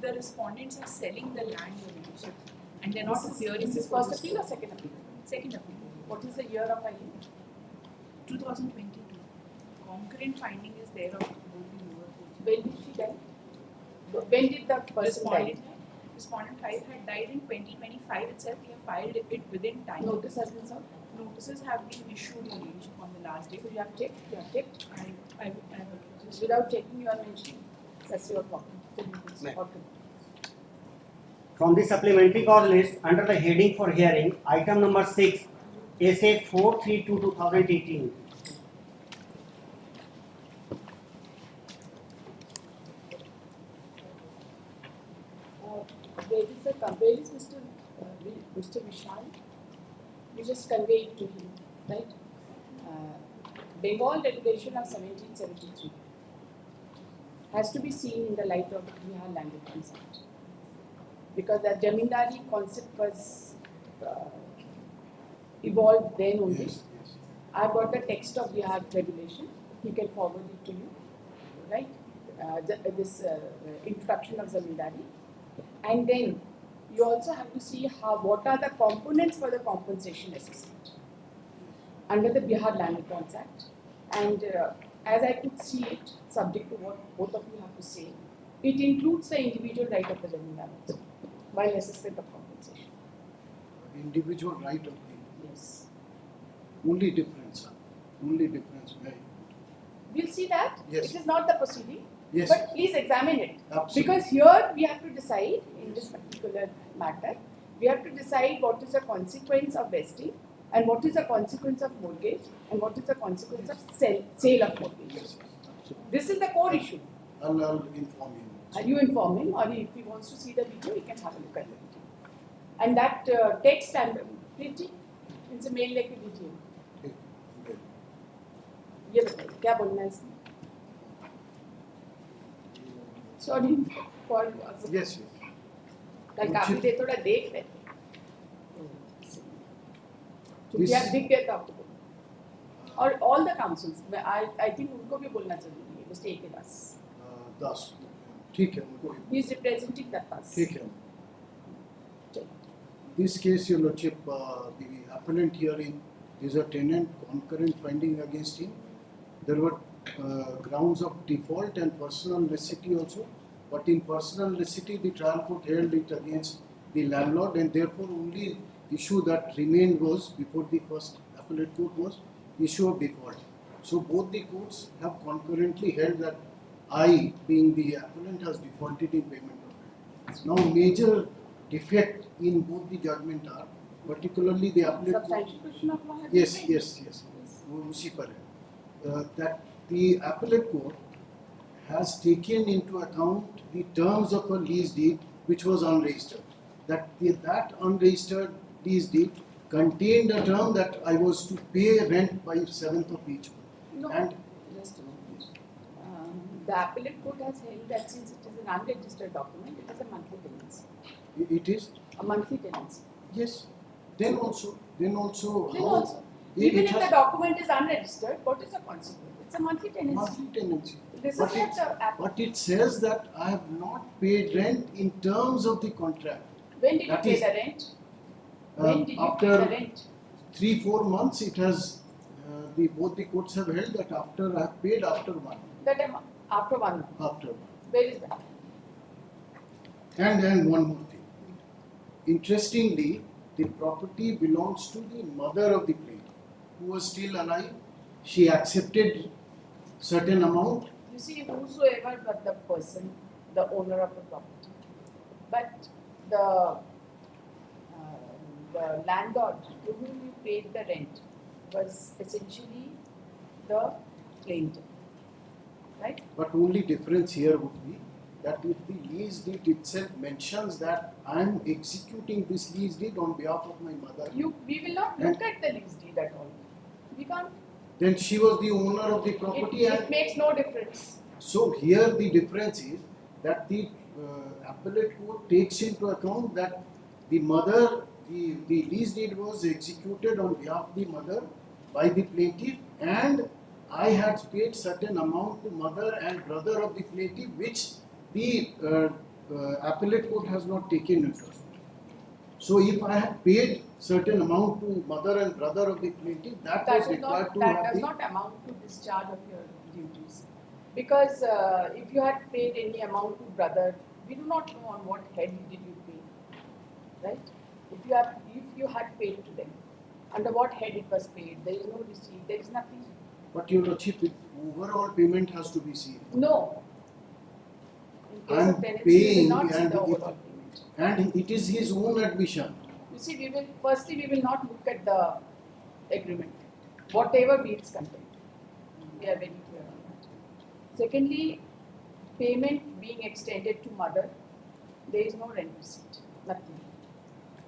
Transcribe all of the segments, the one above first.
the respondents are selling the land donation and they're not appearing. This is first appeal or second appeal? Second appeal. What is the year of filing? 2022. Concurrent finding is there of both the lower courts. When did she die? When did the person die? Respondent 5 had died in 2025 itself. We have filed it within time. Notice has been served? Notices have been issued on the last day. So you have checked? You have checked? I Without checking, you are mentioning. That's your problem. From the supplementary cause list, under the heading for hearing, item number 6, SA 432/2018. Where is Mr. Vishal? You just convey it to him, right? Bengal Declaration of 1773 has to be seen in the light of Bihar Land Reforms Act, because the Jamindari concept was evolved then only. Yes, yes. I got the text of Bihar regulation. He can forward it to you, right? This introduction of Zamindari, and then you also have to see what are the components for the compensation assessment under the Bihar Land Reforms Act. And as I could see it, subject to what both of you have to say, it includes the individual right of the Zamindar while assessment of compensation. Individual right of the Yes. only difference. Only difference. We'll see that. Yes. It is not the proceeding. Yes. But please examine it. Absolutely. Because here we have to decide in this particular matter, we have to decide what is the consequence of vesting and what is the consequence of mortgage and what is the consequence of sale of mortgage. Yes, absolutely. This is the core issue. I'll inform him. Are you inform him, or if he wants to see the video, he can have a look at the video. And that text and pretty, it's a mail like a video. Okay. Okay. ये बताइए क्या बोलना है इसमें? Sorry for Yes, yes. कल काफी देर थोड़ा देख रहे थे क्योंकि आप दिख गया था आपको और all the councils I think उनको भी बोलना जरूरी है Mr. A.K. Das. Das. ठीक है उनको. He is representing that Das. ठीक है. This case, Your Lordship, the appellant hearing is a tenant concurrent finding against him. There were grounds of default and personal necessity also, but in personal necessity the trial court held it against the landlord, and therefore only issue that remained was before the first appellate court was issue of default. So both the courts have concurrently held that I, being the appellant, has defaulted in payment of rent. Now major defect in both the judgment are, particularly the appellate court. Substantial question of law. Yes. वो उसी पर है. That the appellate court has taken into account the terms of a lease deed which was unregistered. That unregistered lease deed contained a term that I was to pay rent by 7th of each month. No, And just a moment. The appellate court has held that since it is an unregistered document, it is a monthly tenancy. it is, A monthly tenancy. yes. Then also, Then how also, it even if has the document is unregistered, what is the consequence? It's a monthly tenancy. monthly tenancy. This is But what the But it says that I have not paid rent in terms of the contract. When did you that pay is, the rent? When did you pay after the rent? 3-4 months, it has both the courts have held that after I have paid after 1 month. That after 1 month. After 1. Where is that? And one more thing. Interestingly, the property belongs to the mother of the plaintiff, who was still alive. She accepted certain amount. You see, whosoever but the person, the owner of the property, but the landlord to whom you paid the rent was essentially the plaintiff, right? But only difference here would be that if the lease deed itself mentions that I am executing this lease deed on behalf of my mother, We will not look at the lease deed at all. We can't. then she was the owner of the property, It makes no difference. so here the difference is that the appellate court takes into account that the mother, the lease deed was executed on behalf of the mother by the plaintiff, and I had paid certain amount to mother and brother of the plaintiff, which the appellate court has not taken into account. So if I have paid certain amount to mother and brother of the plaintiff, that was required to have does the... not amount to discharge of your duties. Because if you had paid any amount to brother, we do not know on what head did you pay, right? If you had paid to them, under what head it was paid, there is no receipt, there is nothing. But your lordship, overall payment has to be seen. No. In case I'm of tenancy, you paying will not see and the if- overall payment. And it is his own admission. You see, we will not look at the agreement, whatever be its content. We are very clear on that. Secondly, payment being extended to mother, there is no rent receipt, nothing.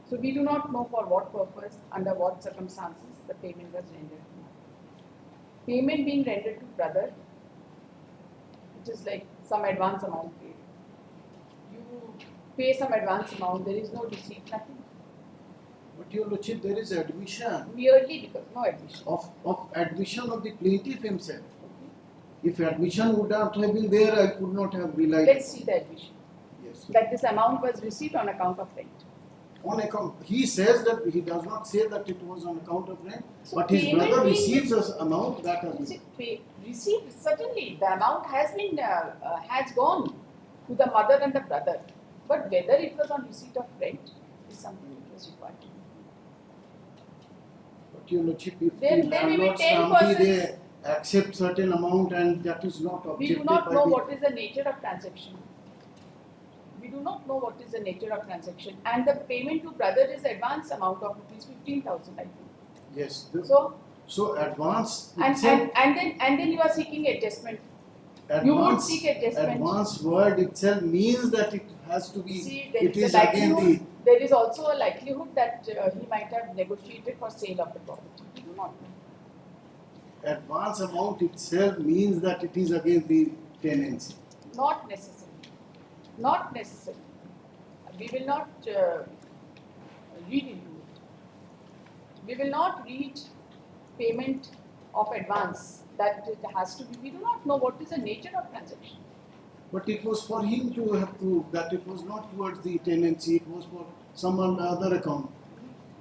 So we do not know for what purpose, under what circumstances the payment was rendered to mother. Payment being rendered to brother, which is like some advance amount paid. You pay some advance amount, there is no receipt, nothing. But your lordship, there is admission Merely because no admission. of admission of the plaintiff himself. If admission would not have been there, I could not have relied. Let's see the admission. Yes. That this amount was received on account of rent. On account, he says that he does not say that it was on account of rent, So but his payment brother being- receives an amount that has Is been. it received? Certainly, the amount has been has gone to the mother and the brother. But whether it was on receipt of rent is something which was required. But your lordship, if Then the there may be landlord's 10 family, persons. they accept certain amount and that is not We objected do not by know the... what is the nature of transaction. We do not know what is the nature of transaction, and the payment to brother is advance amount of rupees 15,000, I think. Yes. So advance and itself, then you are seeking adjustment. advance, you would seek adjustment. advance word itself means that it has to be, See, there it is is a again likelihood. the... There is also a likelihood that he might have negotiated for sale of the property. We do not know. Advance amount itself means that it is again the tenancy. Not necessarily. Not necessarily. We will not read into it. We will not read payment of advance that it has to be. We do not know what is the nature of transaction. But it was for him to have proved that it was not towards the tenancy, it was for some other account.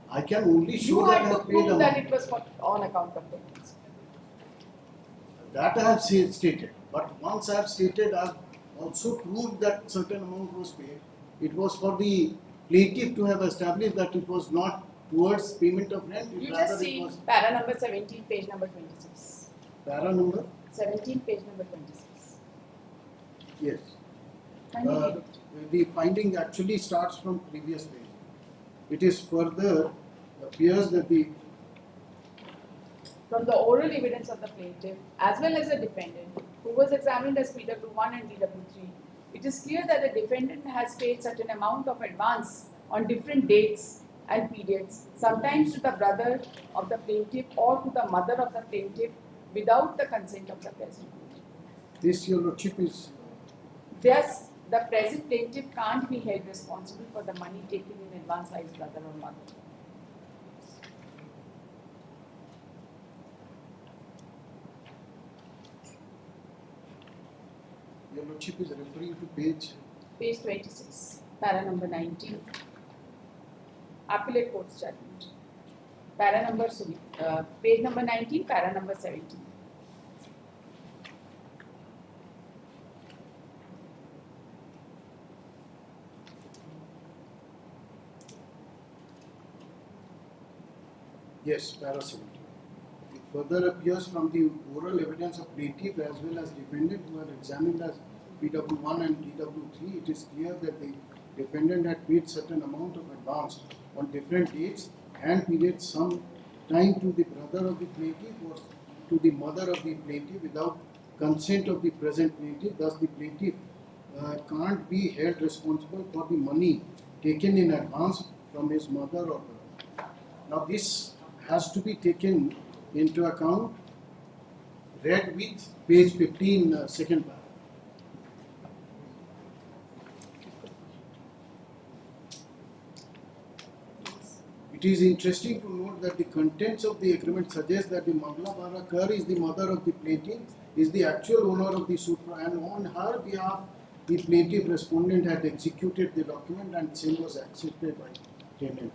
I can only show You that I had to have paid prove that amount. it was for, on account of tenancy. That I have stated. But once I have stated, I have also proved that certain amount was paid. It was for the plaintiff to have established that it was not towards payment of rent. You rather just it see was para number 17, page number 26. para number. 17, page number 26. Yes. Kindly read it. The finding actually starts from previous page. It is further appears that the From the oral evidence of the plaintiff as well as the defendant, who was examined as PW1 and PW3, it is clear that the defendant has paid certain amount of advance on different dates and periods, sometimes to the brother of the plaintiff or to the mother of the plaintiff without the consent of the present plaintiff. this your lordship is Thus, the present plaintiff can't be held responsible for the money taken in advance by his brother or mother. your lordship is referring to page. Page 26, para number 19, appellate court's judgment. Para number, page number 19, para number 17. Yes, para 17. It further appears from the oral evidence of plaintiff as well as defendant who are examined as PW1 and PW3, it is clear that the defendant had paid certain amount of advance on different dates and periods, some time to the brother of the plaintiff or to the mother of the plaintiff without consent of the present plaintiff. Thus, the plaintiff can't be held responsible for the money taken in advance from his mother or brother. Now, this has to be taken into account, read with page 15, second paragraph. It is interesting to note that the contents of the agreement suggest that the Mangalabara Kar is the mother of the plaintiff, is the actual owner of the suit, and on her behalf the plaintiff respondent had executed the document and same was accepted by tenant.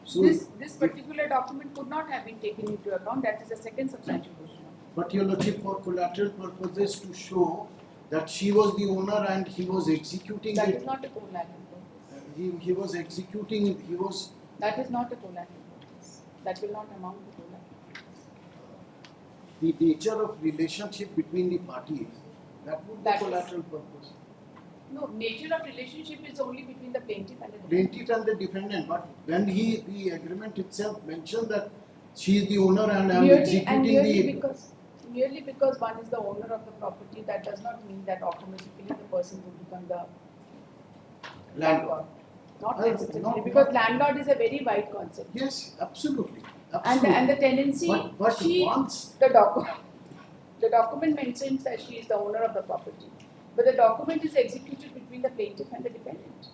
So This particular document could not have been taken into account. That is the second substantial question. but your lordship, for collateral purposes, to show that she was the owner and he was executing That it. is not a collateral purpose. He was executing it. He was That is not a collateral purpose. That will not amount to collateral purpose. the nature of relationship between the parties. That would be That is- collateral purpose. No, nature of relationship is only between the plaintiff and the defendant. Plaintiff and the defendant, but when the agreement itself mentioned that she is the owner and I am executing Merely because one is the owner of the property, that does not mean that automatically the person will become the landlord. Not Uh, necessarily, not- because landlord is a very wide concept. Yes, absolutely. And the tenancy, But once the document mentions that she is the owner of the property, but the document is executed between the plaintiff and the defendant.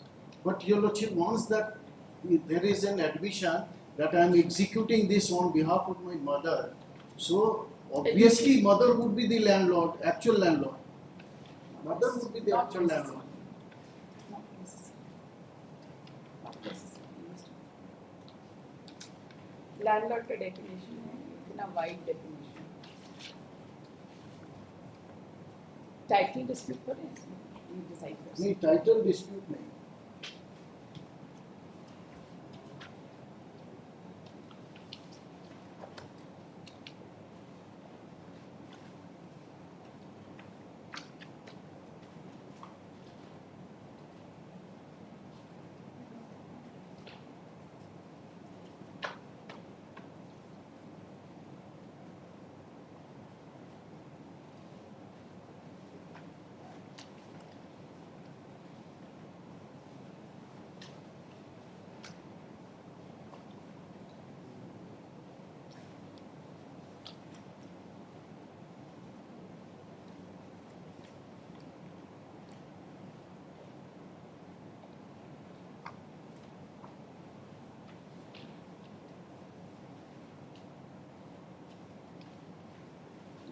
But your lordship wants that there is an admission that I am executing this on behalf of my mother. So obviously mother would be the landlord, actual landlord. Mother would be the Not actual necessary. landlord. Not necessary. Not necessary. Landlord का definition है, इतना wide definition. Title dispute पर है इसमें, ये decide कर सकते नहीं, टाइटल डिस्प्यूट नहीं.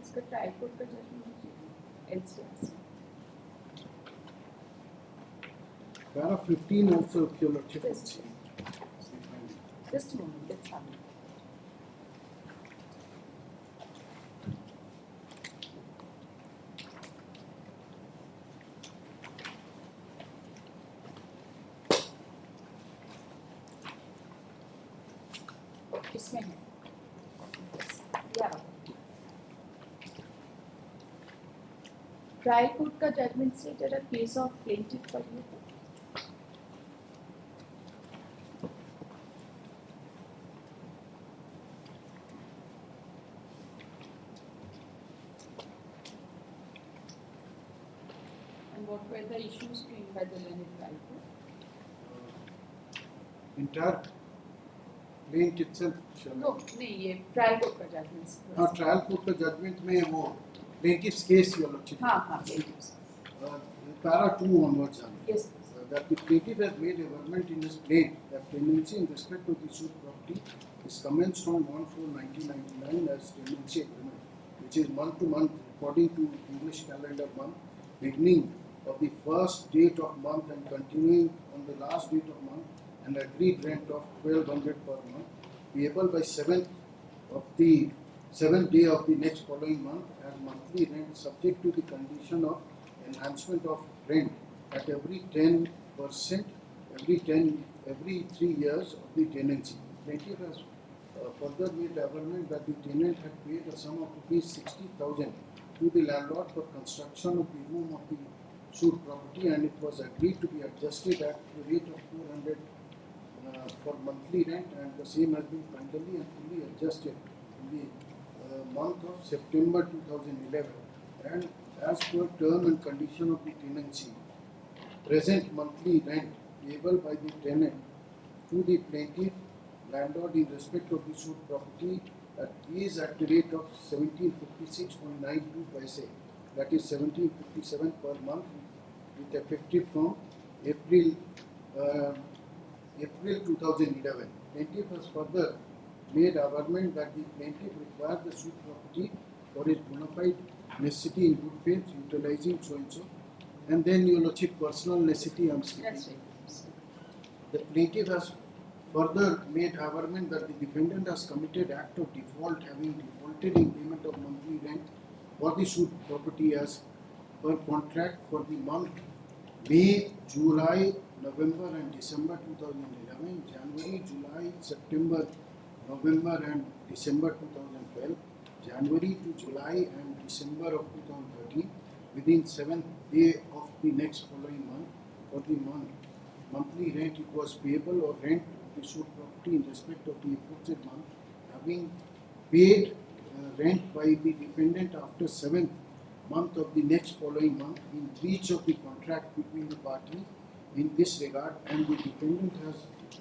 इसका ट्रायल कोर्ट का judgement LCRC. Para 15 also, if your lordship would Just say. a moment, let's have it. इसमें है. Yeah. ट्रायल कोर्ट का जजमेंट से जरा केस ऑफ प्लेंटिफ पढ़िए तो. And what were the issues framed by the learned trial court? Entire plaint itself. No, नहीं ये trial court का जजमेंट. हाँ, ट्रायल कोर्ट का जजमेंट में वो plaintiff's case your lordship. हाँ हाँ प्लेंटिफ्स. Para 2 onwards. Yes. That the plaintiff has made averment in his plaint that tenancy in respect to the suit property is commenced on 1/4/1999 as tenancy agreement, which is month to month according to English calendar month, beginning of the first date of month and continuing on the last date of month, and agreed rent of 1200 per month, payable by 7th day of the next following month as monthly rent, subject to the condition of enhancement of rent at every 10% every 3 years of the tenancy. Plaintiff has further made averment that the tenant had paid a sum of ₹60,000 to the landlord for construction of the room of the suit property, and it was agreed to be adjusted at the rate of 400 for monthly rent, and the same has been finally and fully adjusted in the month of September 2011, and as per term and condition of the tenancy, present monthly rent payable by the tenant to the plaintiff landlord in respect of the suit property is at the rate of 1756.92 paise, that is 1757 per month, with effective from April 2011. Plaintiff has further made averment that the plaintiff required the suit property for his bona fide necessity in good faith, utilizing so and so, And then your lordship, personal necessity I'm skipping. That's right. The plaintiff has further made averment that the defendant has committed act of default, having defaulted in payment of monthly rent for the suit property as per contract for the month May, July, November and December 2011, January, July, September, November and December 2012, January to July and December of 2013, within 7th day of the next following month. For the monthly rent it was payable or rent of the suit property in respect of the aforesaid month, having paid rent by the defendant after 7th month of the next following month in breach of the contract between the parties in this regard, and the defendant has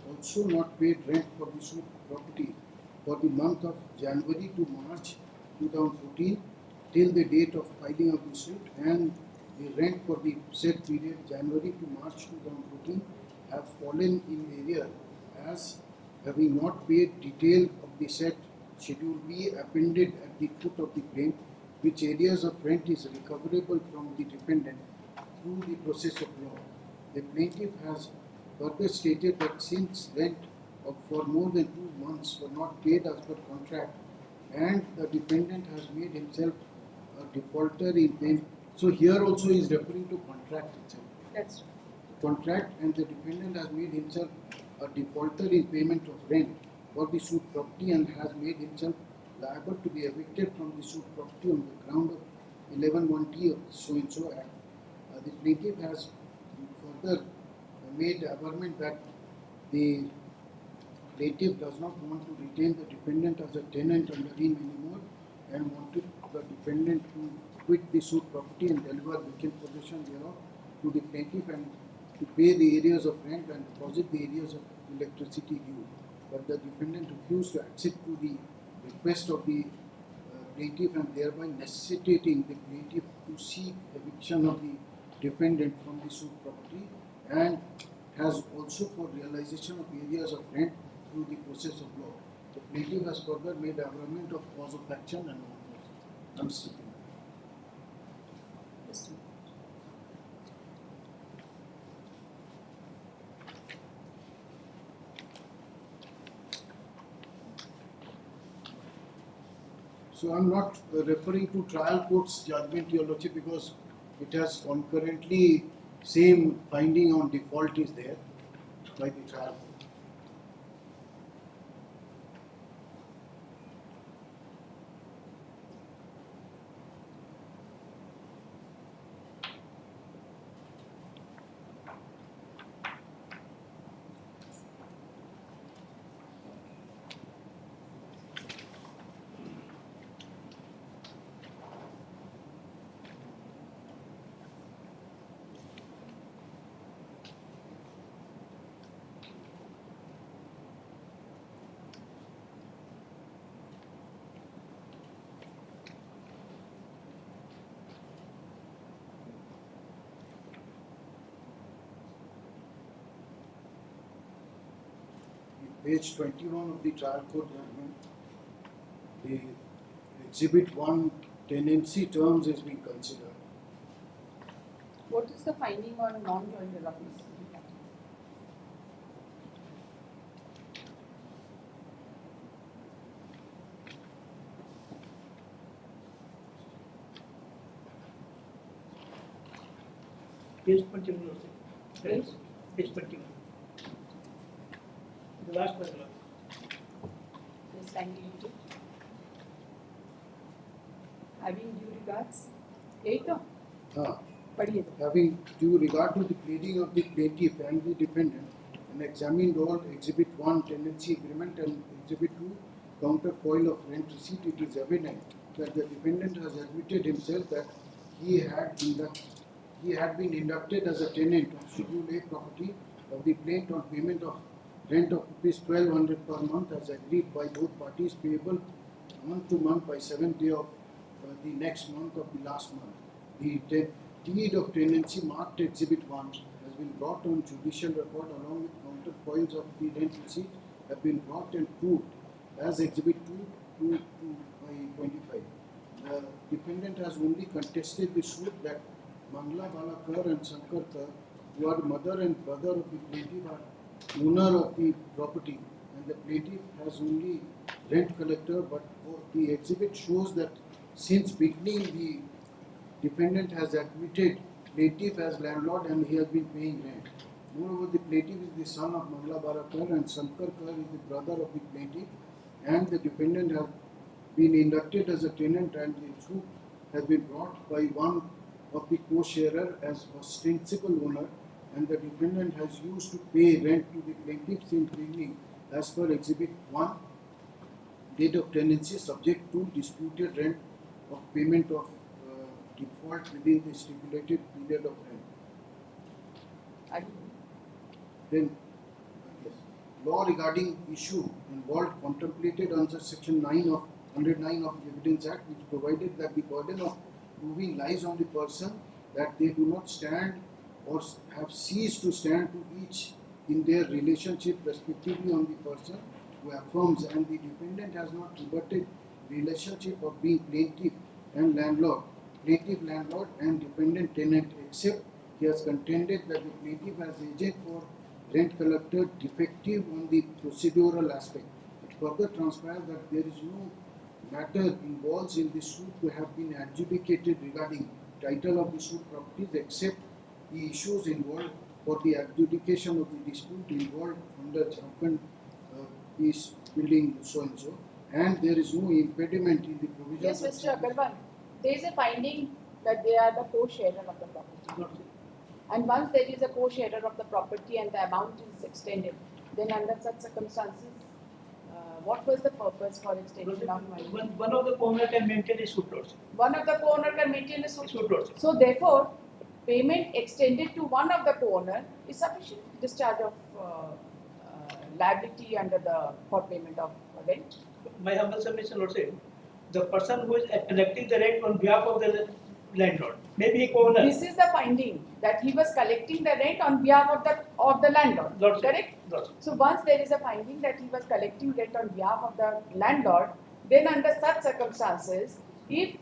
also not paid rent for the suit property for the month of January to March 2014 till the date of filing of the suit, and the rent for the said period January to March 2014 have fallen in arrear, as having not paid detail of the said Schedule B appended at the foot of the claim, which areas of rent is recoverable from the defendant through the process of law. The plaintiff has further stated that since rent for more than 2 months were not paid as per contract, and the defendant has made himself a defaulter in payment. So here also he is referring to contract itself. That's right. Contract, and the defendant has made himself a defaulter in payment of rent for the suit property and has made himself liable to be evicted from the suit property on the ground of 11(1)(d) of so and so Act. The plaintiff has further made averment that the plaintiff does not want to retain the defendant as a tenant under him anymore and wanted the defendant to quit the suit property and deliver vacant possession thereof to the plaintiff and to pay the arrears of rent and deposit the arrears of electricity due. But the defendant refused to accede to the request of the plaintiff and thereby necessitating the plaintiff to seek eviction of the defendant from the suit property, and has also for realization of areas of rent through the process of law. The plaintiff has further made averment of cause of action and non-cause. I'm skipping. Just a minute. So I'm not referring to trial court's judgment, Your Lordship, because it has concurrently same finding on default is there by the trial court. Page 21 of the trial court judgment, the Exhibit 1 tenancy terms is being considered. What is the finding on non-joinder of necessity? Page 21 also. Page? Page 21. The last paragraph. This language. Having due regards. यही तो पढ़िए तो. Having due regard to the pleading of the plaintiff and the defendant, and examined all Exhibit 1 tenancy agreement and Exhibit 2 counterfoil of rent receipt, it is evident that the defendant has admitted himself that he had been inducted as a tenant of Schedule A property of the plaintiff on payment of rent of ₹1,200 per month as agreed by both parties, payable month to month by 7th day of the next month of the last month. The deed of tenancy marked Exhibit 1 has been brought on judicial record along with counterfoils of the rent receipt have been brought and proved as Exhibit 2 by 25. The defendant has only contested the suit that Mangla Balakar and Shankar Kar, who are mother and brother of the plaintiff, are owner of the property, and the plaintiff has only rent collector, but the exhibit shows that since beginning the defendant has admitted plaintiff as landlord and he has been paying rent. Moreover, the plaintiff is the son of Mangla Balakar and Shankar Kar is the brother of the plaintiff, and the defendant has been inducted as a tenant, and the suit has been brought by one of the co-sharer as ostensible owner, and the defendant has used to pay rent to the plaintiff since beginning as per Exhibit 1, date of tenancy subject to disputed rent of payment of default within the stipulated period of rent. Then, yes, law regarding issue involved contemplated under Section 9 of 109 of the Evidence Act, which provided that the burden of proving lies on the person that they do not stand or have ceased to stand to each in their relationship respectively on the person who affirms, and the defendant has not rebutted relationship of being plaintiff and landlord, and defendant tenant, except he has contended that the plaintiff as agent for rent collector defective on the procedural aspect. It further transpires that there is no matter involved in the suit to have been adjudicated regarding title of the suit properties, except the issues involved for the adjudication of the dispute involved under Jharkhand peace building so and so, and there is no impediment in the provisions. Yes, Mr. Agarwal, there is a finding that they are the co-sharer of the property. And once there is a co-sharer of the property and the amount is extended, then under such circumstances, what was the purpose for extending of money? One of the co-owner can maintain a suit lordship. One of the co-owner can maintain a suit. Suit lordship. So therefore, payment extended to one of the co-owner is sufficient discharge of liability under the for payment of rent. My humble submission lordship, the person who is collecting the rent on behalf of the landlord may be a co-owner. This is the finding that he was collecting the rent on behalf of the landlord. Lordship. Correct? Lordship. So once there is a finding that he was collecting rent on behalf of the landlord, then under such circumstances, if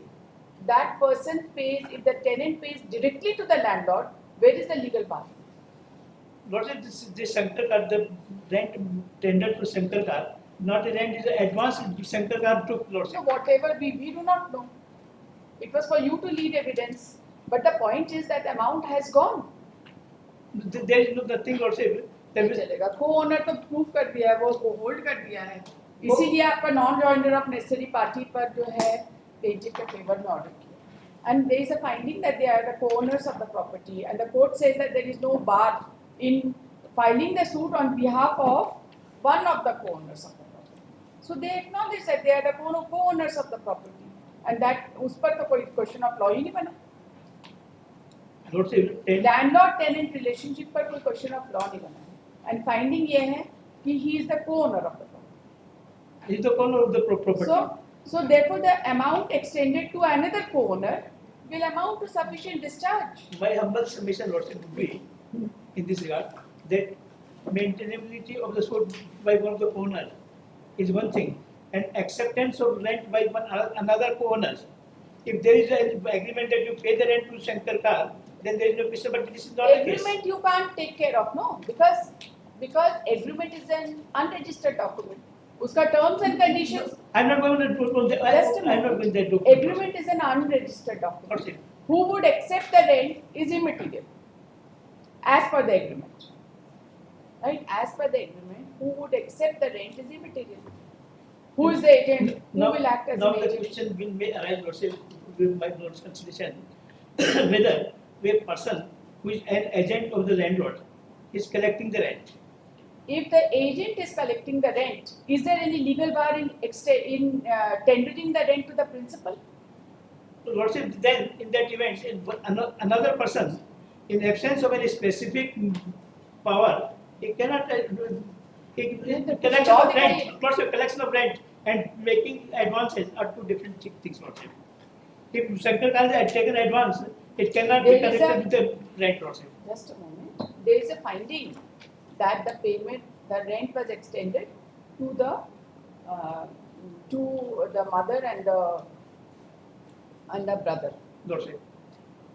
that person pays, if the tenant pays directly to the landlord, where is the legal bar? Lordship, this Shankar Kar, the rent tendered to Shankar Kar, not a rent, is an advance Shankar Kar took lordship. So whatever we do not know. It was for you to lead evidence, but the point is that amount has gone. There is no nothing lordship. नहीं चलेगा, co-owner तो prove कर दिया है, वो hold कर दिया है, इसीलिए आपका non-joinder of necessary party पर जो है plaintiff के favor में order किया. And there is a finding that they are the co-owners of the property, and the court says that there is no bar in filing the suit on behalf of one of the co-owners of the property. So they acknowledge that they are the co-owners of the property, and that उस पर तो कोई question of law ही नहीं बना. Lordship, landlord tenant relationship पर कोई question of law नहीं बना है, एंड फाइंडिंग ये है कि he is the co-owner of the property. he is the owner of the property. So therefore the amount extended to another co-owner will amount to sufficient discharge. My humble submission, lordship, would be in this regard that maintainability of the suit by one of the owners is one thing, and acceptance of rent by another co-owners. If there is an agreement that you pay the rent to Shankar Kar, then there is no question. But this is not the case. Agreement you can't take care of, no, because agreement is an unregistered document. उसका terms and conditions. I'm not going to do that. I'm not going to do. Agreement is an unregistered document. Lordship, Who would accept the rent is immaterial, as per the agreement. Right? As per the agreement, who would accept the rent is immaterial. Who is the agent? Who will act as now an the agent? question may arise, lordship, with my lord's consideration, whether a person who is an agent of the landlord is collecting the rent. If the agent is collecting the rent, is there any legal bar in tendering the rent to the principal? Lordship, then in that event, another person, in absence of any specific power, he cannot collection of rent. Lordship, collection of rent and making advances are two different things. Lordship, if Shankar Kar has taken advance, it cannot be connected with the rent. Lordship. Just a moment. There is a finding that the rent was extended to the mother and the brother. Lordship.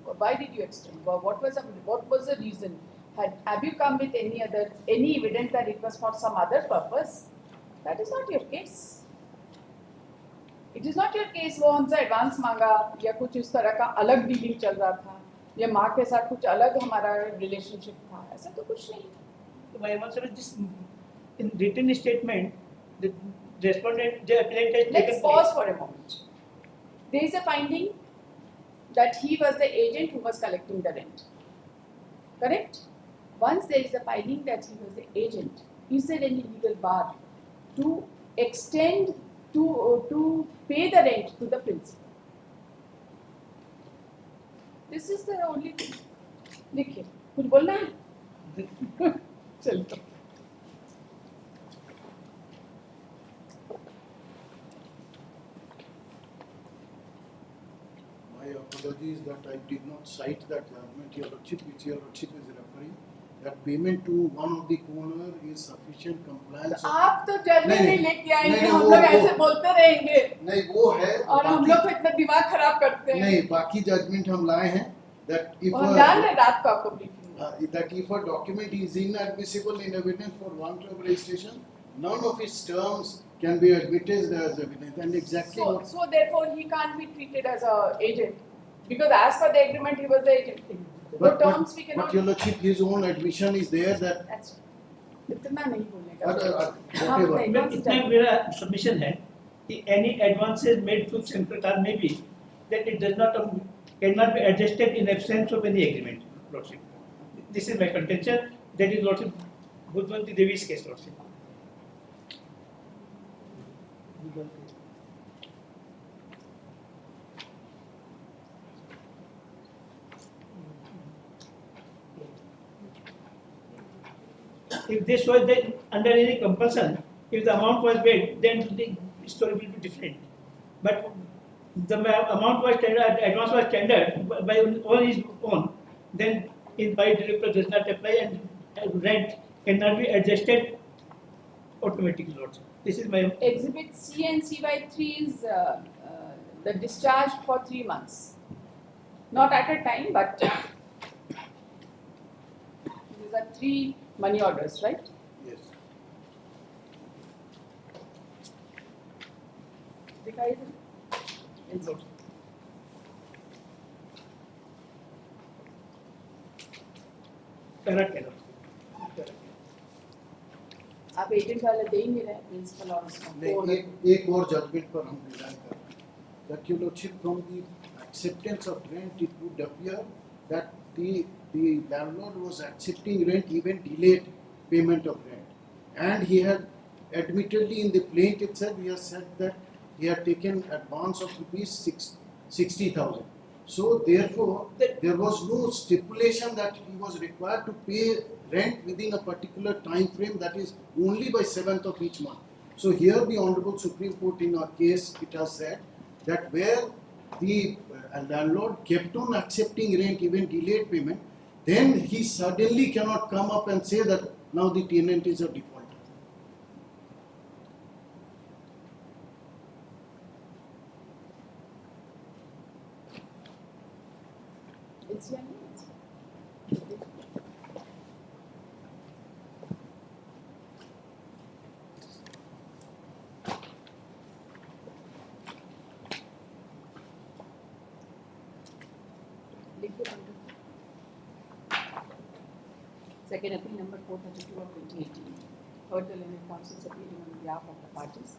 Why did you extend? What was the reason? Have you come with any evidence that it was for some other purpose? That is not your case. It is not your case. वो हमसे advance मांगा या कुछ इस तरह का अलग dealing चल रहा था या माँ के साथ कुछ अलग हमारा रिलेशनशिप था, ऐसा तो कुछ नहीं. My answer is this: in written statement, the respondent, the appellant has Let's taken pause for a moment. There is a finding that he was the agent who was collecting the rent. Correct? Once there is a finding that he was the agent, is there any legal bar to extend to pay the rent to the principal? This is the only thing. देखिए, कुछ बोलना है? चलो. My apologies that I did not cite that judgment, Your Lordship, which Your Lordship is referring. That payment to one of the owner is sufficient compliance. तो आप तो जल्दी नहीं लेके आएंगे, नहीं, हम वो- लोग ऐसे बोलते रहेंगे नहीं वो है और हम लोग को इतना दिमाग खराब करते हैं. नहीं बाकी जजमेंट हम लाए हैं that if और हम जान रहे हैं रात को आपको briefing में. that if a document is inadmissible in evidence for want of registration, none of its terms can be admitted as evidence, and exactly what So therefore he can't be treated as a agent because as per the agreement he was the agent. The terms we cannot. but Your Lordship, his own admission is there that That's right. इतना नहीं बोलने का. whatever. नहीं, But इतना मेरा submission है कि any advances made to central card may be that it does not cannot be adjusted in absence of any agreement, Lordship. This is my contention. That is Lordship Budwanti Devi's case, Lordship. If this was then under any compulsion, if the amount was paid, then the story will be different. But the amount was tendered, advance was tendered by on his own, then in by director does not apply and rent cannot be adjusted automatically. Lordship. This is my Exhibit C and CY3 is the discharge for 3 months. Not at a time, but these are 3 money orders, right? Yes. दिखाई दे. Lordship. Correct. आप agent वाले दे ही नहीं रहे principal और उसका. नहीं, एक और जजमेंट पर हम डिजाइन कर रहे हैं. That Your Lordship, from the acceptance of rent, it would appear that the landlord was accepting rent, even delayed payment of rent, and he had admittedly in the plaint itself he has said that he had taken advance of rupees 60,000. So therefore, there was no stipulation that he was required to pay rent within a particular time frame, that is only by 7th of each month. So here the Honorable Supreme Court in our case, it has said that where the landlord kept on accepting rent, even delayed payment, then he suddenly cannot come up and say that now the tenant is a defaulter. It's your name. Second appeal number 432 of 2018. Heard the learned counsel appealing on behalf of the parties.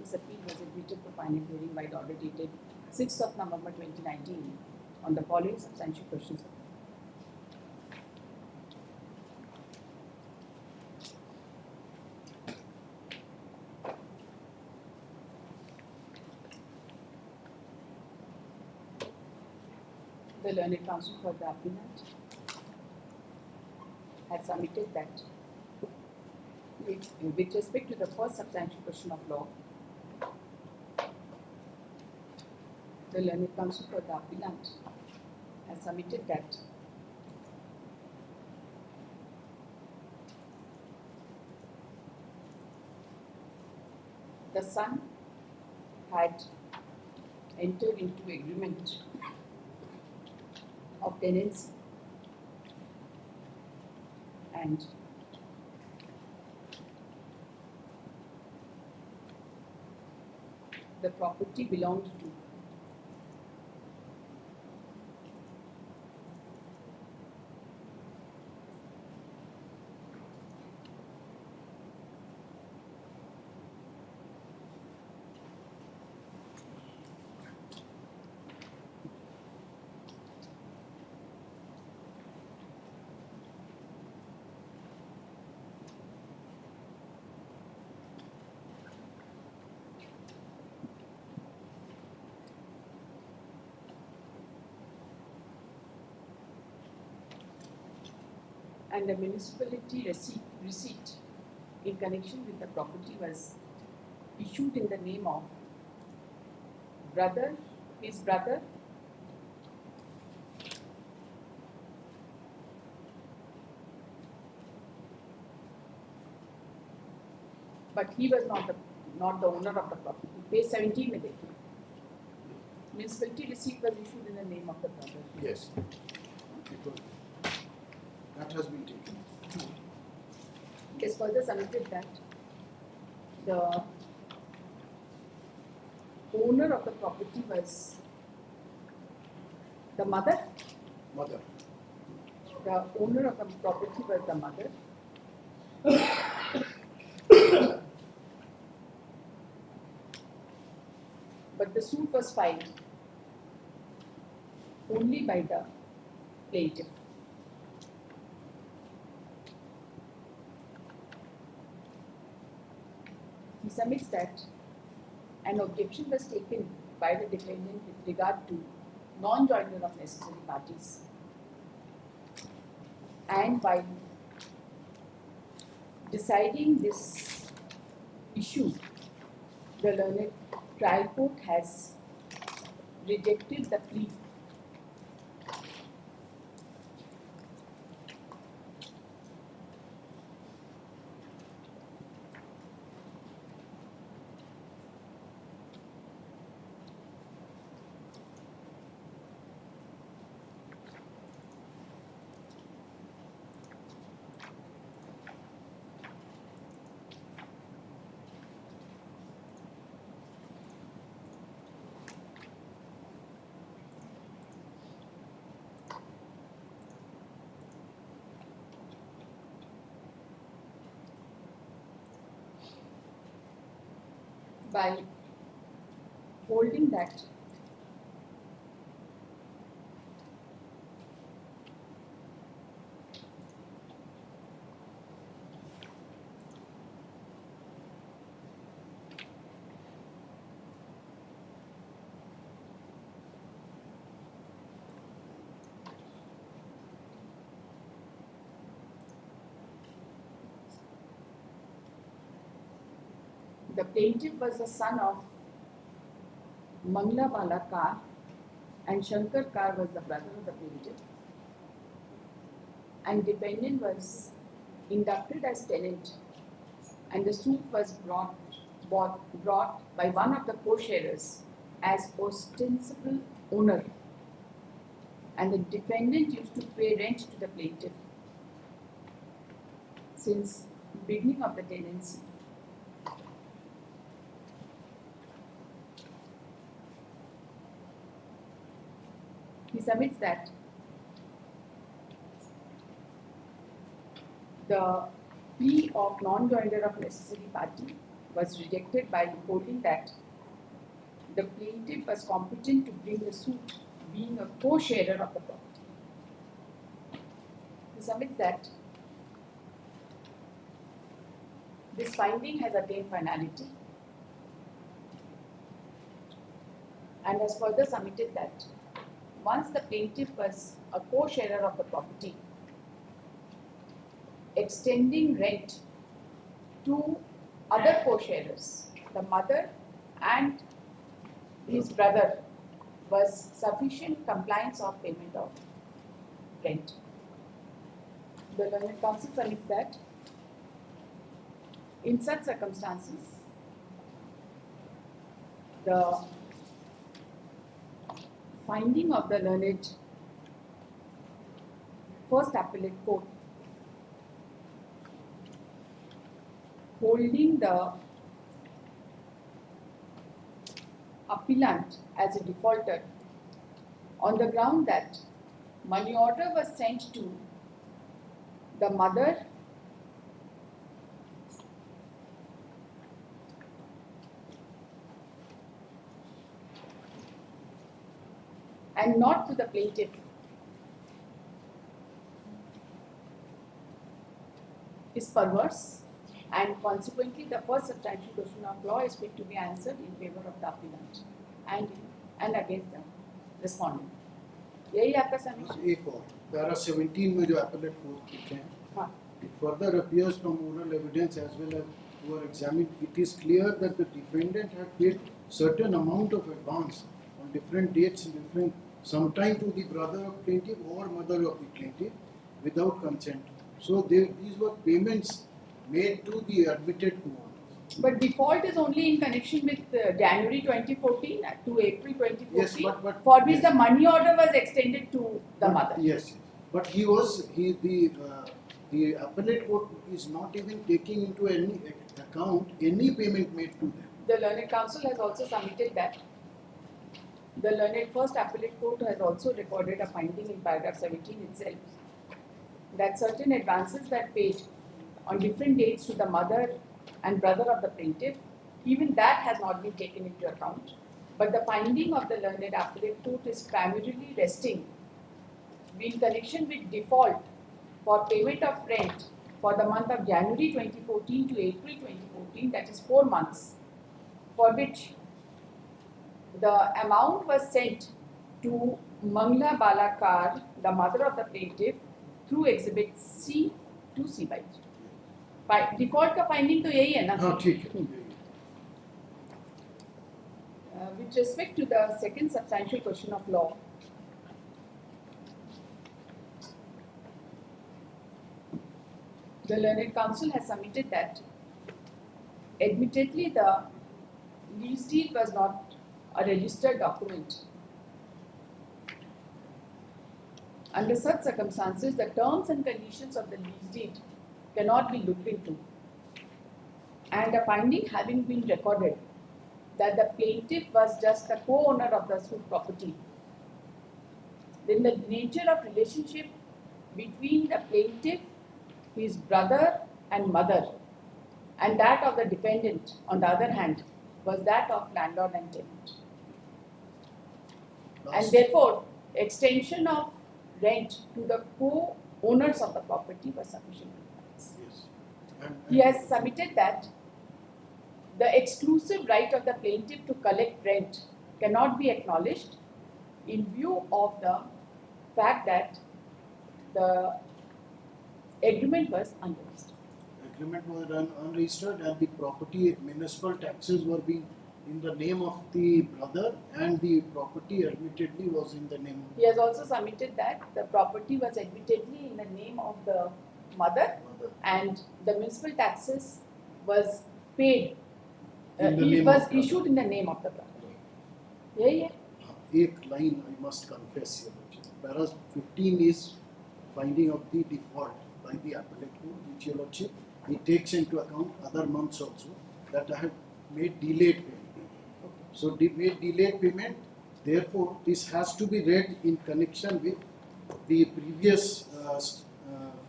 This appeal was admitted for final hearing by the order dated 6th of November 2019 on the following substantial questions of law. The learned counsel for the appellant has submitted that with respect to the first substantial question of law, the learned counsel for the appellant has submitted that the son had enter into agreement of tenancy and the property belonged to and the municipality receipt in connection with the property was issued in the name of his brother, but he was not the owner of the property. Page 17 में देखिए. Municipality receipt was issued in the name of the brother. Yes. That has been taken. It is further submitted that the owner of the property was the mother. Mother. The owner of the property was the mother. But the suit was filed only by the plaintiff. He submits that an objection was taken by the defendant with regard to non-joinder of necessary parties. And by deciding this issue, the learned trial court has rejected the plea. By holding that the plaintiff was the son of Mangla Bala Kar and Shankar Kar was the brother of the plaintiff, and defendant was inducted as tenant, and the suit was brought by one of the co-sharers as ostensible owner, and the defendant used to pay rent to the plaintiff since beginning of the tenancy. He submits that the plea of non-joinder of necessary party was rejected by holding that the plaintiff was competent to bring the suit being a co-sharer of the property. He submits that this finding has attained finality and has further submitted that once the plaintiff was a co-sharer of the property, extending rent to other co-sharers, the mother and his brother, was sufficient compliance of payment of rent. The learned counsel submits that in such circumstances, the finding of the learned First Appellate Court holding the appellant as a defaulter on the ground that money order was sent to the mother and not to the plaintiff. Is perverse, and consequently the first substantial question of law is fit to be answered in favor of the appellant and against the respondent. यही आपका submission? एक और para 17 में जो appellate court लिखे हैं, हाँ. it further appears from oral evidence as well as who are examined, it is clear that the defendant had paid certain amount of advance on different dates, sometime to the brother of plaintiff or mother of the plaintiff without consent. So these were payments made to the admitted co-owners. But default is only in connection with January 2014 to April 2014, Yes, but for which yes. the money order was extended to the mother. Yes, but the appellate court is not even taking into any account any payment made to them. The learned counsel has also submitted that. The learned first appellate court has also recorded a finding in paragraph 17 itself that certain advances were paid on different dates to the mother and brother of the plaintiff. Even that has not been taken into account. But the finding of the learned appellate court is primarily resting in connection with default for payment of rent for the month of January 2014 to April 2014, that is 4 months, for which the amount was sent to Mangla Balakar, the mother of the plaintiff, through exhibit C to C by D. Default का finding तो यही है ना? हाँ ठीक है. With respect to the second substantial question of law, the learned counsel has submitted that admittedly the lease deed was not a registered document. Under such circumstances, the terms and conditions of the lease deed cannot be looked into. And a finding having been recorded that the plaintiff was just the co-owner of the suit property, then the nature of relationship between the plaintiff, his brother and mother, and that of the defendant, on the other hand, was that of landlord and tenant. And therefore, extension of rent to the co-owners of the property was sufficient. Yes. He has submitted that the exclusive right of the plaintiff to collect rent cannot be acknowledged in view of the fact that the agreement was unregistered. Agreement was unregistered and the property municipal taxes were being in the name of the brother and the property admittedly was in the name of He has also submitted that the property was admittedly in the name of the mother the mother. and the municipal taxes was paid. In the It name was of the issued in the name of the brother. Yeah. एक line I must confess here. Para 15 is finding of the default by the appellate court, which your lordship, he takes into account other months also that I have made delayed payment. So made delayed payment, therefore this has to be read in connection with the previous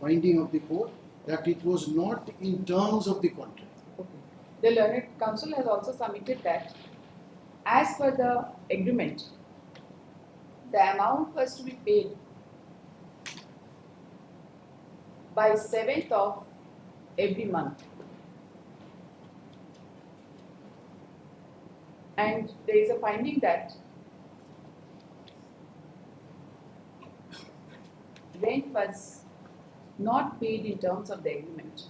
finding of the court that it was not in terms of the contract. Okay. The learned counsel has also submitted that as per the agreement, the amount was to be paid by 7th of every month. And there is a finding that rent was not paid in terms of the agreement.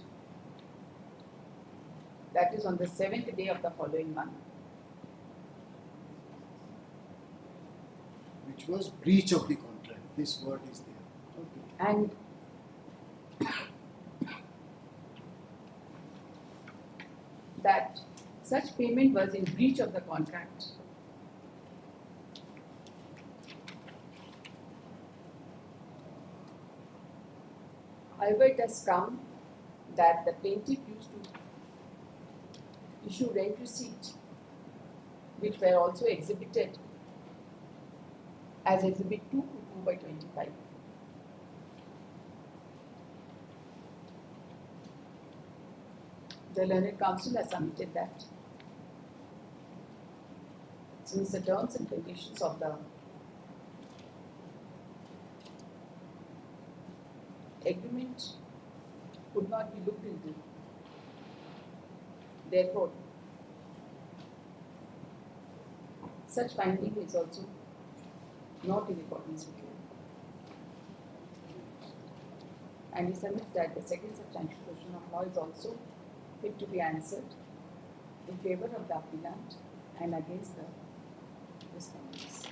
That is on the 7th day of the following month. Which was breach of the contract. This word is there. Okay. And that such payment was in breach of the contract However, it has come that the plaintiff used to issue rent receipt, which were also exhibited as Exhibit 2/25. The learned counsel has submitted that since the terms and conditions of the agreement could not be looked into, therefore, such finding is also not in accordance with law. And he submits that the second substantial question of law is also fit to be answered in favor of the appellant and against the respondents.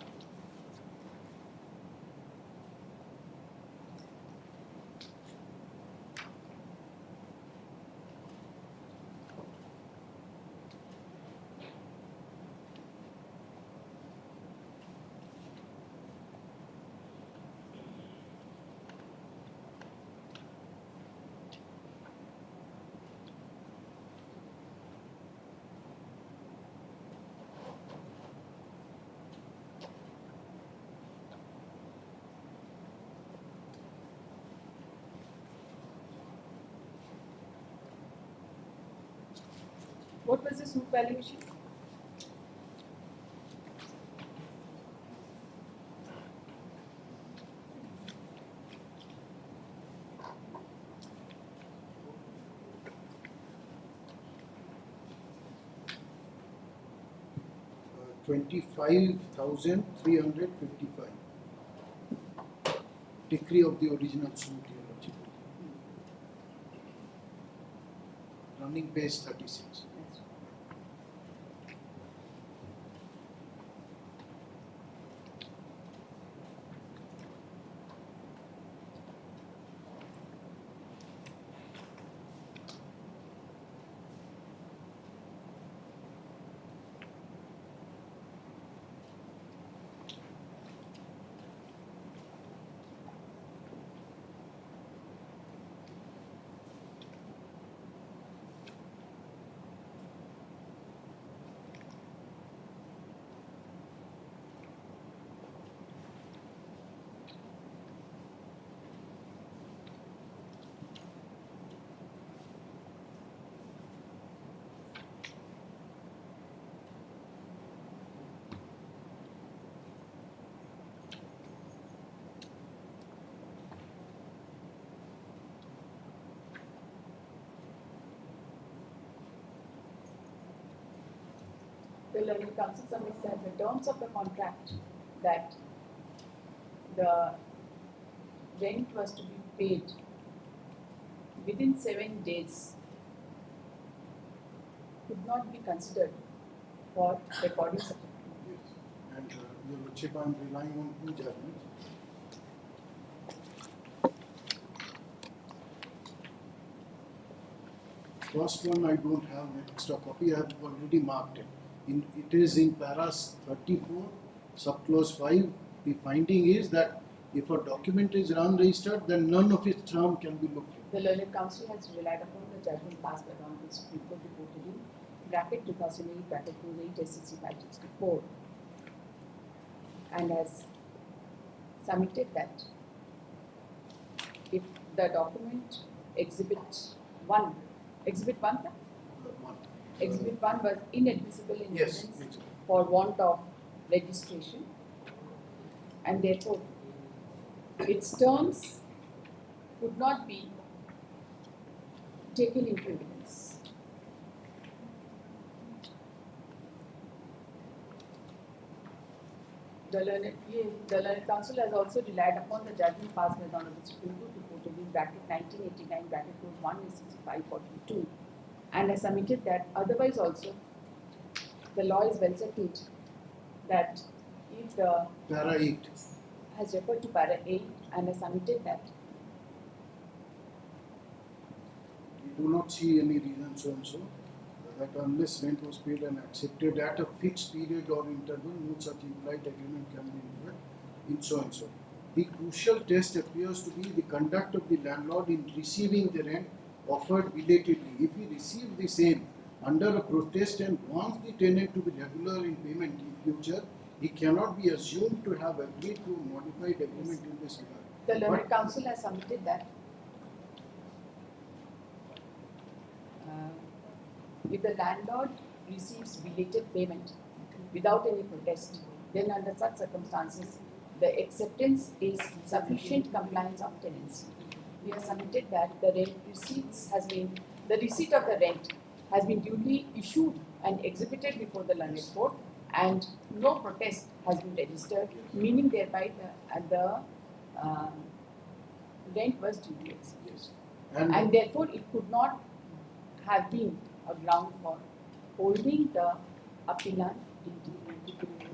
What was the suit valuation? Uh, 25,355. Decree of the original suit, Your Lordship. Running base 36. The learned counsel submits that the terms of the contract that the rent was to be paid within 7 days could not be considered for recording certificate. Yes. And Your Lordship, I am relying on two judgments. First one, I don't have an extra copy, I have already marked it. It is in paras 34, subclause 5. The finding is that if a document is unregistered, then none of its term can be looked at. The learned counsel has relied upon the judgment passed by the Honorable Supreme Court reported in bracket 2008 bracket 28 SCC 564 and has submitted that if the document Exhibit 1 One. Exhibit 1 was inadmissible in Yes, evidence exactly. for want of registration and therefore its terms could not be taken into evidence. The learned counsel has also relied upon the judgment passed by the Honorable Supreme Court reported in bracket 1989 bracket 1 SCC 542 and has submitted that otherwise also the law is well settled that if the Para 8. has referred to para 8 and has submitted that We do not see any reason so and so that unless rent was paid and accepted at a fixed period or interval, no such implied agreement can be inferred in so and so. the crucial test appears to be the conduct of the landlord in receiving the rent offered belatedly. If he receives the same under a protest and wants the tenant to be regular in payment in future, he cannot be assumed to have agreed to a modified agreement in this regard. The learned counsel has submitted that if the landlord receives belated payment without any protest, then under such circumstances, the acceptance is sufficient compliance of tenancy. We have submitted that the receipt of the rent has been duly issued and exhibited before the learned court, and no protest has been registered, meaning thereby the rent was duly executed. Yes. And therefore it could not have been a ground for holding the appellant DT.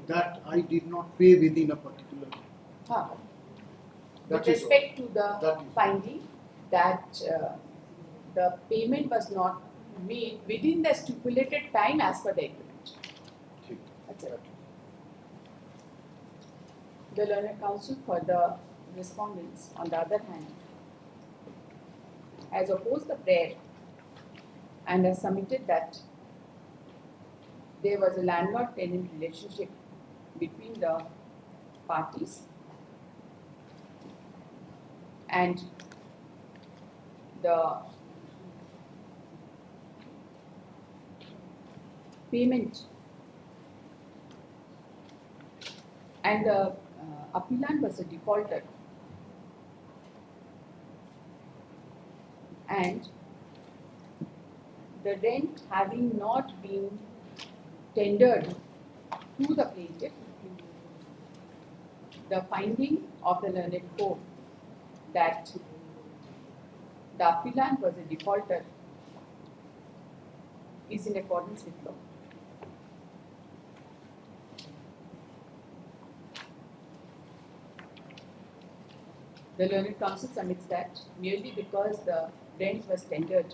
That I did not pay within a particular. With That is respect to That the is- finding that the payment was not made within the stipulated time as per the agreement. Okay. That's it. The learned counsel for the respondents, on the other hand, has opposed the prayer and has submitted that there was a landlord-tenant relationship between the parties and the payment and the appellant was a defaulter, and the rent having not been tendered to the plaintiff, the finding of the learned court that the appellant was a defaulter is in accordance with law. The learned counsel submits that merely because the rent was tendered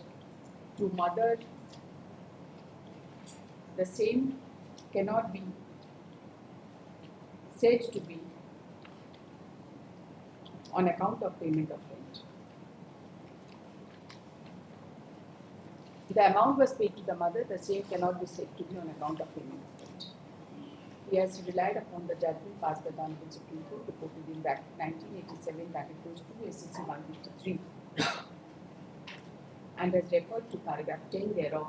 to mother, the same cannot be said to be on account of payment of rent. The amount was paid to the mother, the same cannot be said to be on account of payment of rent. He has relied upon the judgment passed by the Honorable Supreme Court reported in 1987, that it goes to SCC 153, and has referred to paragraph 10 thereof.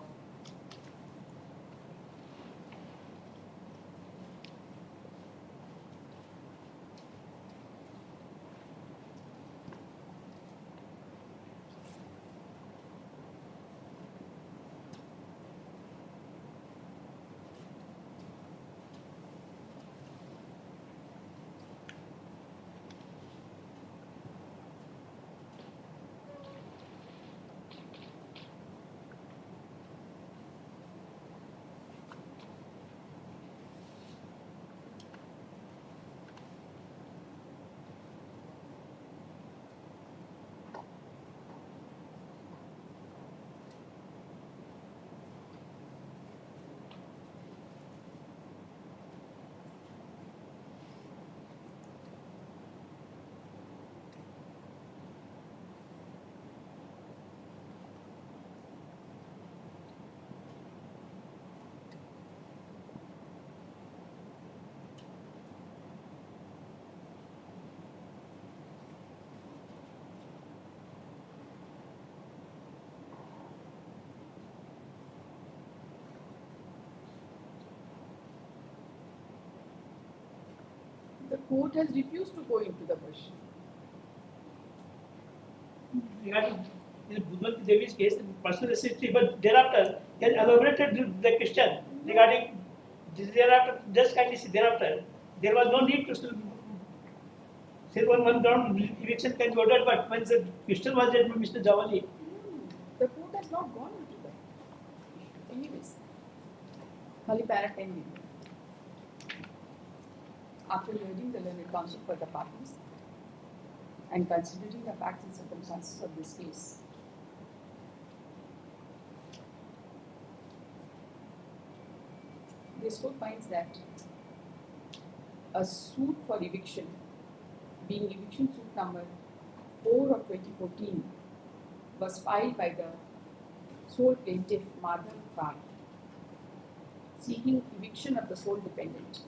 The court has refused to go into the question. Regarding in Bhutwant Devi's case, personal necessity, but thereafter he has elaborated the question regarding thereafter, just kindly see thereafter, there was no need to still say one ground eviction can be ordered, but when the question was raised by Mr. Javali, The court has not gone into that. Anyways, only para 10 minutes. After hearing the learned counsel for the parties and considering the facts and circumstances of this case, this court finds that a suit for eviction being eviction suit number 4 of 2014, was filed by the sole plaintiff Madhav Khan, seeking eviction of the sole defendant.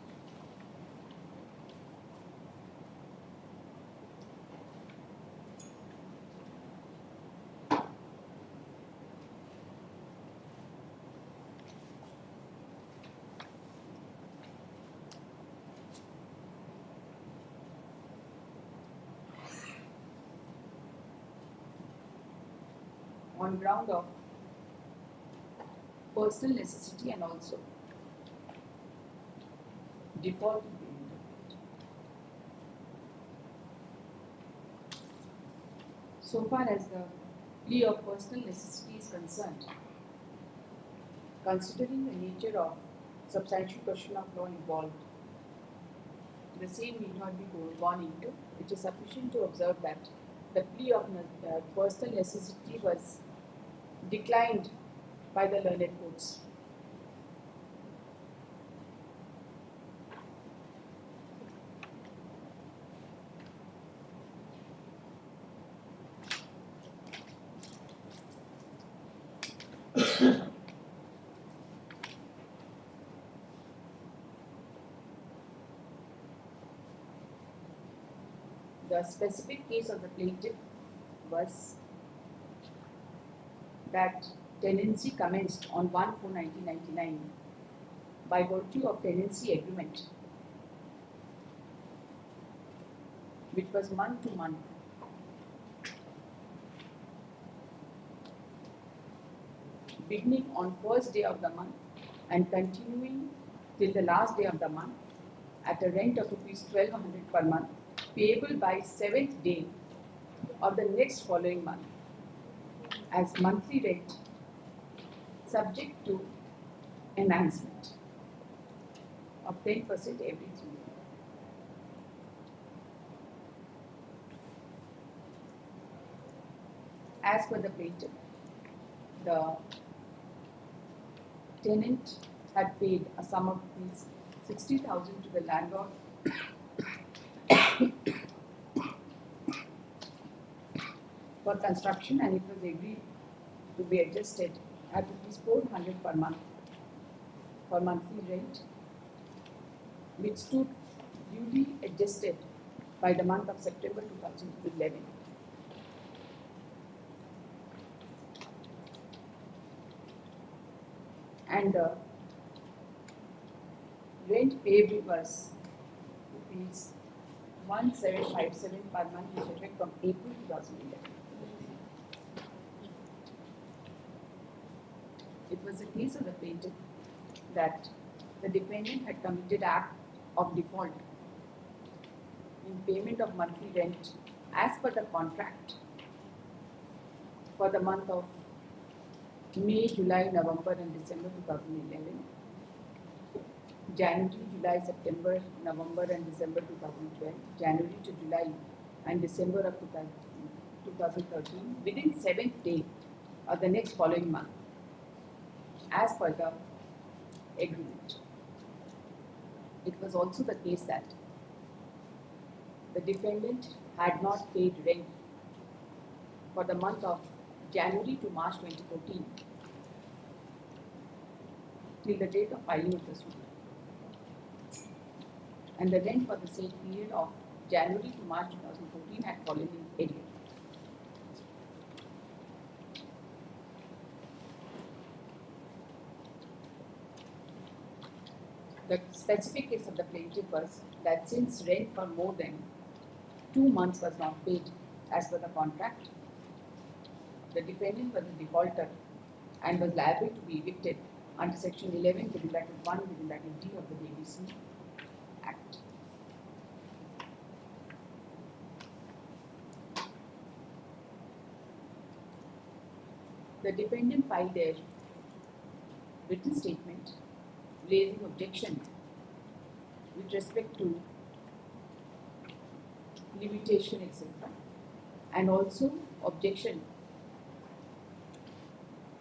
On ground of personal necessity and also default in payment of rent. So far as the plea of personal necessity is concerned, considering the nature of substantial question of law involved, the same need not be gone into. It is sufficient to observe that the plea of personal necessity was declined by the learned courts. The specific case of the plaintiff was that tenancy commenced on 1/4/1999 by virtue of tenancy agreement, which was month to month. Beginning on first day of the month and continuing till the last day of the month at a rent of rupees 1200 per month, payable by 7th day of the next following month as monthly rent, subject to enhancement of 10% every 3 years. As per the plaintiff, the tenant had paid a sum of rupees 60,000 to the landlord for construction, and it was agreed to be adjusted at rupees 400 per month for monthly rent, which stood duly adjusted by the month of September 2011. And the rent payable was rupees 1757 per month, with effect from April 2011. It was a case of the plaintiff that the defendant had committed act of default in payment of monthly rent as per the contract for the month of May, July, November and December 2011, January, July, September, November and December 2012, January to July and December of 2013, within 7th day of the next following month, as per the agreement. It was also the case that the defendant had not paid rent for the month of January to March 2014 till the date of filing of the suit, and the rent for the same period of January to March 2014 had fallen in arrears. The specific case of the plaintiff was that since rent for more than 2 months was not paid as per the contract, the defendant was a defaulter and was liable to be evicted under section 11(1)(d) of the DBC Act. The defendant filed their written statement raising objection with respect to limitation, etc., and also objection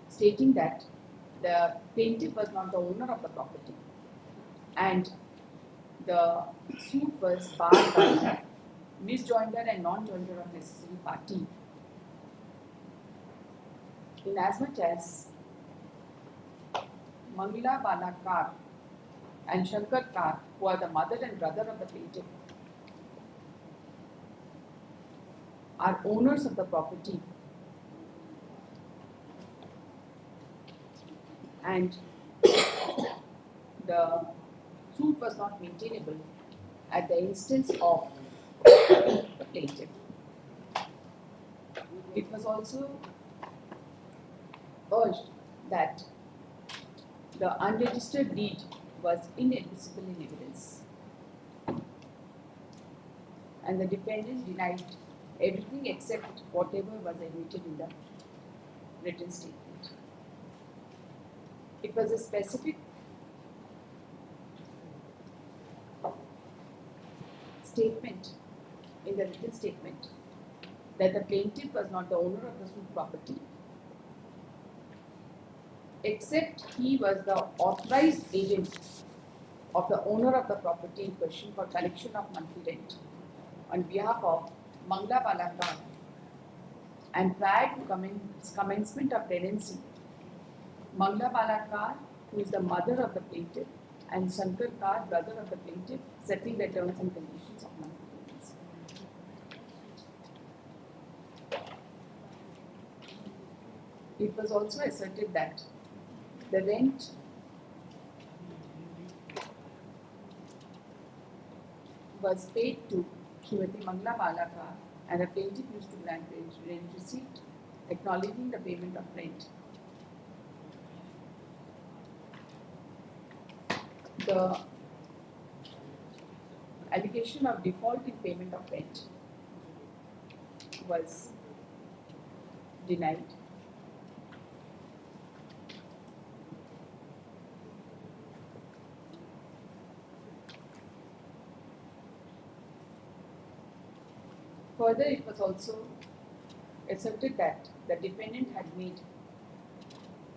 stating that the plaintiff was not the owner of the property and the suit was barred by misjoinder and non-joinder of necessary party, inasmuch as Mangla Balakar and Shankar Kar, who are the mother and brother of the plaintiff, are owners of the property and the suit was not maintainable at the instance of the plaintiff. It was also urged that the unregistered deed was inadmissible in evidence, and the defendant denied everything except whatever was admitted in the written statement. It was a specific statement in the written statement that the plaintiff was not the owner of the suit property, except he was the authorized agent of the owner of the property in question for collection of monthly rent on behalf of Mangla Balakar, and prior to commencement of tenancy, Mangla Balakar, who is the mother of the plaintiff, and Shankar Kar, brother of the plaintiff, setting the terms and conditions of monthly tenancy. It was also asserted that the rent was paid to Srimati Mangla Balakar, and the plaintiff used to grant rent receipt acknowledging the payment of rent. The allegation of default in payment of rent was denied. Further, it was also asserted that the defendant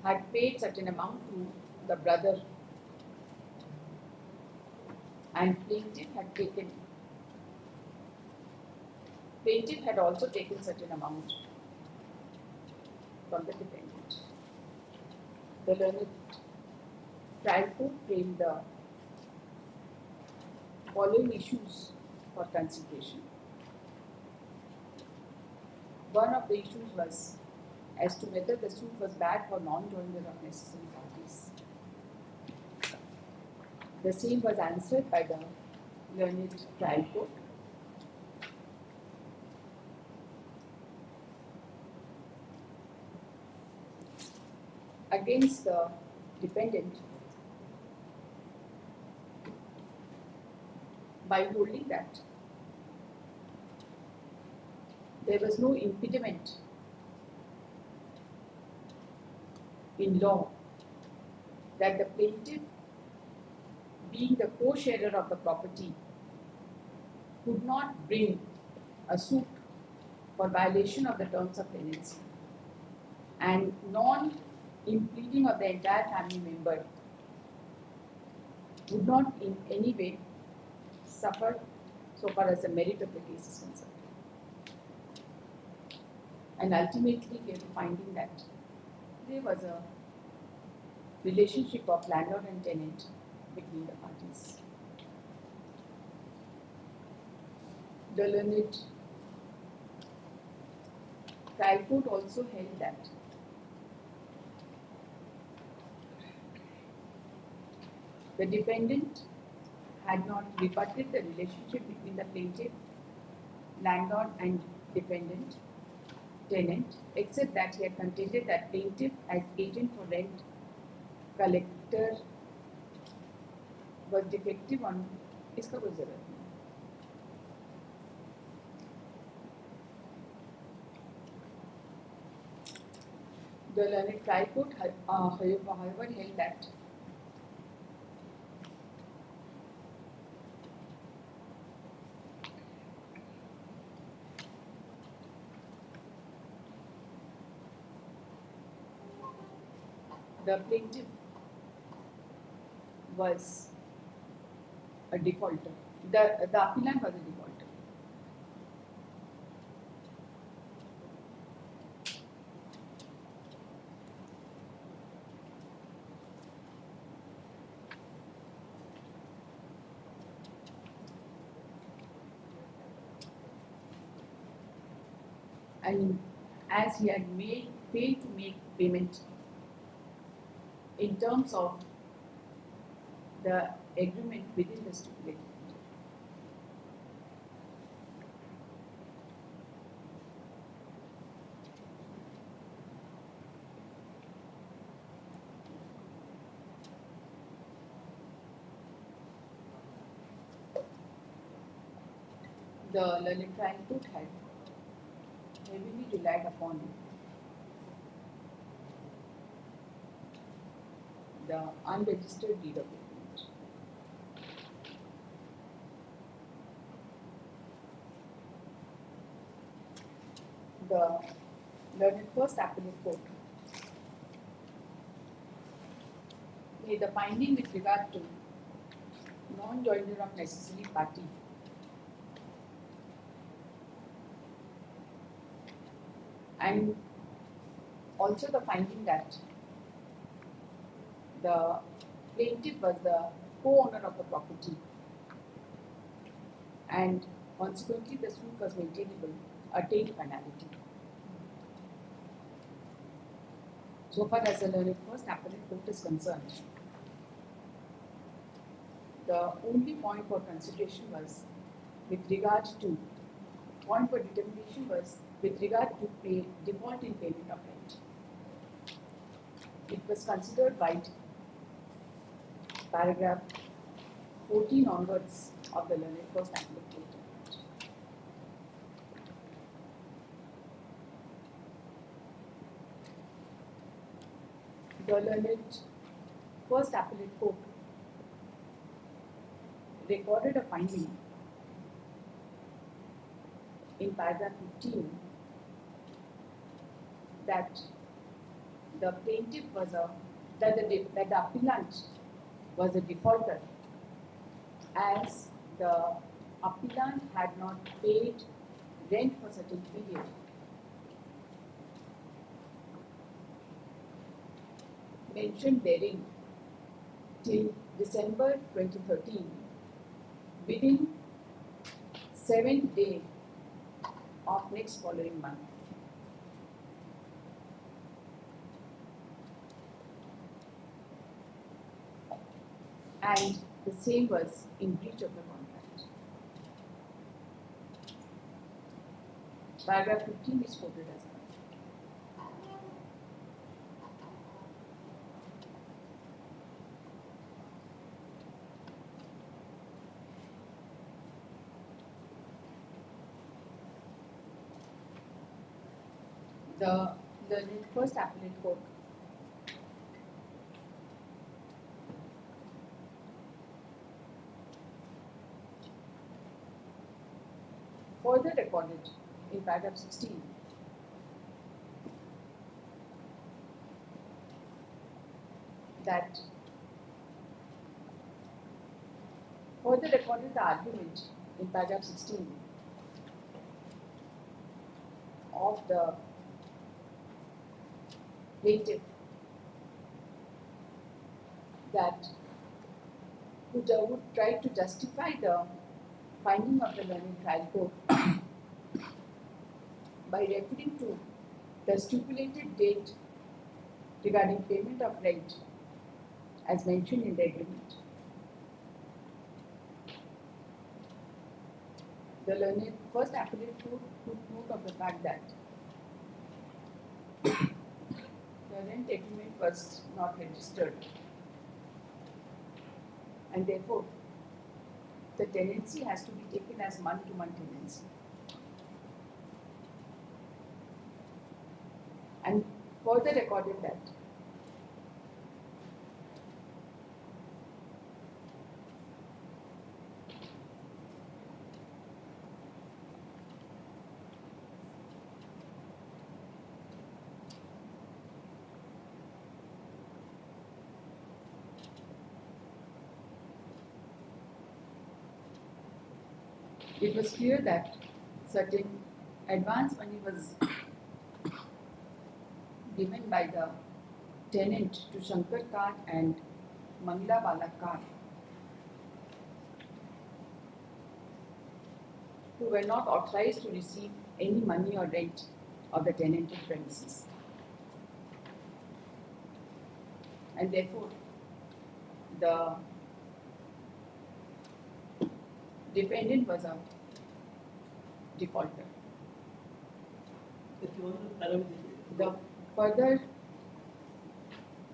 had paid certain amount to the brother, and plaintiff had also taken certain amount from the defendant. The learned trial court framed the following issues for consideration. One of the issues was as to whether the suit was bad for non-joinder of necessary parties. The same was answered by the learned trial court. Against the defendant by holding that there was no impediment in law that the plaintiff, being the co-sharer of the property, could not bring a suit for violation of the terms of tenancy, and non-impleading of the entire family member would not in any way suffer so far as the merit of the case is concerned. And ultimately came to finding that there was a relationship of landlord and tenant between the parties. The learned trial court also held that the defendant had not rebutted the relationship between the plaintiff, landlord and defendant, tenant, except that he had contended that plaintiff as agent for rent collector was defective on इसका कोई जरूरत नहीं. The learned trial court however held that the plaintiff was a defaulter. The appellant was a defaulter. and as he had failed to make payment in terms of the agreement within the stipulated period. The learned trial court had heavily relied upon the unregistered deed of agreement. The learned first appellate court made the finding with regard to non-joinder of necessary party and also the finding that the plaintiff was the co-owner of the property and consequently the suit was maintainable attained finality. So far as the learned first appellate court is concerned, the only point for consideration was with regard to point for determination was with regard to default in payment of rent. It was considered by paragraph 14 onwards of the learned first appellate court. The learned first appellate court recorded a finding in paragraph 15 that the plaintiff was that the appellant was a defaulter as the appellant had not paid rent for certain period. Mentioned therein till December 2013 within 7th day of next following month. And the same was in breach of the contract. Paragraph 15 is quoted as well. The first appellate court further recorded in paragraph 16 that further recorded the argument in paragraph 16 of the plaintiff that would try to justify the finding of the learned trial court by referring to the stipulated date regarding payment of rent as mentioned in the agreement. The learned first appellate court took note of the fact that the rent agreement was not registered and therefore the tenancy has to be taken as month-to-month tenancy. And further recorded that it was clear that certain advance money was given by the tenant to Shankar Kar and Mangla Bala Kar, who were not authorized to receive any money or rent of the tenanted premises. And therefore, the defendant was a defaulter. The further,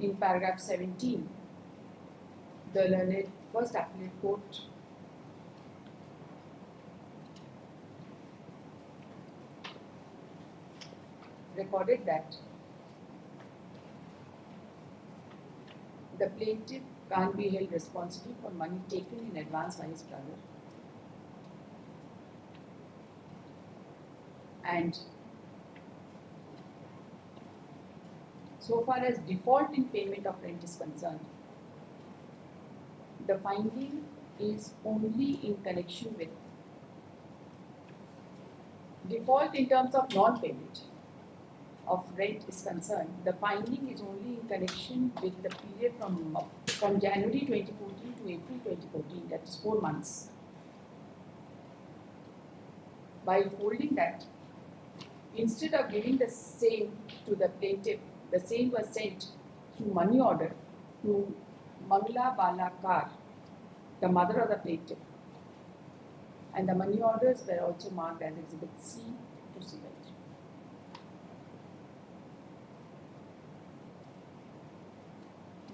in paragraph 17, the learned first appellate court recorded that the plaintiff can't be held responsible for money taken in advance by his brother, and so far as default in payment of rent is concerned, the finding is only in connection with default in terms of non-payment of rent is concerned. The finding is only in connection with the period from January 2014 to April 2014, that is 4 months. By holding that, instead of giving the same to the plaintiff, the same was sent through money order to Mangla Bala Kar, the mother of the plaintiff. And the money orders were also marked as Exhibit C to C.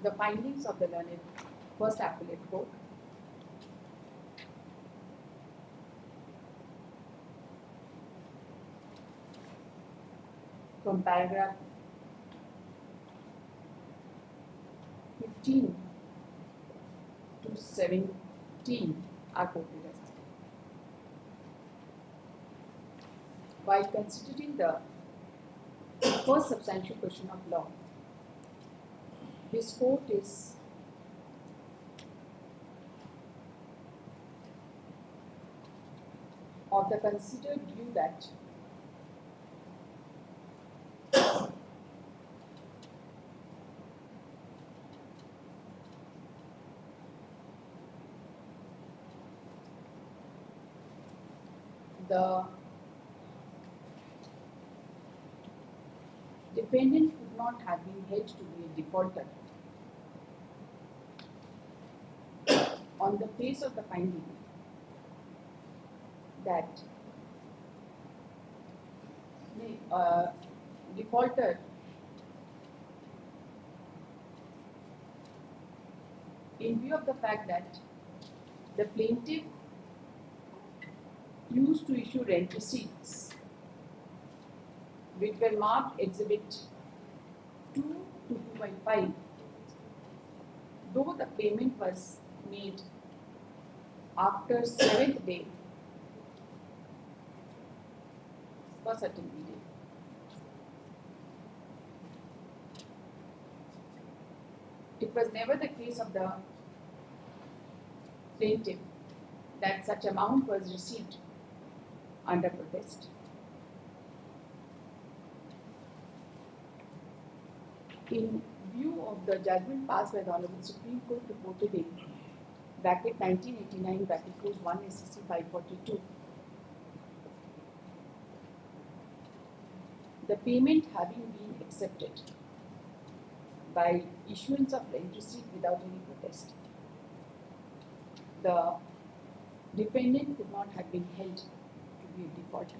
The findings of the learned first appellate court from paragraph 15 to 17 are quoted as while considering the first substantial question of law, this court is of the considered view that the defendant could not have been held to be a defaulter on the face of the finding that defaulter in view of the fact that the plaintiff used to issue rent receipts which were marked Exhibit 2.2.5, though the payment was made after 7th day for certain period. It was never the case of the plaintiff that such amount was received under protest. In view of the judgment passed by the Honorable Supreme Court reported in bracket 1989 bracket close 1 SCC 542, the payment having been accepted by issuance of rent receipt without any protest, the defendant could not have been held to be a defaulter.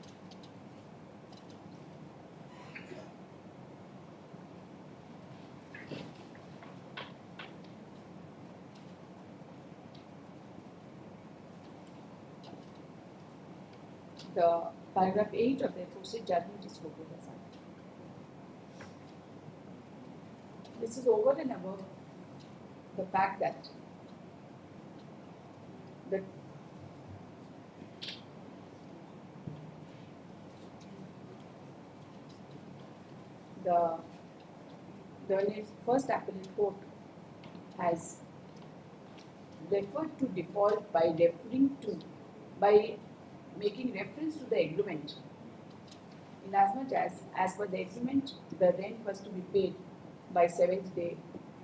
The paragraph 8 of the aforesaid judgment is quoted as under. This is over and above the fact that the first appellate court has referred to default by making reference to the agreement, inasmuch as per the agreement, the rent was to be paid by 7th day,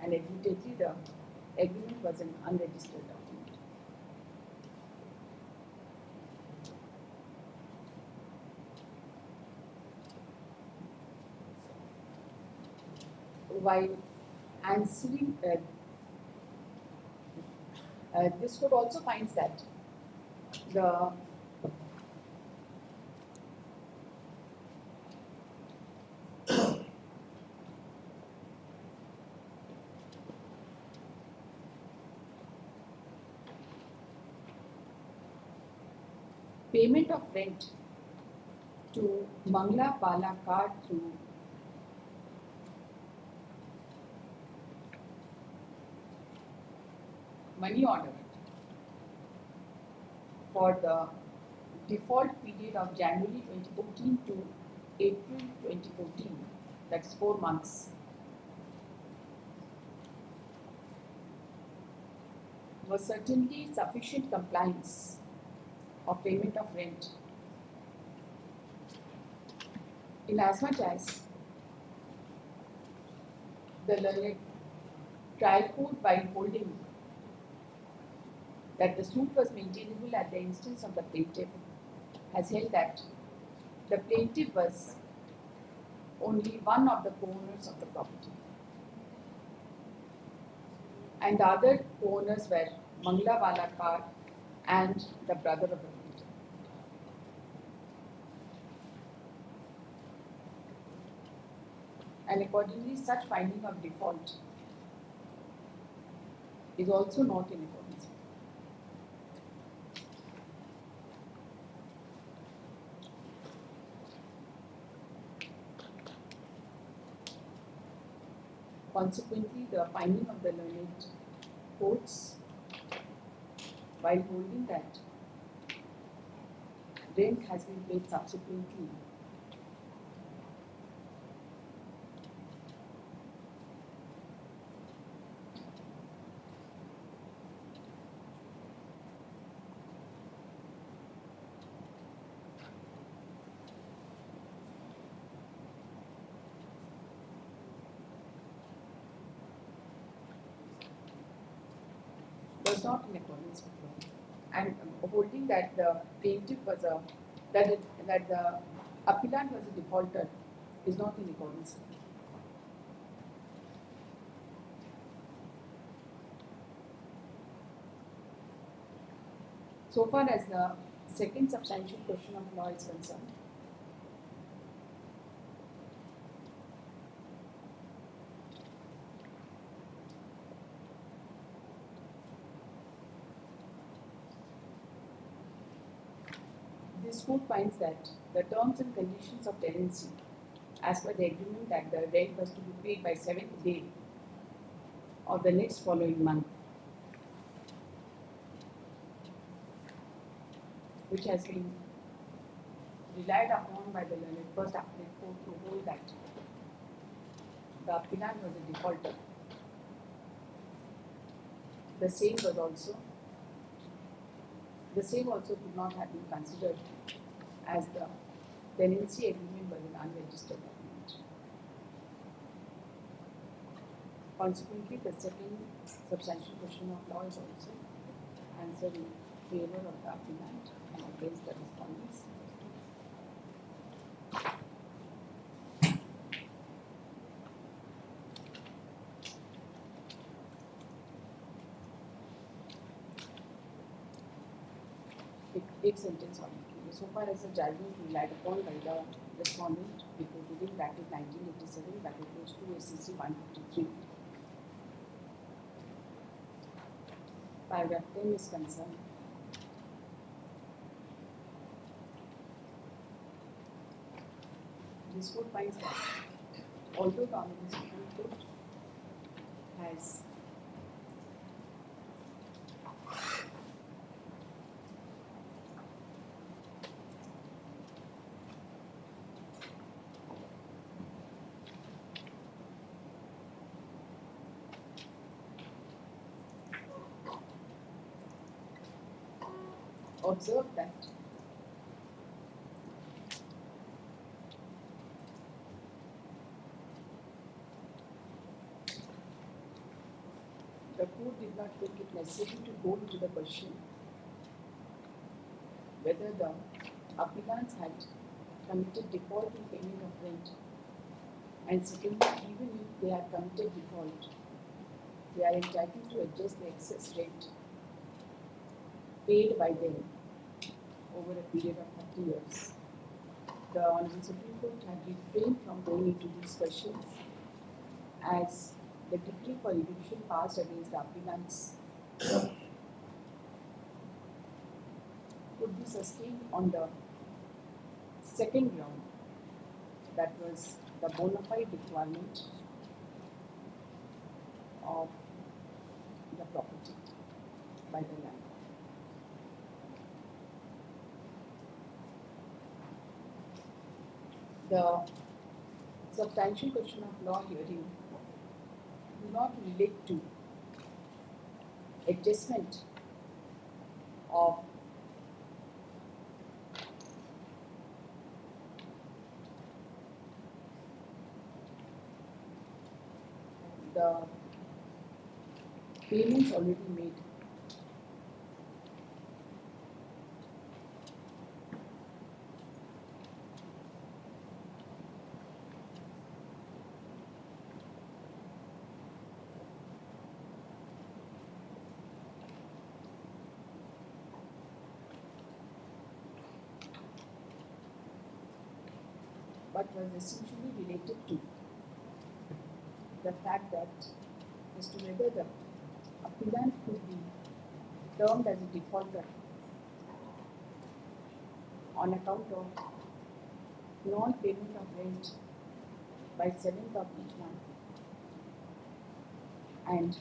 and admittedly the agreement was an unregistered document. while answering, this court also finds that the payment of rent to Mangla Bala card through money order for the default period of January 2014 to April 2014, that's 4 months, was certainly sufficient compliance of payment of rent, inasmuch as the learned trial court, by holding that the suit was maintainable at the instance of the plaintiff, has held that the plaintiff was only one of the co-owners of the property, and the other co-owners were Mangla Bala Kar and the brother of the plaintiff. And accordingly, such finding of default is also not in accordance. Consequently, the finding of the learned courts, while holding that rent has been paid subsequently, was not in accordance with law, and holding that the plaintiff was that the appellant was a defaulter is not in accordance with law. So far as the second substantial question of law is concerned, this court finds that the terms and conditions of tenancy, as per the agreement that the rent was to be paid by 7th day of the next following month, which has been relied upon by the learned first appellate court to hold that the appellant was a defaulter. The same also could not have been considered, as the tenancy agreement was an unregistered document. Consequently, the second substantial question of law is also answered in favor of the appellant and against the respondents. एक sentence on it. So far as the judgment relied upon by the respondent, within bracket 1987, bracket close to ACC 153. Paragraph 10 is concerned. This court finds that although the Honorable Supreme Court has observed that the court did not think it necessary to go into the question whether the appellants had committed default in payment of rent, and secondly, even if they have committed default, they are entitled to adjust the excess rent paid by them over a period of 30 years. The Honorable Supreme Court had refrained from going into these questions as the decree for eviction passed against the applicants could be sustained on the second ground, that was the bona fide requirement of the property by the landlord. The substantial question of law hearing do not relate to adjustment of the payments already made. But was essentially related to the fact that as to whether the appellant could be termed as a defaulter on account of non-payment of rent by 7th of each month, and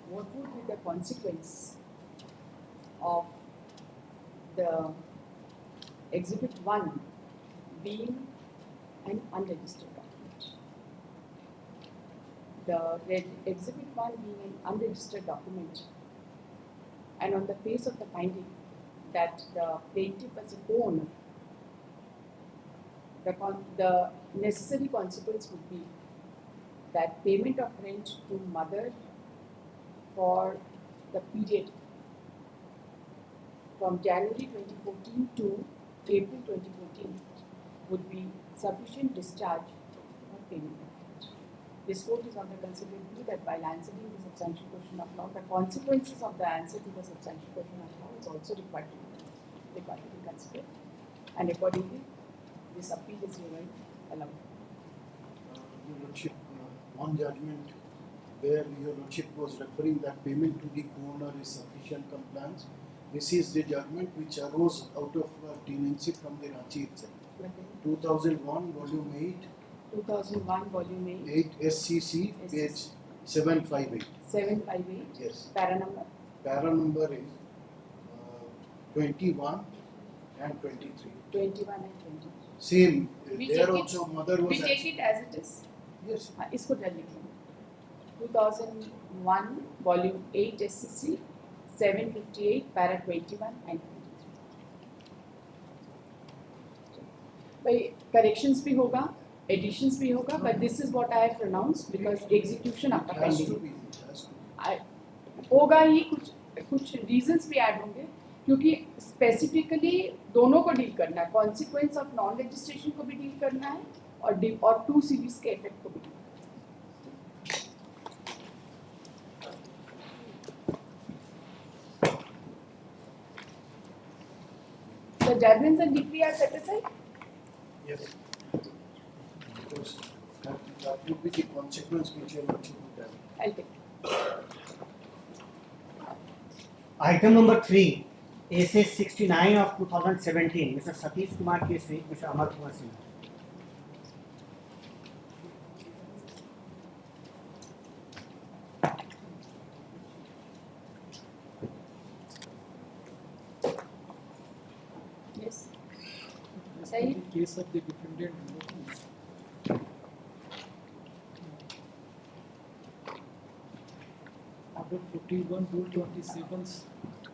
what would be the consequence of the Exhibit 1 being an unregistered document. The Exhibit 1 being an unregistered document, and on the face of the finding that the plaintiff was a co-owner, the necessary consequence would be that payment of rent to mother for the period from January 2014 to April 2014 would be sufficient discharge of payment of rent. This court is on the considered view that while answering the substantial question of law, the consequences of the answer to the substantial question of law is also required to be considered, and accordingly, this appeal is hereby allowed. Your Lordship, on judgment, where Your Lordship was referring that payment to the co-owner is sufficient compliance, this is the judgment which arose out of tenancy from the Ranchi itself. 2001, volume 8. 2001, volume 8 SCC, page 758. 758. Yes. Para number. Para number is 21 and 23. 21 and 23. Same. We There take also mother was. We take it as it is. Yes. इसको डर लिखेंगे. 2001, volume 8 SCC, 758, para 21 and 23. भाई corrections भी होगा, additions भी होगा, but this is what I have pronounced because execution आपका It has to pending. be. It has to be. होगा ही, कुछ reasons भी add होंगे क्योंकि specifically दोनों को deal करना है, consequence of non registration को भी deal करना है और 2 series के effect को भी deal करना है. The judgments and decree are set aside. Yes. Because that would be the consequence which Your Lordship would have. I'll take. Item number 3, SA 69 of 2017, Mr. Satish Kumar Kesri, Mr. Amar Kumar Singh. Yes. In the case of the defendant, order 41/2/27's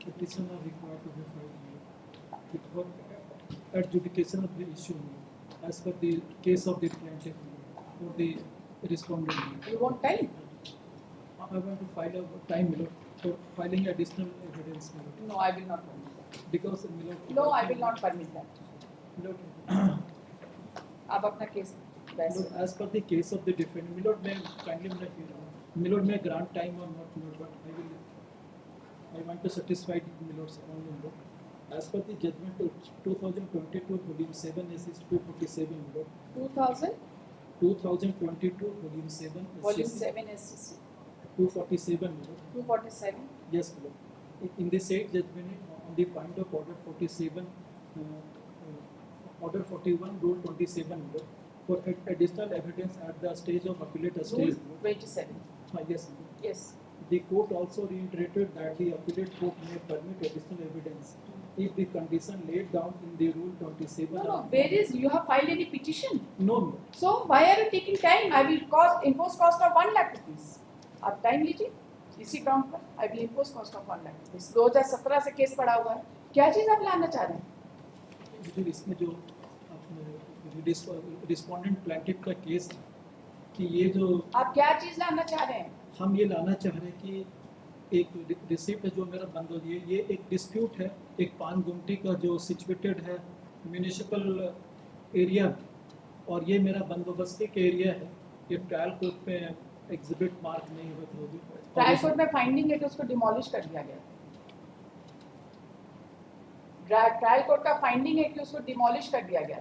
petition are required to be filed with adjudication of the issue as per the case of the plaintiff or the respondent. You want time? I want to file a time for filing additional evidence. No, I will not permit that. Because No, I will not permit that. आप अपना case वैसे Lord, as per the case of the defendant, my lord, may kindly my lord, may grant time or not, my lord, but I want to satisfy my lord's only, my lord. As per the judgment of 2022 volume 7 SC 247, my lord. 2000 2022 volume 7 volume SC 7 SCC 247, my lord. 247. Yes, my lord. In the said judgment on the point of order 47, order 41, rule 27, my lord, for additional evidence at the stage of appellate Rule stage. 27. Yes, my lord. Yes. The court also reiterated that the appellate court may permit additional evidence if the condition laid down in the rule 27. No, where is, you have filed any petition? No, no. So why are you taking time? I will impose cost of 1 lakh rupees. आप time लीजिए इसी ground पर I will impose cost of 1 lakh rupees 2017 से case पड़ा हुआ है क्या चीज आप लाना चाह रहे हैं मुझे इसमें जो रिस्पोंडेंट प्लेंटिफ का केस है कि ये जो आप क्या चीज लाना चाह रहे हैं हम ये लाना चाह रहे हैं कि एक रिसिप्ट है जो मेरा बंद हो गई है, ये एक डिस्प्यूट है एक पान गुमटी का जो सिचुएटेड है म्यूनिसिपल एरिया और ये मेरा बंदोबस्ती का एरिया है ये ट्रायल कोर्ट में एग्जिबिट मार्क नहीं हुआ होगी ट्रायल कोर्ट में फाइंडिंग है कि उसको डिमोलिश कर दिया गया ट्रायल कोर्ट का फाइंडिंग है कि उसको डिमोलिश कर दिया गया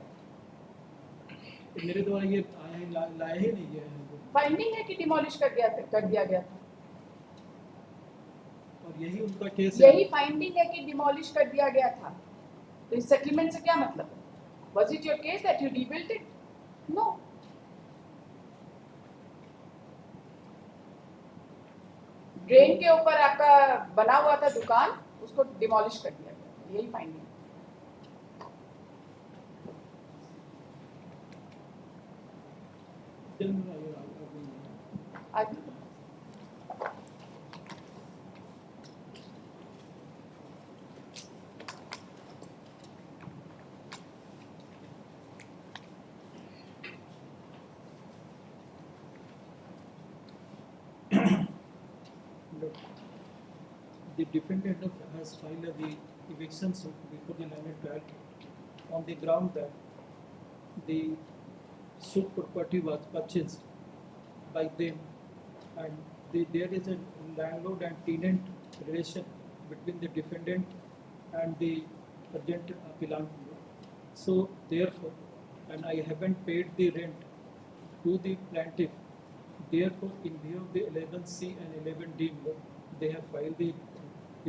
मेरे द्वारा ये लाया ही नहीं गया है फाइंडिंग है कि डिमोलिश कर दिया गया था और यही उनका केस है यही फाइंडिंग है कि डिमोलिश कर दिया गया था तो इस सेटलमेंट से क्या मतलब है was it your case that you rebuilt it no drain के ऊपर आपका बना हुआ था दुकान उसको डिमोलिश कर दिया गया यही फाइंडिंग आगे The defendant has filed the eviction suit before the landed trial on the ground that the suit property was purchased by them and there is a landlord and tenant relation between the defendant and the urgent appellant. So therefore, and I haven't paid the rent to the plaintiff. Therefore, in view of the 11C and 11D, they have filed the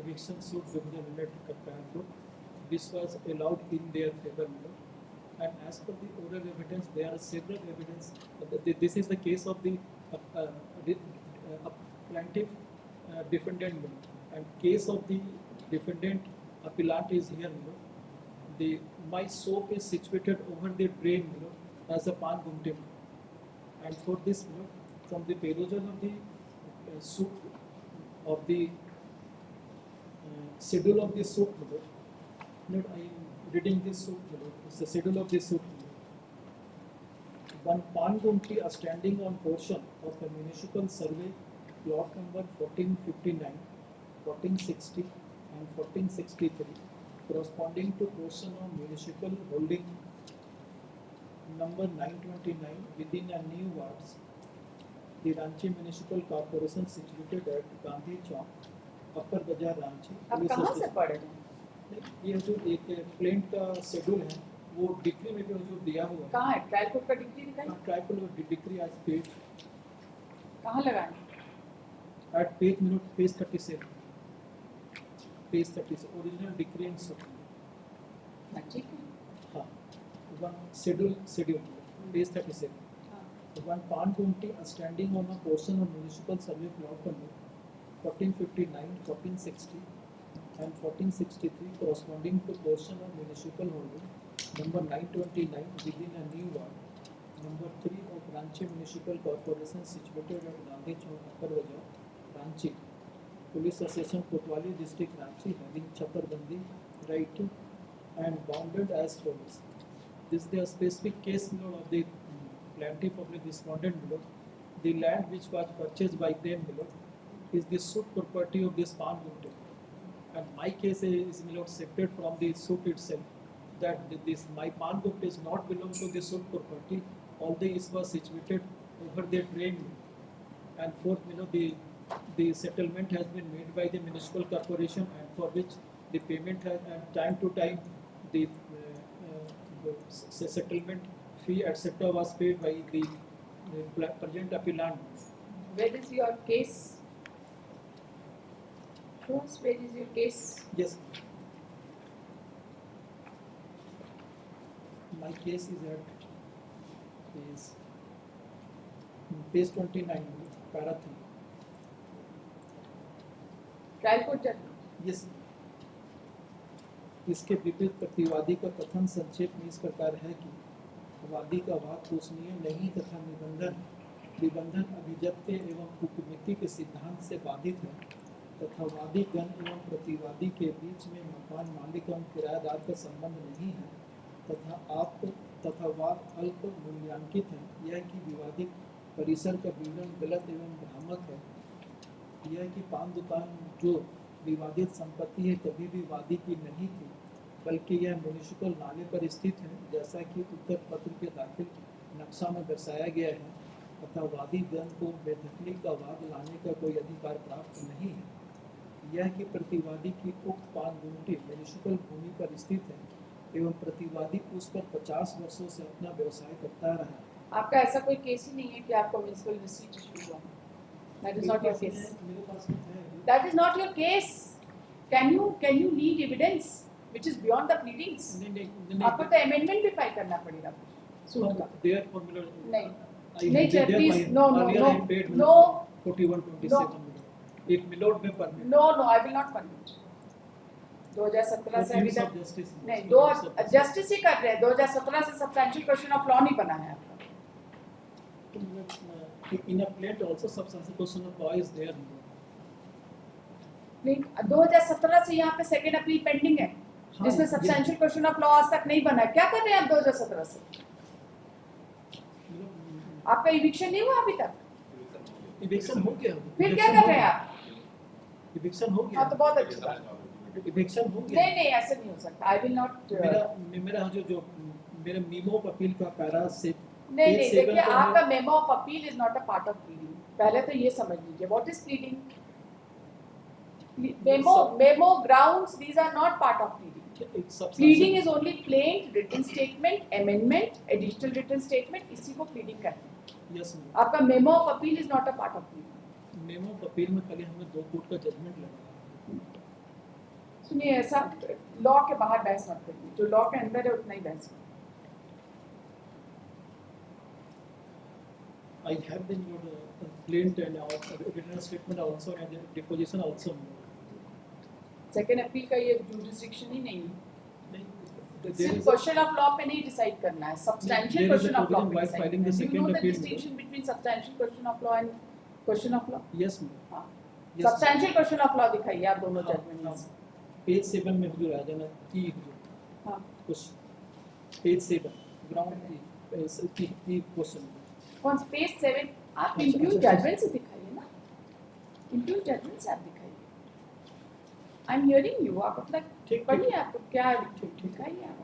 eviction suit with the landed trial. This was allowed in their favor. And as per the oral evidence, there are several evidence. This is the case of the plaintiff defendant, and case of the defendant appellant is here. My soap is situated over the drain, as a pan gumtim. And for this, from the perusal of the suit of the schedule of the suit, I am reading this suit. It's the schedule of this suit. One pan gumti are standing on portion of a municipal survey, plot number 1459, 1460, and 1463, corresponding to portion of municipal holding number 929 within a new wards. The Ranchi Municipal Corporation situated at Gandhi Chowk, Upper Bazaar, Ranchi. आप कहाँ से पढ़ रहे हैं ये जो एक plaint का शेड्यूल है वो डिग्री में भी जो दिया हुआ है कहाँ है ट्रायल कोर्ट का डिग्री दिखाई ट्राइपल डिग्री आज पेज कहाँ लगाए at page 37 original degree and सब ठीक है हाँ one schedule page 37 one pan county standing on a portion of municipal survey plot number 1459, 1460 and 1463 corresponding to portion of municipal holding number 929 within a new ward number 3 of Ranchi Municipal Corporation situated at Gandhi Chowk, Upper Bazaar, Ranchi. Police Station Kotwali District, Ranchi, having Chaparbandi right and bounded as follows. This is the specific case of the plaintiff of the respondent below. The land which was purchased by them below is the suit property of this pan gumti. And my case is separate from the suit itself. that this my Panduk is not belong to the suit property, although it was situated over the drain. And fourth, the settlement has been made by the municipal corporation, and for which the payment has, and time to time the settlement fee etc. was paid by the present appellant. Where is your case? Show us where is your case. Yes. My case is at page 29, para 3. Trial court judgment. Yes. इसके विपरीत प्रतिवादी का कथन संक्षेप में इस प्रकार है कि वादी का वाद पोषणीय नहीं तथा निबंधन अभिजप्य एवं उपमिति के सिद्धांत से बाधित है तथा वादी गण एवं प्रतिवादी के बीच में मकान मालिक एवं किराएदार का संबंध नहीं है तथा वाद अल्प मूल्यांकित है। यह कि विवादित परिसर का विवरण गलत एवं भ्रामक है। यह कि पान दुकान जो विवादित संपत्ति है कभी भी वादी की नहीं थी, बल्कि यह म्युनिसिपल नाले पर स्थित है, जैसा कि उत्तर पत्र के दाखिल नक्शा में दर्शाया गया है, तथा वादी गण को बेदखली का वाद लाने का कोई अधिकार प्राप्त नहीं है। यह कि प्रतिवादी की उक्त पान गुमटी म्युनिसिपल भूमि पर स्थित है एवं प्रतिवादी उस पर 50 वर्षों से अपना व्यवसाय करता रहा है। आपका ऐसा कोई केस ही नहीं है कि आपको म्युनिसिपल रिसीट इशू हुआ। That is not your case. मेरे पास में है। That is not your case. Can you lead evidence which is beyond the pleadings? नहीं आपको तो amendment भी फाइल करना पड़ेगा सूट का। Their formula नहीं sir, please no 4127 एक मिलोड में permit. No, I will not permit. 2017 से अभी तक नहीं, दो जस्टिस ही कर रहे हैं। 2017 से सब्सटेंशियल क्वेश्चन ऑफ लॉ नहीं बना है आपका। In a plate also substantial question of law is there. नहीं, 2017 से यहाँ पे सेकेंड अपील पेंडिंग है, जिसमें सब्सटेंशियल क्वेश्चन ऑफ लॉ आज तक नहीं बना। क्या कर रहे हैं आप 2017 से? आपका इविक्शन नहीं हुआ अभी तक? इविक्शन हो गया। फिर क्या कर रहे हैं आप? इविक्शन हो गया। हाँ तो बहुत अच्छा। इविक्शन हो गया। नहीं ऐसे नहीं हो सकता। I will not। मेरा जो मेरे मीमो ऑफ अपील का पैरा से नहीं देखिए, आपका memo of appeal is not a part of pleading. पहले तो ये समझ लीजिए what is pleading. Memo grounds these are not part of pleading. Pleading is only plain written statement, amendment, additional written statement, इसी को प्लीडिंग कहते हैं। Yes ma'am. आपका memo of appeal is not a part of pleading. Memo of appeal में खाली हमने 2 court का judgement लगा। सुनिए, ऐसा लॉ के बाहर बहस मत करिए, जो लॉ के अंदर है उतना ही बहस करिए। I have been your complaint and written statement also and deposition also. Second appeal का ये जुरिसडिक्शन ही नहीं है। There सिर्फ is क्वेश्चन ऑफ लॉ पे नहीं डिसाइड करना है, substantial There is a question of law पे provision while decide filing the करना है। second You know the appeal. distinction between substantial question of law and question of law? yes ma'am. हाँ। Yes, substantial question of law दिखाइए आप दोनों हाँ, judgement में। Page 7 में हुजूर आ जाना की हुजूर। हाँ। कुछ पेज 7 ग्राउंड की क्वेश्चन। कौन सा पेज 7? आप अच्छा, इंप्यूट अच्छा, जजमेंट से दिखाइए ना, इंप्यूट जजमेंट से आप दिखाइए। I am hearing you. आप अपना ठीक, पढ़िए, ठीक। आपको क्या दिखाइए आप।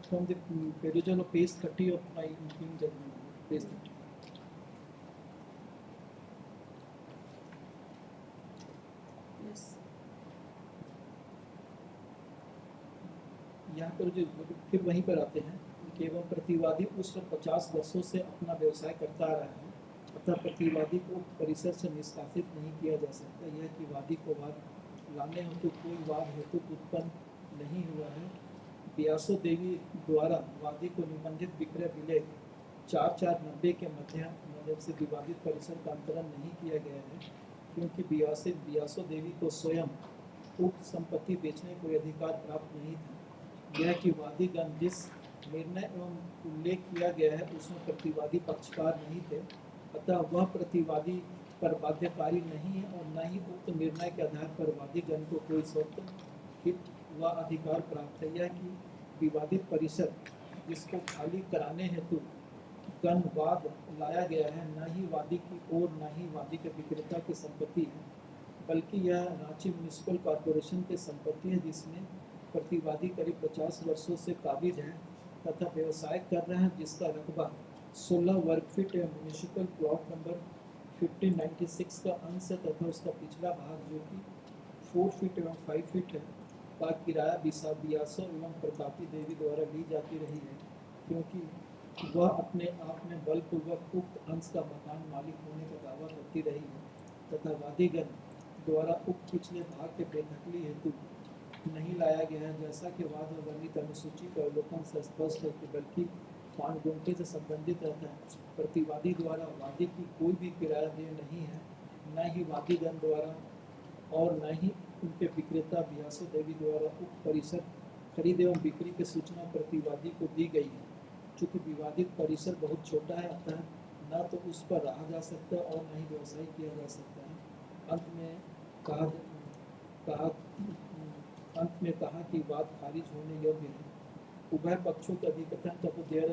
From the procedural of page 30 of my impugned judgment, page 30. Yes. यहाँ पर जो फिर वहीं पर आते हैं कि एवं प्रतिवादी उस पर 50 वर्षों से अपना व्यवसाय करता रहा है, अतः प्रतिवादी को परिसर से निष्कासित नहीं किया जा सकता। यह कि वादी को वाद लाने हेतु कोई वाद हेतु उत्पन्न नहीं हुआ है। व्यासो देवी द्वारा वादी को निबंधित विक्रय विलेख 4490 के माध्यम से विवादित परिसर का अंतरण नहीं किया गया है, क्योंकि व्यासो देवी को स्वयं उक्त संपत्ति बेचने कोई अधिकार प्राप्त नहीं था। यह कि वादीगण जिस निर्णय एवं उल्लेख किया गया है उसमें प्रतिवादी पक्षकार नहीं थे, अतः वह प्रतिवादी पर बाध्यकारी नहीं है और न ही उक्त निर्णय के आधार पर वादीगण को कोई स्वतः हित व अधिकार प्राप्त है। यह कि विवादित परिसर जिसको खाली कराने हेतु गण वाद लाया गया है न ही वादी की ओर न ही वादी के विक्रेता की संपत्ति है, बल्कि यह रांची म्यूनिसिपल कॉरपोरेशन की संपत्ति है जिसमें प्रतिवादी करीब 50 वर्षों से काबिज है तथा व्यवसाय कर रहे हैं, जिसका रकबा 16 वर्ग फीट एवं म्यूनिसिपल प्लॉट नंबर 1596 का अंश है तथा उसका पिछला भाग जो कि 4 फीट एवं 5 फीट है का किराया बियासों एवं प्रतापी देवी द्वारा ली जाती रही है, क्योंकि वह अपने आप में बलपूर्वक उक्त अंश का मकान मालिक होने का दावा करती रही है तथा वादीगण द्वारा उक्त पिछले भाग के बेदखली हेतु नहीं लाया गया है, जैसा कि वाद में वर्णित अनुसूची का अवलोकन से स्पष्ट है कि बल्कि मानगुंठे से संबंधित रहता है। प्रतिवादी द्वारा वादी की कोई भी किराया देय नहीं है, न ही वादीगण द्वारा और न ही उनके विक्रेता बियासो देवी द्वारा उक्त परिसर खरीद एवं बिक्री की सूचना प्रतिवादी को दी गई है। चूँकि विवादित परिसर बहुत छोटा है, अतः न तो उस पर रहा जा सकता है और न ही व्यवसाय किया जा सकता है। अंत में कहा कि वाद खारिज होने योग्य है। उभय पक्षों के अधिकतम तक there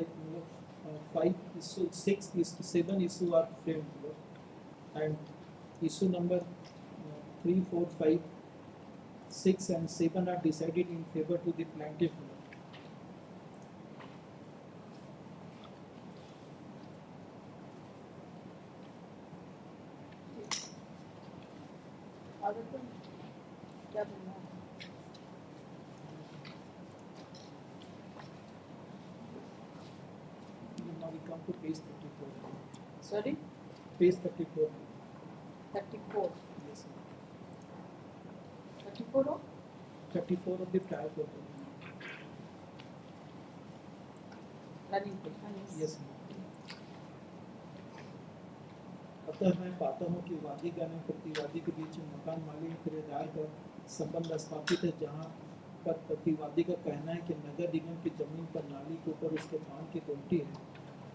7 issue are framed and issue number 3, 4, 5, 6 and 7 are decided in favor to the plaintiff. आगे क्या बोलना है? Now we come to page 34. Sorry, Page 34. 34. Yes, sir. 34 of 34 of the trial court. running page. Yes, ma'am. अतः मैं पाता हूँ कि वादीगण एवं प्रतिवादी के बीच में मकान मालिक और किराएदार का संबंध स्थापित है, जहाँ पर प्रतिवादी का कहना है कि नगर निगम की जमीन पर नाली के ऊपर उसके पान की गुमटी है। हम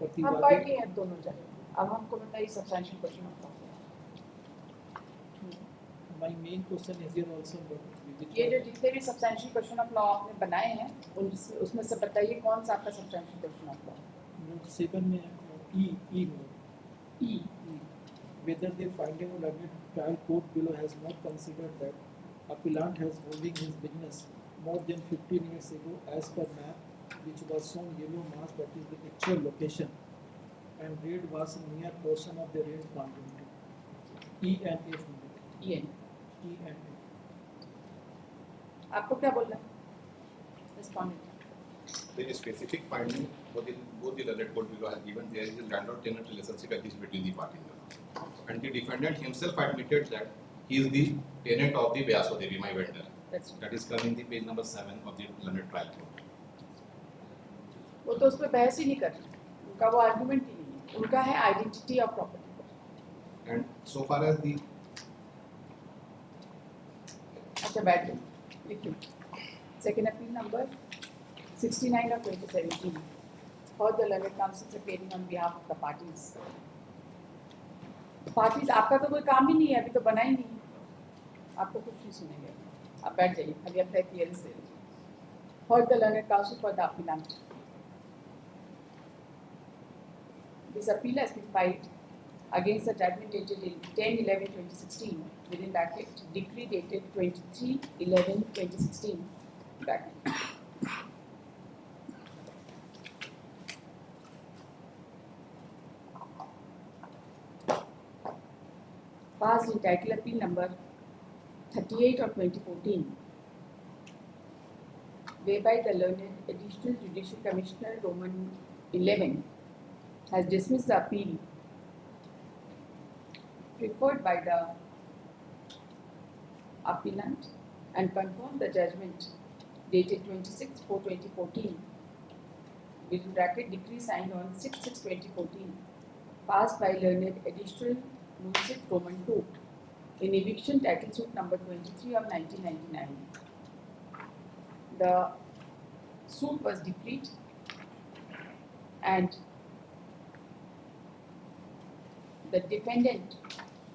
पढ़ प्रतिवादी लिए हैं दोनों जगह। अब हमको बताइए substantial question of law. my main question is here also ये जो जितने भी सब्सटेंशियल क्वेश्चन ऑफ लॉ आपने बनाए हैं उसमें से बताइए कौन सा आपका substantial question of law? Note 7 में E में ई whether the finding of learned trial court below has not considered that appellant has holding his business more than 15 years ago as per map which was shown yellow mark, that is the actual location, and red was a near portion of the red boundary. E and F. ये E and F. आपको क्या बोलना है? Respondent. There is specific finding both the learned court below has given there is a landlord-tenant relationship exists between the parties, and the defendant himself admitted that he is the tenant of the Vyaso Devi, my vendor. That's That is coming the page number 7 of the learned trial court. वो तो उस पर बहस ही नहीं कर रहे, उनका वो आर्गुमेंट ही नहीं है, उनका है identity of property. And so far as the अच्छा बैठ जाओ, लिखिए। Second appeal number 69 of 2017 for the learned counsels appearing on behalf of the parties. Parties आपका तो कोई काम ही नहीं है, अभी तो बना ही नहीं, आपको कुछ नहीं सुनेंगे। आप बैठ जाइए, अभी अपना क्लियरेंस दे लीजिए। For the learned counsel for the appellant. This appeal has been filed against the judgment dated in 10/11/2016 within bracket decree dated 23/11/2016 bracket. Passed in title appeal number 38 of 2014, whereby the learned Additional Judicial Commissioner Roman 11 has dismissed the appeal preferred by the appellant and confirmed the judgment dated 26/4/2014 within bracket decree signed on 6/6/2014 passed by learned Additional Municip Roman 2 in eviction title suit number 23 of 1999. The suit was decreed and the defendant,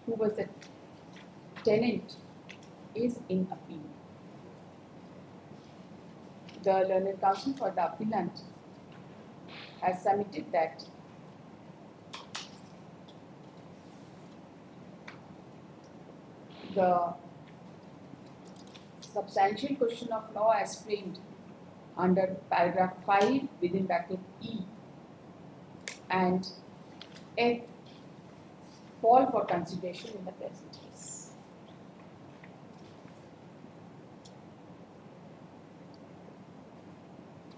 who was the tenant, is in appeal. The learned counsel for the appellant has submitted that the substantial question of law as framed under paragraph 5 within bracket E and F fall for consideration in the present case.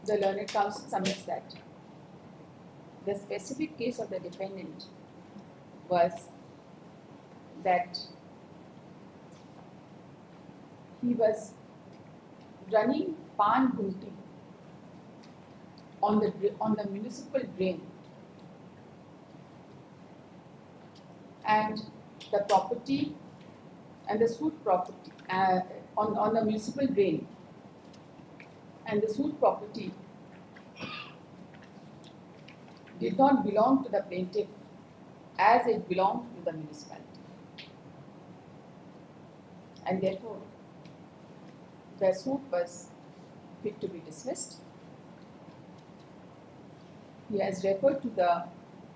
The learned counsel submits that the specific case of the defendant was that he was running pan gunti on the municipal drain, and the property and the suit property on the municipal drain, and the suit property did not belong to the plaintiff as it belonged to the municipality, and therefore the suit was fit to be dismissed. He has referred to the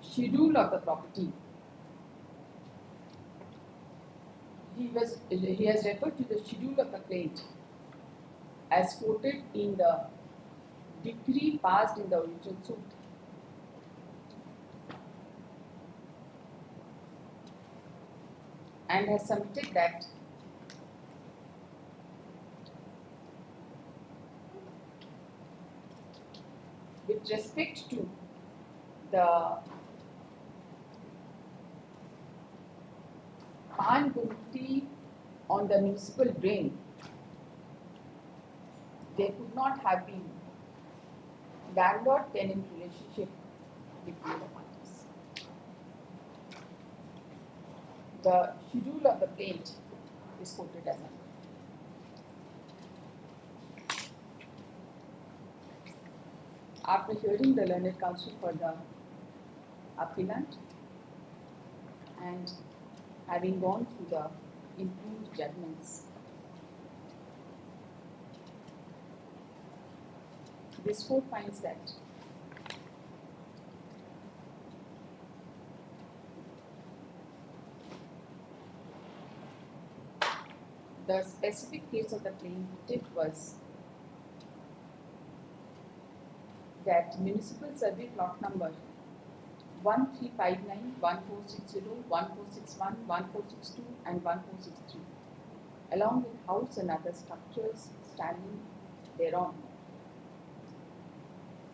schedule of the property. He has referred to the schedule of the plaint as quoted in the decree passed in the original suit. And has submitted that with respect to the pan gunti on the municipal drain, there could not have been landlord-tenant relationship between the parties. The schedule of the plaint is quoted as under. After hearing the learned counsel for the appellant and having gone through the improved judgments, this court finds that the specific case of the plaintiff was that municipal survey plot number 1359, 1460, 1461, 1462 and 1463, along with house and other structures standing thereon,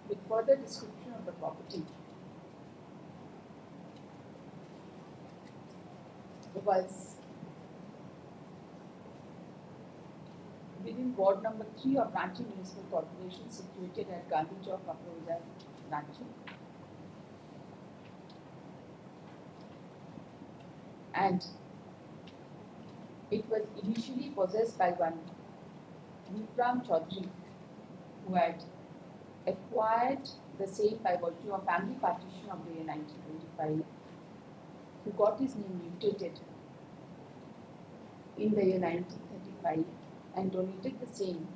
with further description of the property, was within ward number 3 of Ranchi Municipal Corporation, situated at Gandhi Chowk, Kaproza, Ranchi. And it was initially possessed by one Vikram Chaudhary, who had acquired the same by virtue of family partition of the year 1925, who got his name mutated in the year 1935 and donated the same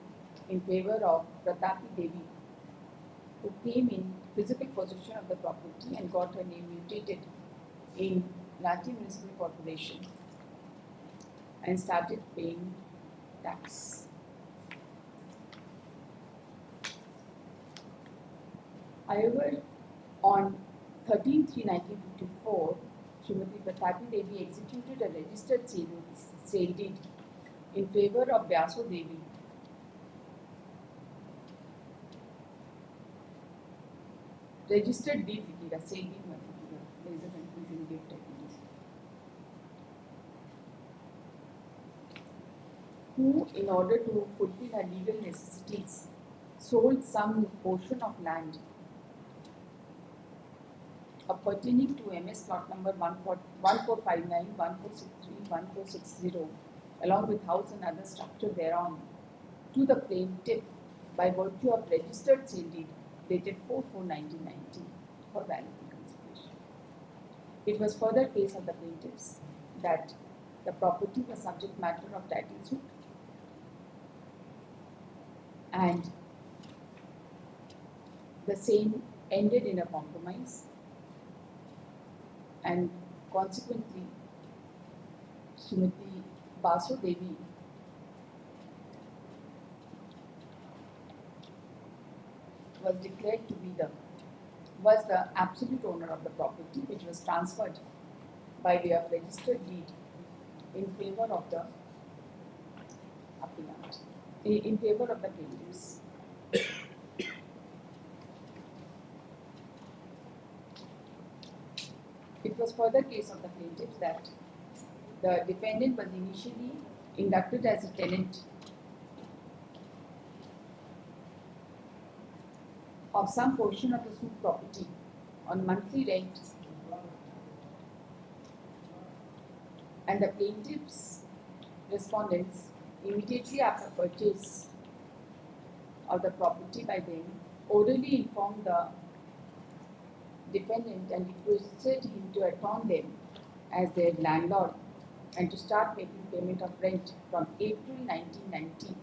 in favor of Pratapi Devi, who came in physical possession of the property and got her name mutated in Ranchi Municipal Corporation and started paying tax. However, on 13/3/1954, Srimati Pratapi Devi executed a registered sale deed in favor of Vyaso Devi, registered deed लिखिएगा, sale deed मत लिखिएगा, there is a confusion gift techniques, who, in order to fulfill her legal necessities, sold some portion of land pertaining to MS plot number 1459, 1463, 1460, along with house and other structure thereon, to the plaintiff by virtue of registered sale deed dated 4/4/1990 for valid consideration. It was further case of the plaintiffs that the property was subject matter of title suit and the same ended in a compromise, and consequently Srimati Basu Devi was declared to be was the absolute owner of the property, which was transferred by way of registered deed in favor of the applicant, in favor of the plaintiffs. It was further case of the plaintiffs that the defendant was initially inducted as a tenant of some portion of the suit property on monthly rent, and the plaintiffs' respondents immediately after purchase of the property by them orally informed the defendant and requested him to appoint them as their landlord and to start making payment of rent from April 1990.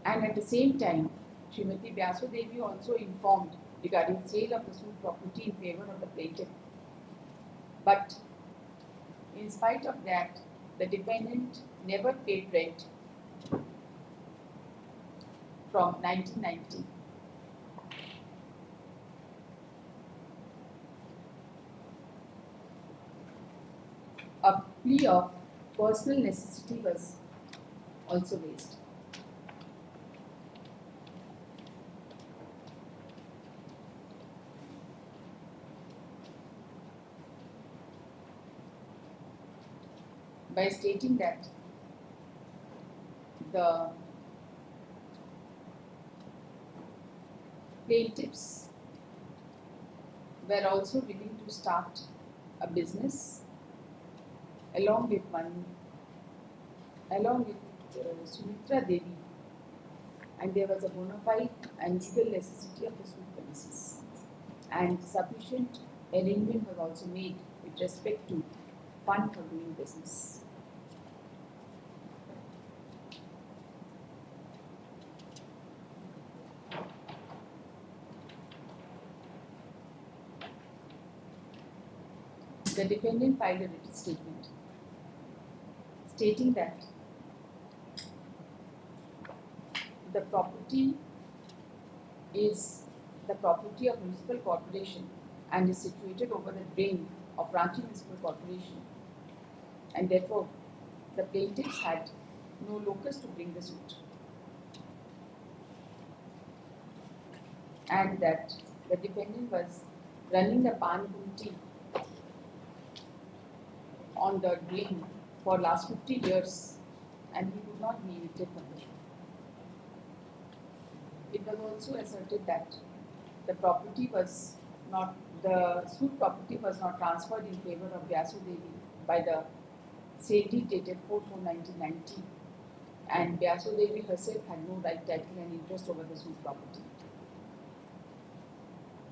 And at the same time, Srimati Vyasu Devi also informed regarding sale of the suit property in favor of the plaintiff. But in spite of that, the defendant never paid rent from 1990. A plea of personal necessity was also raised. By stating that the plaintiffs were also willing to start a business along with Sumitra Devi, and there was a bona fide and legal necessity of the suit premises, and sufficient arrangement was also made with respect to fund for doing business. The defendant filed a written statement stating that the property is the property of municipal corporation and is situated over the drain of Ranchi Municipal Corporation, and therefore the plaintiffs had no locus to bring the suit, and that the defendant was running the Pan Gunti on the drain for last 50 years, and he would not be evicted from it. It was also asserted that the suit property was not transferred in favor of Vyasu Devi by the sale deed dated 4/4/1990, and Vyasu Devi herself had no right, title and interest over the suit property.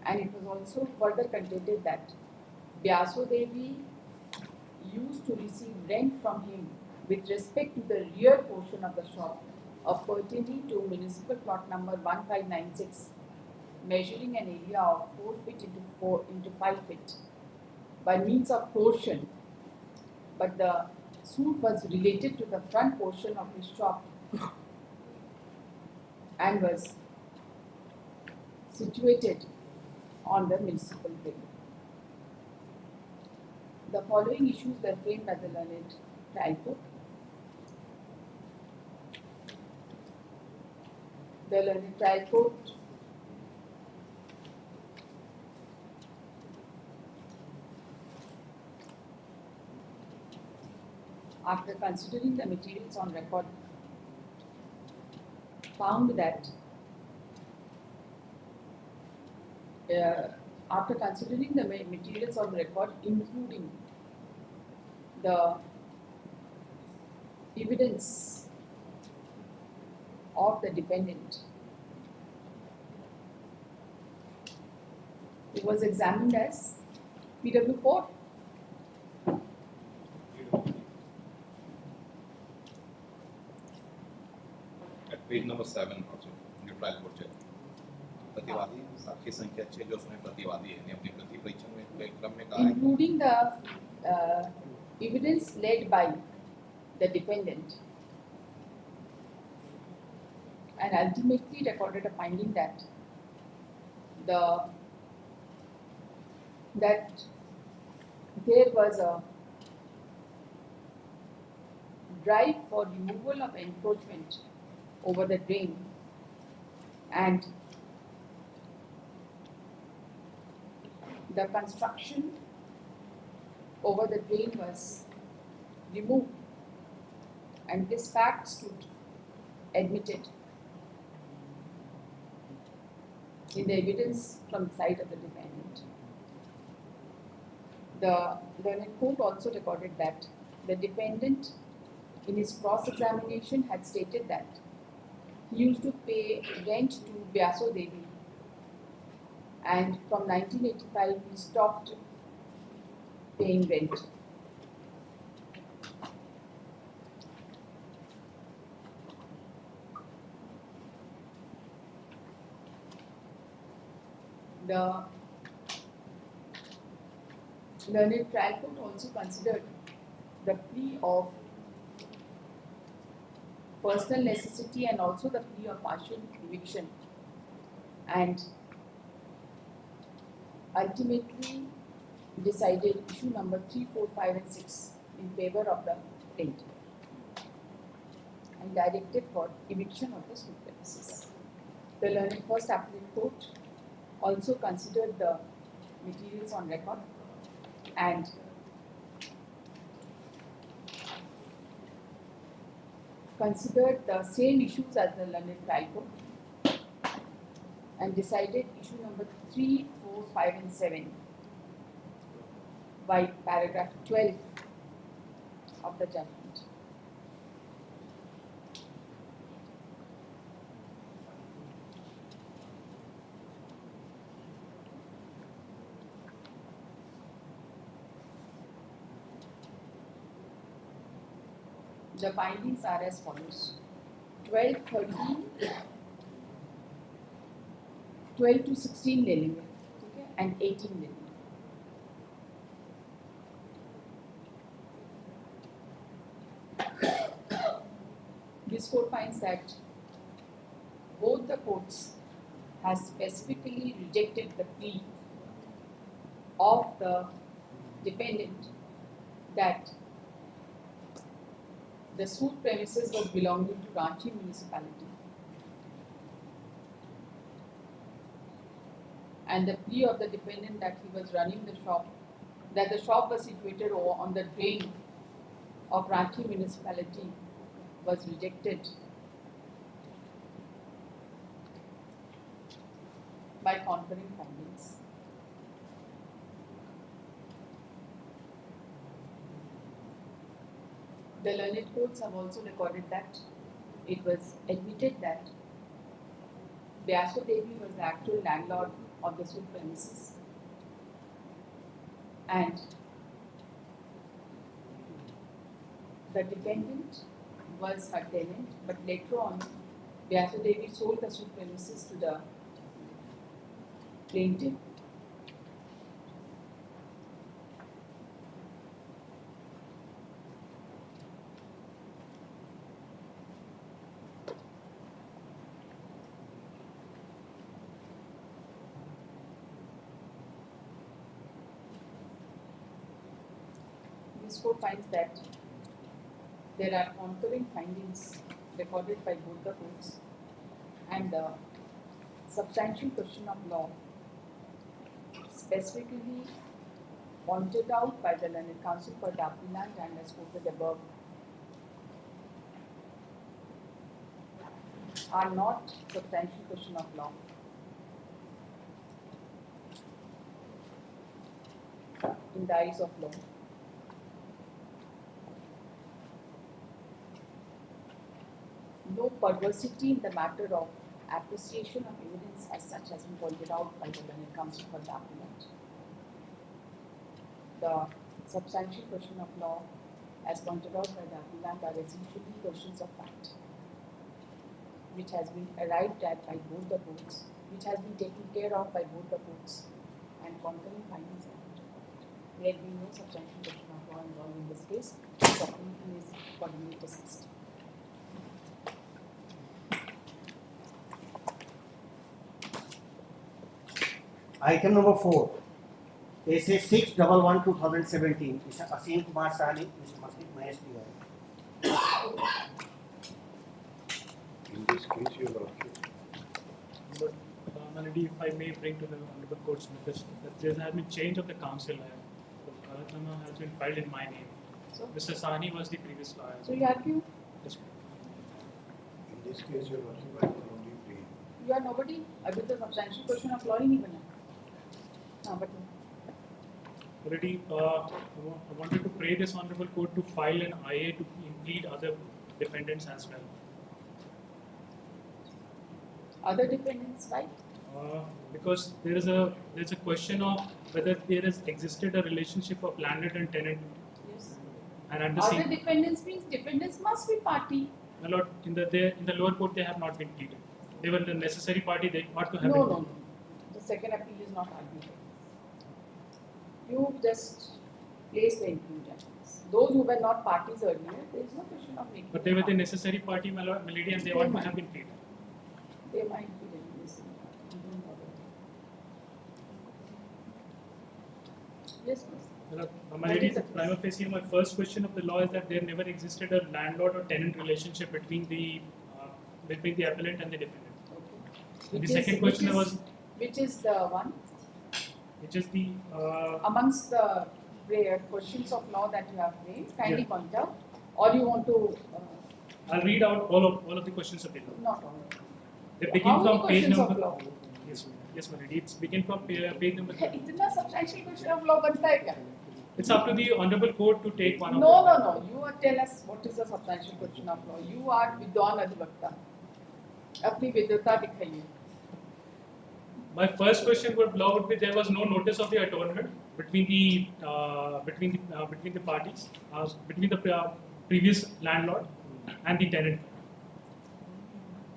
And it was also further contended that Vyasu Devi used to receive rent from him with respect to the rear portion of the shop of pertaining to municipal plot number 1596, measuring an area of 4 feet into 5 feet by means of portion, but the suit was related to the front portion of his shop and was situated on the municipal building. The following issues were framed by the learned trial court. The learned trial court after considering the materials on record found that after considering the materials on record, including the evidence of the defendant, it was examined as PW4. At page number 7 also, in the trial court check. प्रतिवादी साक्षी संख्या 6 जो उसमें प्रतिवादी है ने अपने प्रति परीक्षण में क्रम में कहा है including the evidence led by the defendant and ultimately recorded a finding that there was a drive for removal of encroachment over the drain, and the construction over the drain was removed, and this fact stood admitted in the evidence from the side of the defendant. The learned court also recorded that the defendant in his cross-examination had stated that he used to pay rent to Vyaso Devi, and from 1985 he stopped paying rent. The learned trial court also considered the plea of personal necessity and also the plea of partial eviction, and ultimately decided issue number 3, 4, 5 and 6 in favor of the plaintiff and directed for eviction of the school premises. The learned first appellate court also considered the materials on record and considered the same issues as the learned trial court and decided issue number 3, 4, 5 and 7 by paragraph 12 of the judgment. The findings are as follows: 12 to 16 ले लेंगे, ठीक है, and 18 ले लेंगे. This court finds that both the courts has specifically rejected the plea of the defendant that the suit premises was belonging to Ranchi municipality, and the plea of the defendant that he was running the shop, that the shop was situated on the drain of Ranchi municipality, was rejected by concurring findings. The learned courts have also recorded that it was admitted that Vyaso Devi was the actual landlord of the suit premises, and the defendant was her tenant, but later on Vyaso Devi sold the suit premises to the plaintiff. This court finds that there are concurring findings recorded by both the courts, and the substantial question of law specifically pointed out by the learned counsel for the appellant and as quoted above are not substantial question of law. In the eyes of law. No perversity in the matter of appreciation of evidence as such has been pointed out by the learned counsel for the appellant. The substantial question of law, as pointed out by the appellant, are essentially questions of fact, which has been arrived at by both the courts, which has been taken care of by both the courts, and concurring findings are pointed out. There be no substantial question of law involved in this case. Supplementary is accordingly dismissed. Item number 4, SA 611/2017, Mr. Asim Kumar Sahni, Mr. Masjid Mahesh Tiwari. In this case, your lordship. But Malady, if I may bring to the Honorable Court's notice that there has been change of the counsel. Karatnama has been filed in my name. So, Mr. Sahni was the previous lawyer. so you argue Yes. In this case, your lordship, I will only pray. you are nobody. अभी तो substantial question of law ही नहीं बना. हाँ बताओ. Already, I wanted to pray this Honorable Court to file an IA to implead other defendants as well. Other defendants, right? Because there is a question of whether there has existed a relationship of landlord and tenant, Yes. and at the Other same defendants means defendants must be party. my lord, in the lower court they have not been pleaded. They were the necessary party. They ought to have No, been. no, no. The second appeal is not argued. You just place the inclusions. Those who were not parties earlier, there is no question of making. But they were the necessary party, my lord, my lady, and they ought to have been pleaded. They might be listen. Yes, please. My lord, my lady, the prima facie, my first question of the law is that there never existed a landlord or tenant relationship between the appellant and the defendant. Okay. The second question was, which is the one which is the amongst the questions of law that you have made? Kindly Yeah. point out, or you want to? I'll read out all of the questions of the law. Not all. They How begin many from page questions of number. law? Yes, my lady. It's begin from page number. इतना substantial question of law बनता है क्या? It's up to the honorable court to take one of No, them. no, no. You are tell us what is the substantial question of law. You are Vidwan Adhivakta. अपनी विद्वता दिखाइए. My first question would be there was no notice of the atonement between the parties, between the previous landlord and the tenant.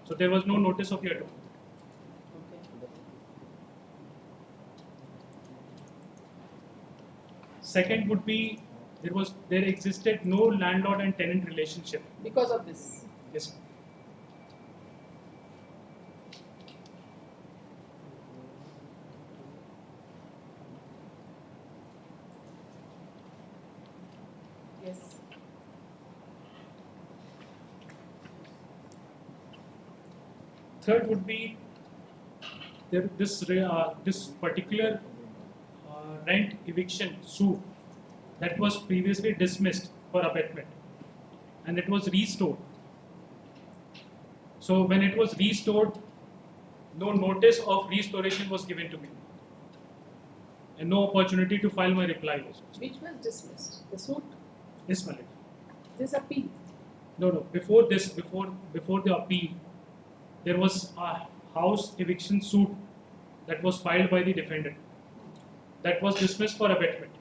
So there was no notice of the atonement. Okay. Second would be there existed no landlord and tenant relationship. Because of this. Yes. Yes. Third would be this particular rent eviction suit that was previously dismissed for abatement, and it was restored. So when it was restored, no notice of restoration was given to me, and no opportunity to file my reply was. Which was dismissed? The suit. Yes, my lady. This appeal. No. Before the appeal, there was a house eviction suit that was filed by the defendant. That was dismissed for abatement.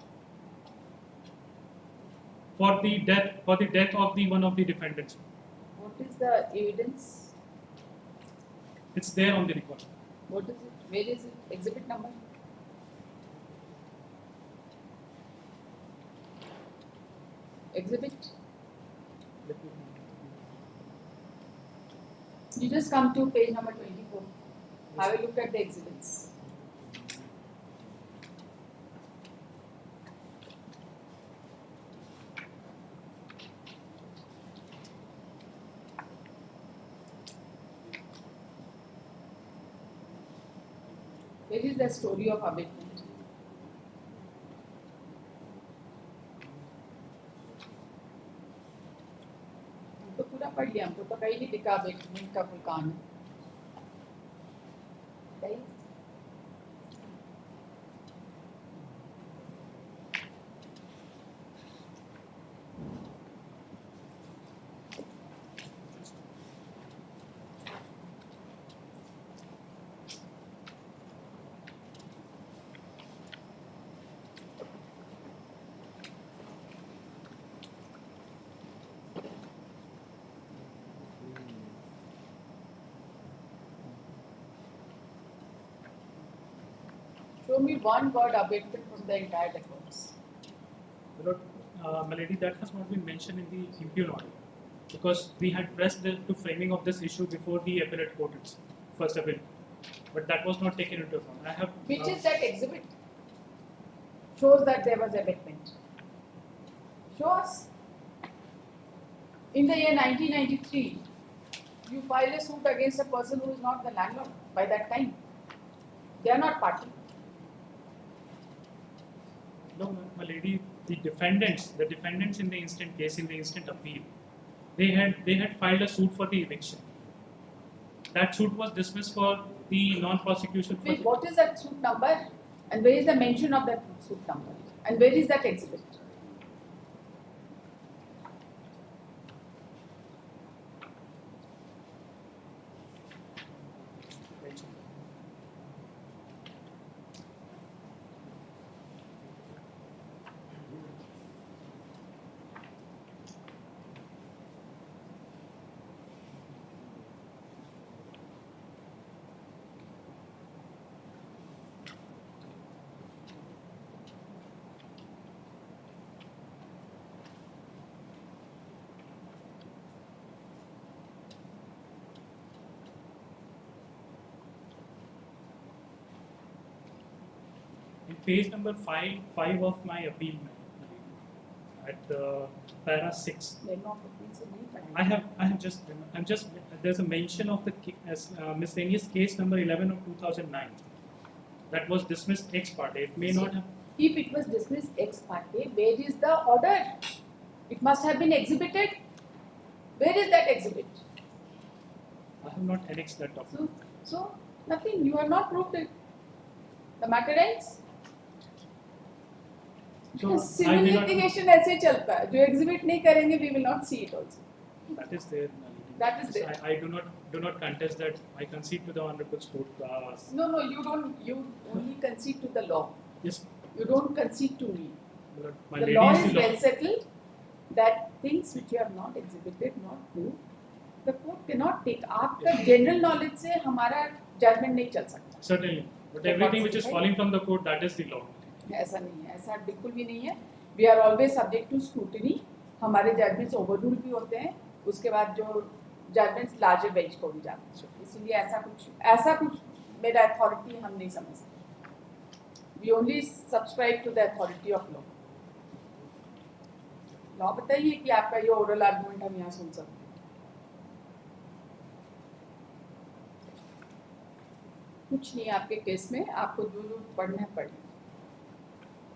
For the death of the one of the defendants. What is the evidence? It's there on the record. What is it? Where is it? Exhibit number? Exhibit? You just come to page number 24. Have a look at the exhibits. Where is the story of abatement? तो पूरा पढ़ लिया हमको तो कहीं नहीं दिखा abetment का कोई कान है. Show me one word abatement from the entire records. my lady, that has not been mentioned in the impugn order because we had pressed to framing of this issue before the appellate court first appeal, but that was not taken into account. I have. Which is that exhibit? Shows that there was abatement. Show us. In the year 1993, you filed a suit against a person who is not the landlord by that time. They are not party. No, my lady, the defendants in the instant case, in the instant appeal, they had filed a suit for the eviction. That suit was dismissed for the non-prosecution. Wait, what is that suit number? And where is the mention of that suit number? And where is that exhibit? Page number 5 of my appeal, at para 6. I'm just there's a mention of the miscellaneous case number 11 of 2009 that was dismissed ex parte. It may not have. If it was dismissed ex parte, where is the order? It must have been exhibited. Where is that exhibit? I have not annexed that document. So nothing. You have not proved it. The matter ends. So civil litigation ऐसे चलता है जो exhibit नहीं करेंगे we will not see it also. That is there. That is there. I do not contest that. I concede to the honorable court. No, you don't. You only concede to the law. Yes. You don't concede to me. My The lady law is is the law. well settled that things which you have not exhibited, not proved, the court cannot take. आपका general knowledge से हमारा judgment नहीं चल सकता. Certainly. But everything which is falling from the court, that is the law. ऐसा नहीं है, ऐसा बिल्कुल भी नहीं है. We are always subject to scrutiny. हमारे जजमेंट्स ओवररूल भी होते हैं. उसके बाद जो जजमेंट्स लार्जर बेंच को भी जाते हैं. इसलिए ऐसा कुछ मेरा अथॉरिटी हम नहीं समझते. We only subscribe to the authority of law. Law बताइए कि आपका ये ओरल आर्गुमेंट हम यहाँ सुन सकते हैं. कुछ नहीं आपके केस में. आपको जो पढ़ना है पढ़िए.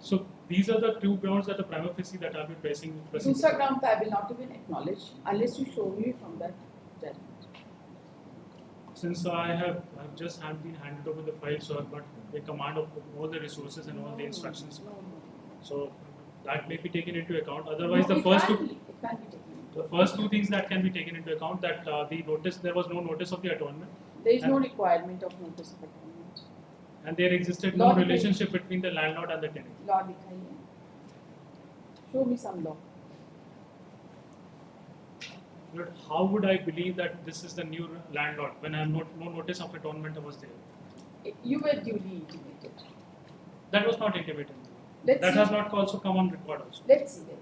So these are the two grounds that the prima facie that I'll be pressing. दूसरा ground I will not even acknowledge unless you show me from that judgment. Since I've just been handed over the file, so I've got a command of all the resources and all the instructions. No. So that may be taken into account. Otherwise, No, the first two, it can't be taken into the first two things that can be taken into account, that the notice, there was no notice of the atonement, There is no And- requirement of notice of atonement. and there existed Law no dictates- relationship between the landlord and the tenant. Law दिखाइए. Show me some law. But how would I believe that this is the new landlord when I have no notice of atonement was there? You were duly intimated. That was not intimated. Let's That see. has not also come on record also. Let's see.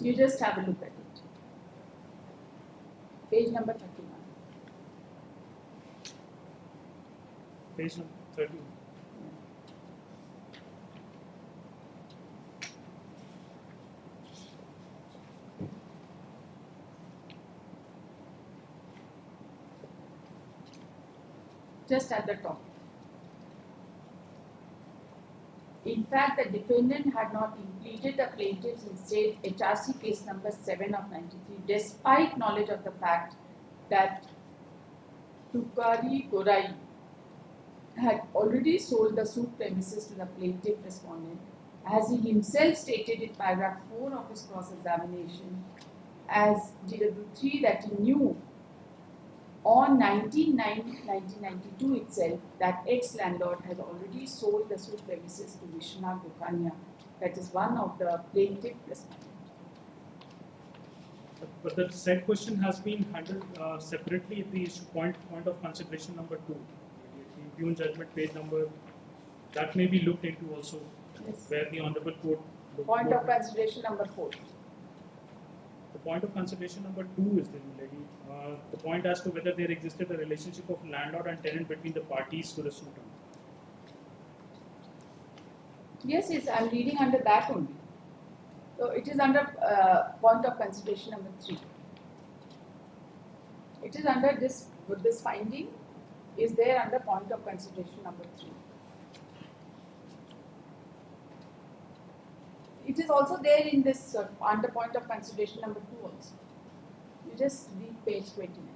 You just have a look at it. Page number 31. Page number 30. Just at the top. In fact, the defendant had not impleaded the plaintiffs in state HRC case number 7 of 93, despite knowledge of the fact that Tukari Gorai had already sold the suit premises to the plaintiff respondent, as he himself stated in paragraph 4 of his cross-examination, as DW3 that he knew on 19/9/1992 itself that ex-landlord has already sold the suit premises to Vishwanath Dukania, that is one of the plaintiff respondents. But the said question has been handled separately at the issue point of consideration number 2. The impugn judgment page number, that may be looked into also, Yes. where the Honorable Court. Point of consideration number 4. The point of consideration number 2 is the point as to whether there existed a relationship of landlord and tenant between the parties to the suit. Yes, yes, I am reading under that only. So it is under point of consideration number 3. It is under this finding is there under point of consideration number 3. It is also there in this under point of consideration number 2 also. You just read page 29.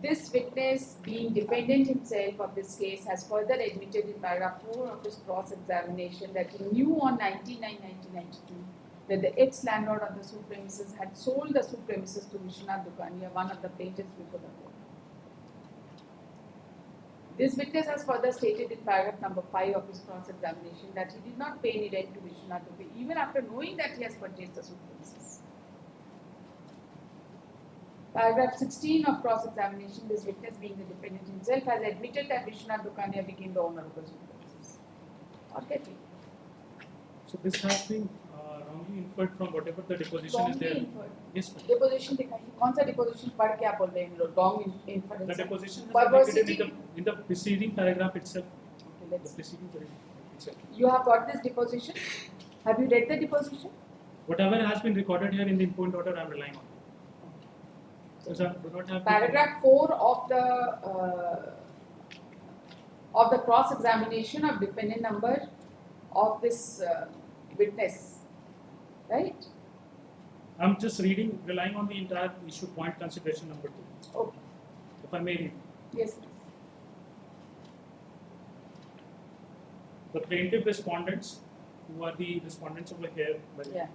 This witness, being defendant himself of this case, has further admitted in paragraph 4 of his cross-examination that he knew on 19/9/1992 that the ex-landlord of the suit premises had sold the suit premises to Vishwanath Dukania, one of the plaintiffs before the court. This witness has further stated in paragraph number 5 of his cross-examination that he did not pay any rent to Vishwanath Dukania even after knowing that he has purchased the suit premises. Paragraph 16 of cross-examination, this witness being the defendant himself has admitted that Vishwanath Dukania became the owner of the suit premises. Okay. So this has been wrongly inferred from whatever the deposition is there. Wrongly inferred. Yes, ma'am. Deposition दिखाइए. कौन सा deposition पढ़ के आप बोल रहे हैं लोग? Wrong inference. The deposition has But been was located it in the preceding paragraph itself. Okay, The let's. preceding paragraph itself. You have got this deposition. Have you read the deposition? Whatever has been recorded here in the impound order, I am relying on. Because I do not have. Paragraph 4 of the cross-examination of defendant number of this witness, right? I'm just reading, relying on the entire issue point consideration number 2. Okay. If I may read. Yes, please. The plaintiff respondents, who are the respondents over here, Yeah.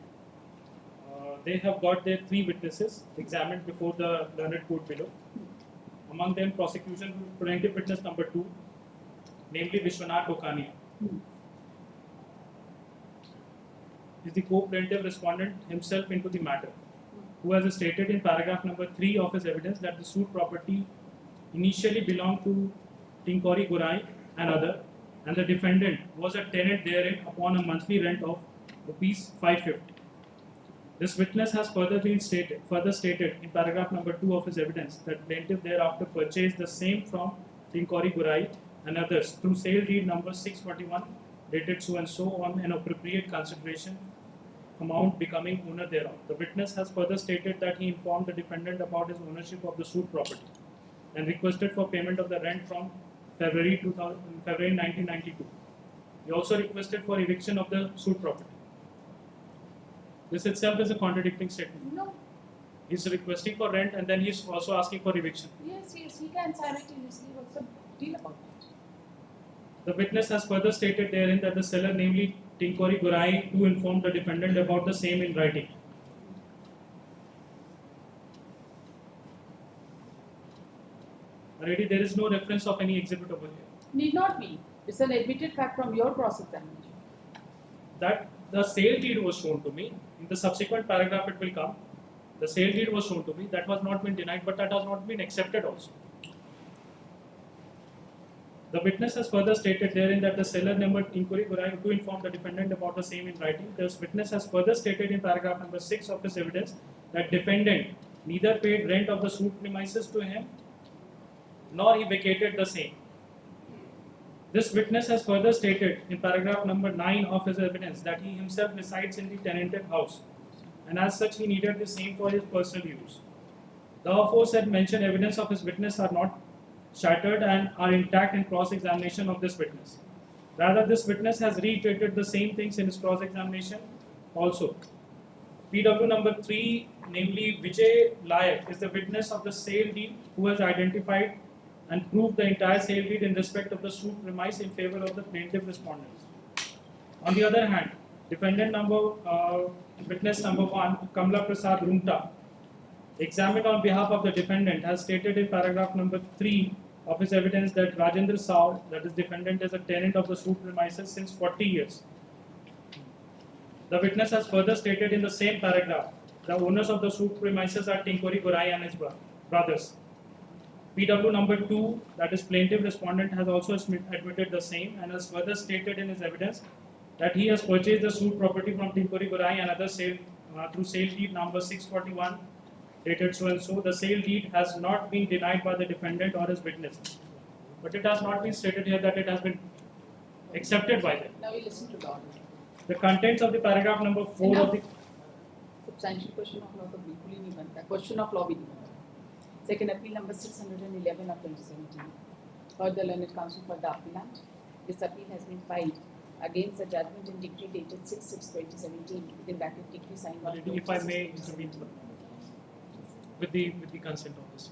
They have got their 3 witnesses examined before the learned court below. Among them, prosecution plaintiff witness number 2, namely Vishwanath Dukania, is the co-plaintiff respondent himself into the matter, who has stated in paragraph number 3 of his evidence that the suit property initially belonged to Tinkori Gurai and other, and the defendant was a tenant therein upon a monthly rent of ₹550. This witness has further stated in paragraph number 2 of his evidence that plaintiff thereafter purchased the same from Tinkori Gurai and others through sale deed number 641 dated so and so on an appropriate consideration amount becoming owner thereof. The witness has further stated that he informed the defendant about his ownership of the suit property and requested for payment of the rent from February 1992. He also requested for eviction of the suit property. This itself is a contradicting statement. No. He's requesting for rent and then he's also asking for eviction. Yes, yes, he can simultaneously. What's the deal about that? The witness has further stated therein that the seller, namely Tinkori Gurai, too informed the defendant about the same in writing. Already there is no reference of any exhibit over here. Need not be. It's an admitted fact from your cross-examination. That the sale deed was shown to me. In the subsequent paragraph it will come. The sale deed was shown to me. That has not been denied, but that has not been accepted also. The witness has further stated therein that the seller number inquiry to inform the defendant about the same in writing. The witness has further stated in paragraph number 6 of his evidence that defendant neither paid rent of the suit premises to him nor he vacated the same. This witness has further stated in paragraph number 9 of his evidence that he himself resides in the tenanted house and as such he needed the same for his personal use. The aforesaid mentioned evidence of his witness are not shattered and are intact in cross-examination of this witness. Rather, this witness has reiterated the same things in his cross-examination also. PW number 3, namely Vijay Layak, is the witness of the sale deed who has identified and proved the entire sale deed in respect of the suit premise in favor of the plaintiff respondents. On the other hand, witness number 1, Kamla Prasad Rumta, examined on behalf of the defendant, has stated in paragraph number 3 of his evidence that Rajendra Saul, that is defendant, is a tenant of the suit premises since 40 years. The witness has further stated in the same paragraph, the owners of the suit premises are Tinkori Gorai and his brothers. PW number 2, that is plaintiff respondent, has also admitted the same and has further stated in his evidence that he has purchased the suit property from Tinkori Gorai and others through sale deed number 641 dated so and so. The sale deed has not been denied by the defendant or his witness, but it has not been stated here that it has been accepted by them. Now we listen to the order. The contents of the paragraph number 4 of the Substantial question of law तो बिल्कुल ही नहीं बनता. Question of law भी नहीं बनता. Second appeal number 611 of 2017. Heard the learned counsel for the appellant. This appeal has been filed against the judgment and decree dated 6/6/2017 within bracket decree signed on. if I may intervene with the consent of this.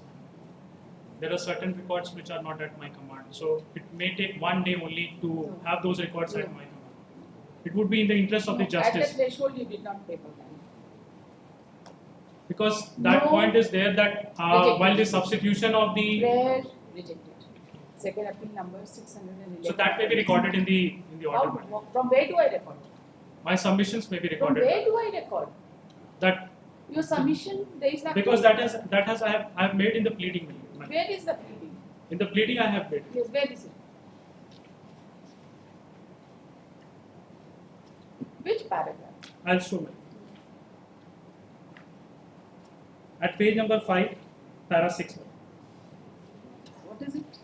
There are certain records which are not at my command, so it may take one day only to have those records at my command. It would be in the interest of the justice. At the threshold, you did not pay for that. Because that point is there that while the substitution of the Prayer rejected. Second appeal number 611. so that may be recorded in the order. From where do I record? My submissions may be From recorded. where do I record? That Your submission, there is nothing. because I have made in the pleading. Where is the pleading? In the pleading I have made. Yes, where is it? Which paragraph? I'll show you. At page number 5, para 6. What is it?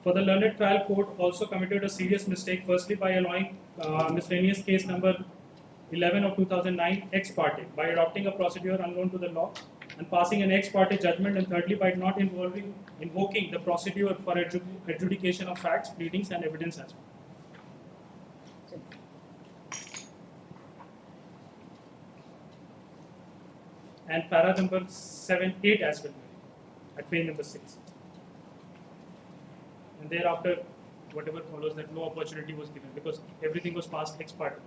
For the learned trial court also committed a serious mistake, firstly by allowing miscellaneous case number 11 of 2009 ex parte by adopting a procedure unknown to the law and passing an ex parte judgment, and thirdly by not invoking the procedure for adjudication of facts, pleadings and evidence as well. And para number 8 as well, at page number 6. And thereafter, whatever follows, that no opportunity was given because everything was passed ex parte.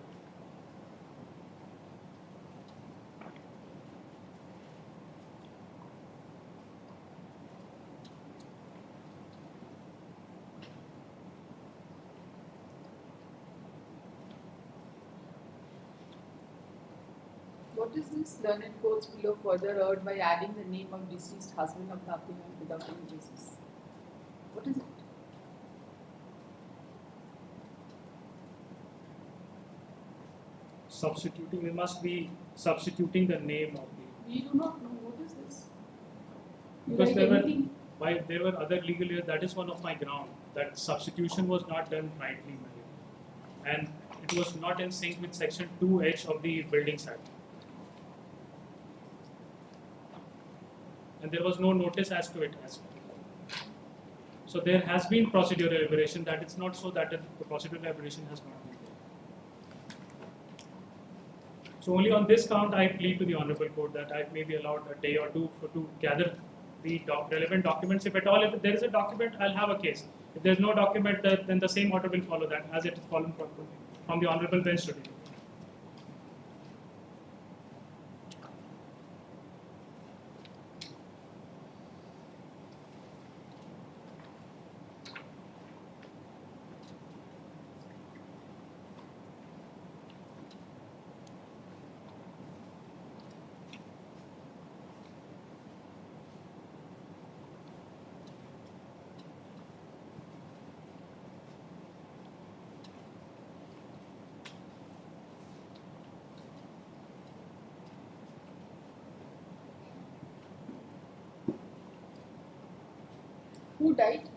What is this? Learned courts below further urged by adding the name of deceased husband of the applicant without any basis. What is it? Substituting, we must be substituting the name of the. We do not know what is this. You Because write there were other legal errors. That is one of my ground. That substitution was not done rightly, and it was not in sync with section 2H of the Buildings Act. And there was no notice as to it as well. So there has been procedural aberration. That it's not so that the procedural aberration has not been there. So only on this count I plead to the Honorable Court that I may be allowed a day or two to gather the relevant documents. If at all, if there is a document, I'll have a case. If there is no document, then the same order will follow that as it is fallen from the Honorable Bench today. Who died?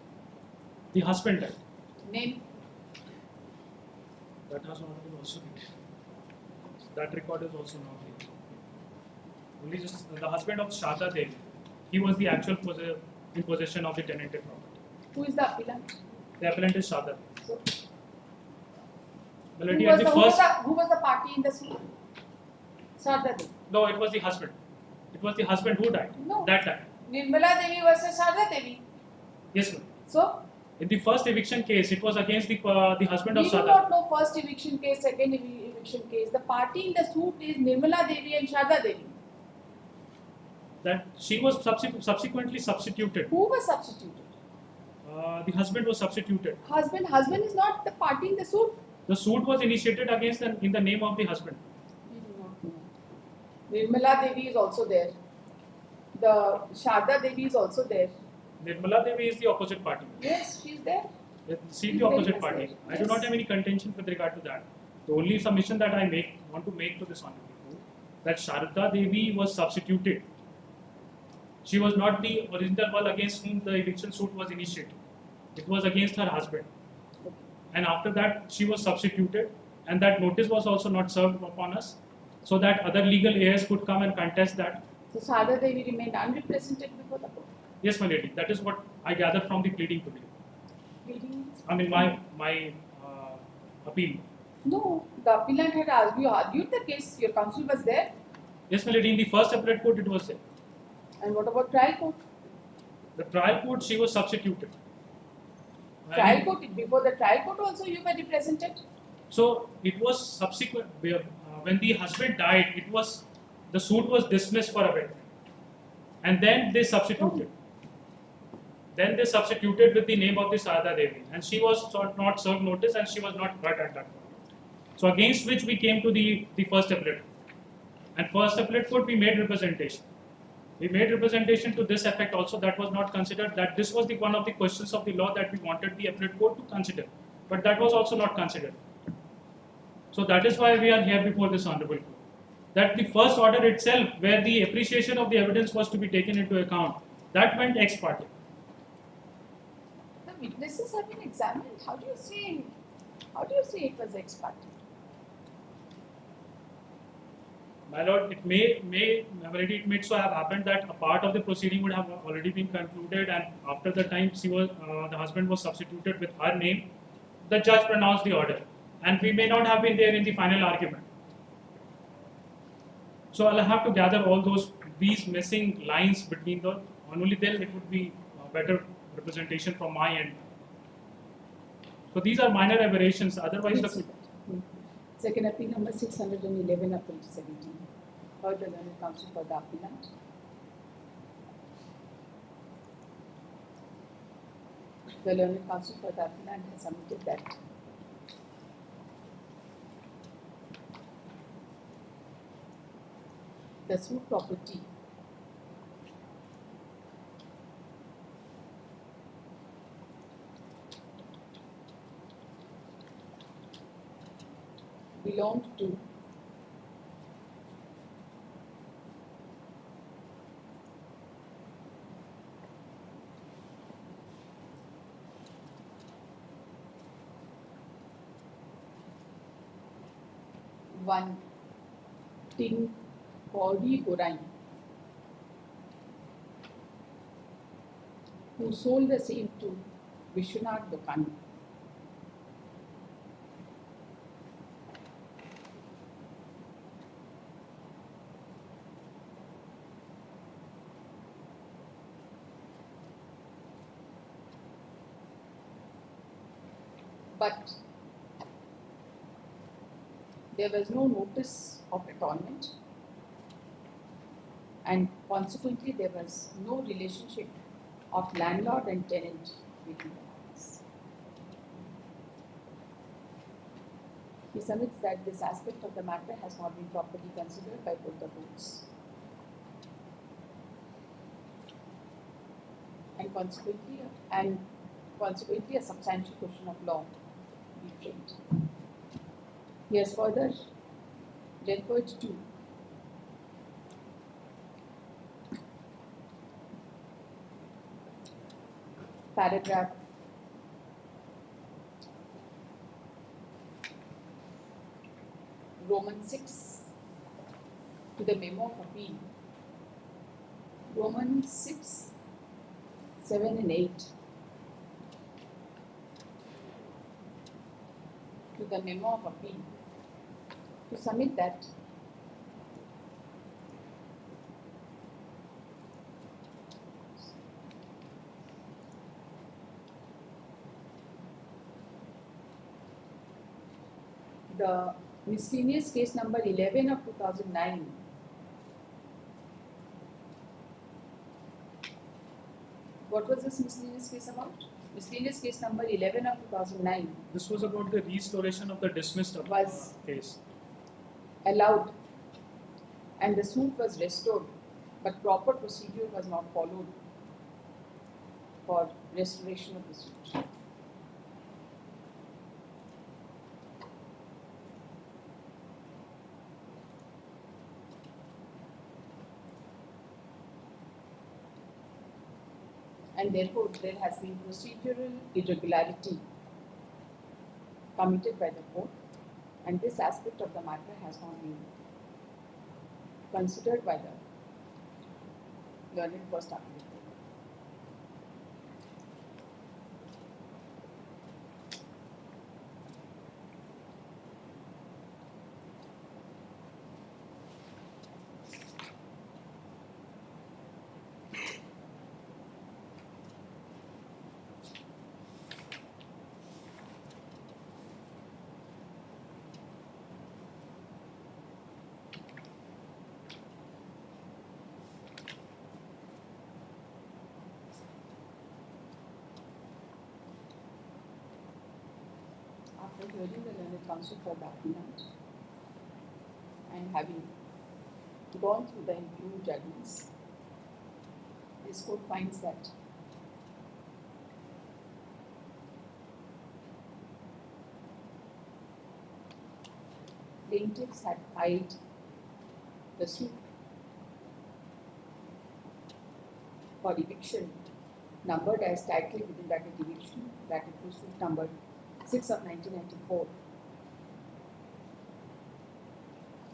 The husband died. Name? That has not been also given. That record is also not given. Only just the husband of Shada Devi. He was the actual in possession of the tenanted property. Who is the appellant? The appellant is Shada. So, Melody who at the first. who was the party in the suit? Sarda Devi. No, it was the husband. It was the husband who died. No. That time. Nirmala Devi versus Sarda Devi. Yes, ma'am. So, In the first eviction case, it was against the husband of we do Shada. not know first eviction case, second eviction case. The party in the suit is Nirmala Devi and Sarda Devi. That she was subsequently substituted. Who was substituted? The husband was substituted. Husband is not the party in the suit. The suit was initiated against in the name of the husband. We do not know. Nirmala Devi is also there. The Sharda Devi is also there. Nirmala Devi is the opposite party. Yes, she is there. See She's the opposite very party. much there. I do not have any contention with regard to that. The only submission that I want to make to this honorable court, that Sharda Devi was substituted. She was not the original one against whom the eviction suit was initiated. It was against her husband. And after that, she was substituted, and that notice was also not served upon us, so that other legal heirs could come and contest that. So Sharda Devi remained unrepresented before the court. Yes, my lady, that is what I gather from the pleading today. Pleading means? I mean, my appeal. No, the appellant had argued the case. Your counsel was there. Yes, my lady, in the first appellate court, it was there. And what about trial court? The trial court, she was substituted. Trial court, before the trial court also you were represented? So it was subsequent, when the husband died, the suit was dismissed for abetment. And then they substituted. Then they substituted with the name of the Sarda Devi. And she was not served notice and she was not heard at that point. So against which we came to the first appellate court. And first appellate court, we made representation. We made representation to this effect also, that was not considered, that this was one of the questions of the law that we wanted the appellate court to consider. But that was also not considered. So that is why we are here before this honorable court. That the first order itself, where the appreciation of the evidence was to be taken into account, that went ex parte. The witnesses have been examined. How do you say it was ex parte? My lord, it may so have happened that a part of the proceeding would have already been concluded, and after the time the husband was substituted with her name, the judge pronounced the order, and we may not have been there in the final argument. So I'll have to gather all these missing lines between and only then it would be a better representation from my end. So these are minor aberrations. Otherwise, Second appeal number 611 of 2017. Heard the learned counsel for the appellant. The learned counsel for the appellant has submitted that the suit property belonged to one Ting Paudi Orain, who sold the same to Vishwanath Dokani. But there was no notice of atonement, and consequently there was no relationship of landlord and tenant between the parties. He submits that this aspect of the matter has not been properly considered by both the courts, and consequently a substantial question of law be framed. He has further referred to paragraph Roman 6 to the memo of appeal. Roman 6, 7 and 8 to the memo of appeal. To submit that, the miscellaneous case number 11 of 2009 what was this miscellaneous case about? Miscellaneous case number 11 of 2009 This was about the restoration of the dismissed Was- case. allowed and the suit was restored, but proper procedure was not followed for restoration of the suit. And therefore there has been procedural irregularity committed by the court, and this aspect of the matter has not been considered by the learned first appellate court. After hearing the learned counsel for the appellant and having gone through the impugn judgments, this court finds that plaintiffs had filed the suit for eviction numbered as title within bracket eviction bracket to suit number 6 of 1994,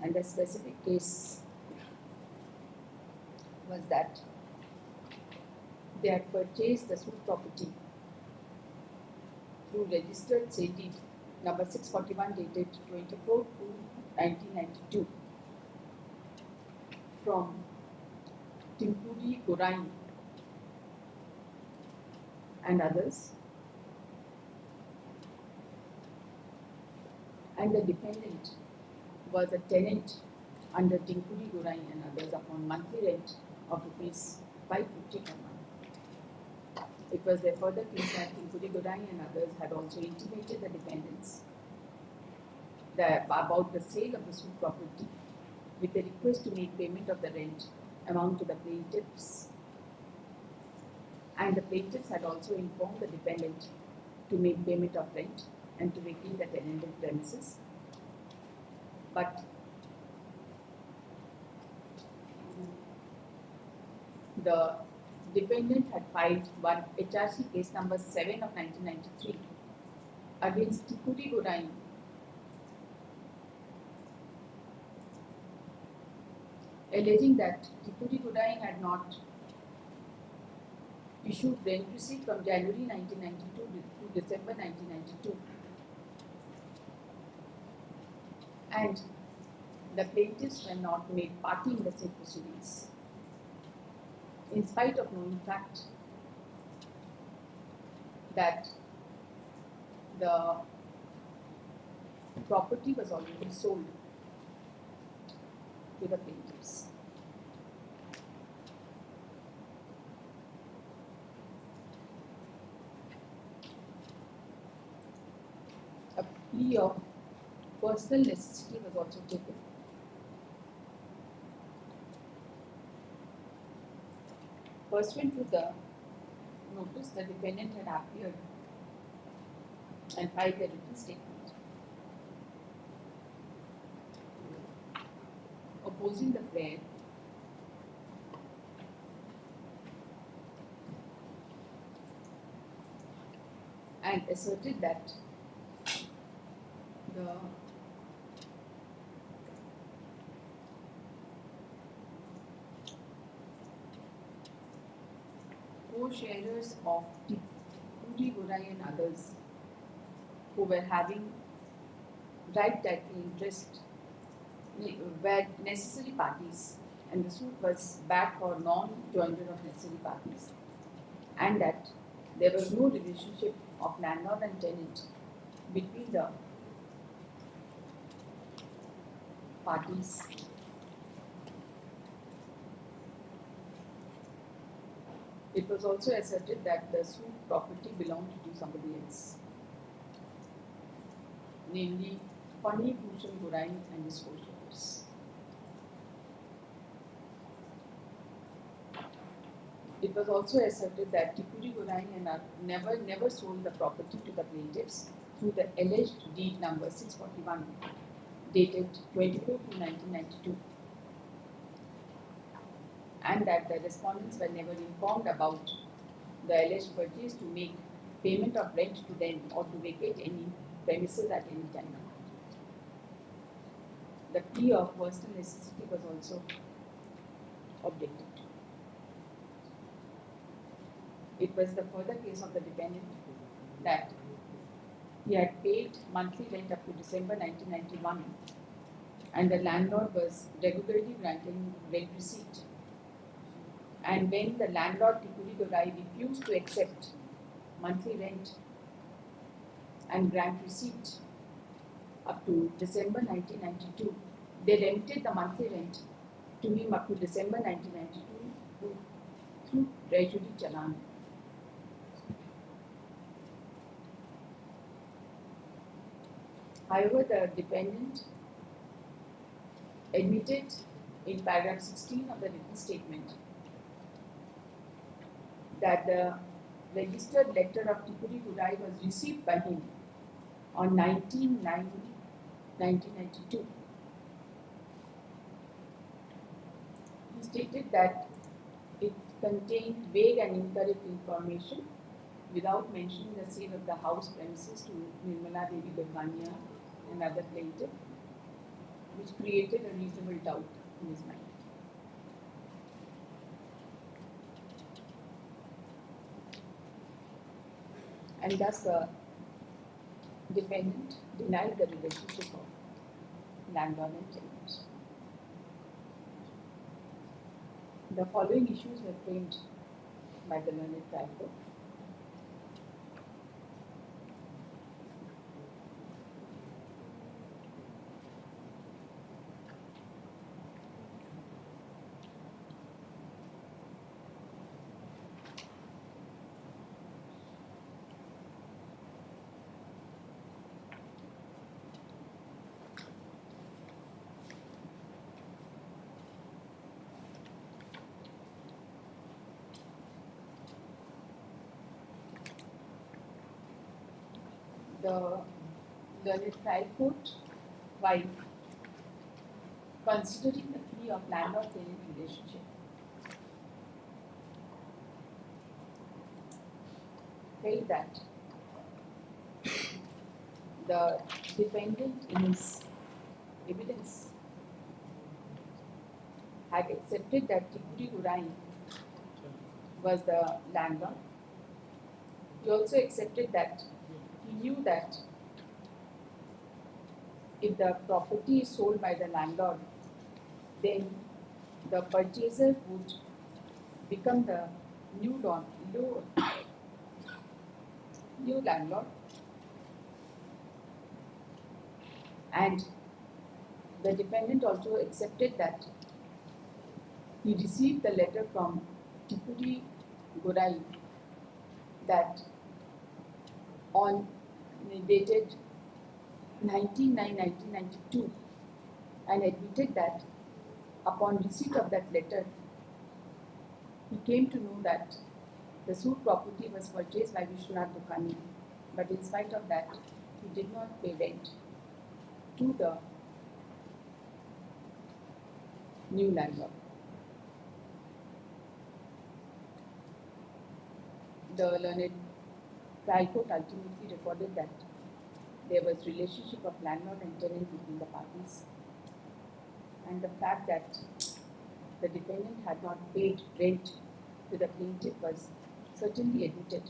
and the specific case was that they had purchased the suit property through registered sale deed number 641 dated 24/2/1992 from Timpuri Gorain and others, and the defendant was a tenant under Timpuri Gorain and others upon monthly rent of rupees 550 per month. It was their further claim that Timpuri Gorain and others had also intimated the defendants about the sale of the suit property with a request to make payment of the rent amount to the plaintiffs, and the plaintiffs had also informed the defendant to make payment of rent and to vacate the tenanted premises. But the defendant had filed one HRC case number 7 of 1993 against Timpuri Gorain alleging that Timpuri Gorain had not issued rent receipt from January 1992 to December 1992, and the plaintiffs were not made party in the said proceedings, in spite of knowing fact that the property was already sold to the plaintiffs. A plea of personal necessity was also taken. Pursuant to the notice, the defendant had appeared and filed a written statement opposing the prayer and asserted that the co-sharers of Tipuri Gorai and others who were having right title interest were necessary parties, and the suit was back for non-joinder of necessary parties, and that there was no relationship of landlord and tenant between the parties. It was also asserted that the suit property belonged to somebody else, namely Fani Bhushan Gorai and his co-sharers. It was also asserted that Tipuri Gorai and never sold the property to the plaintiffs through the alleged deed number 641 dated 24/2/1992, and that the respondents were never informed about the alleged purchase to make payment of rent to them or to vacate any premises at any time. The plea of personal necessity was also objected to. It was the further case of the defendant that he had paid monthly rent up to December 1991, and the landlord was regularly granting rent receipt. And when the landlord Tipuri Gorai refused to accept monthly rent and grant receipt up to December 1992, they remitted the monthly rent to him up to December 1992 through treasury challan. However, the defendant admitted in paragraph 16 of the written statement that the registered letter of Tipuri Gorai was received by him on 19/9/1992. He stated that it contained vague and incorrect information without mentioning the sale of the house premises to Nirmala Devi Durgania, another plaintiff, which created a reasonable doubt in his mind. And thus the defendant denied the relationship of landlord and tenant. The following issues were framed by the learned trial court. The learned trial court, while considering the plea of landlord-tenant relationship, held that the defendant in his evidence had accepted that Tipuri Gorai was the landlord. He also accepted that he knew that if the property is sold by the landlord, then the purchaser would become the new landlord, and the defendant also accepted that he received the letter from Tipuri Gorai that on dated 19/9/1992, and admitted that upon receipt of that letter, he came to know that the suit property was purchased by Vishwanath Dukani, but in spite of that, he did not pay rent to the new landlord. The learned High Court ultimately recorded that there was relationship of landlord and tenant between the parties, and the fact that the defendant had not paid rent to the plaintiff was certainly admitted,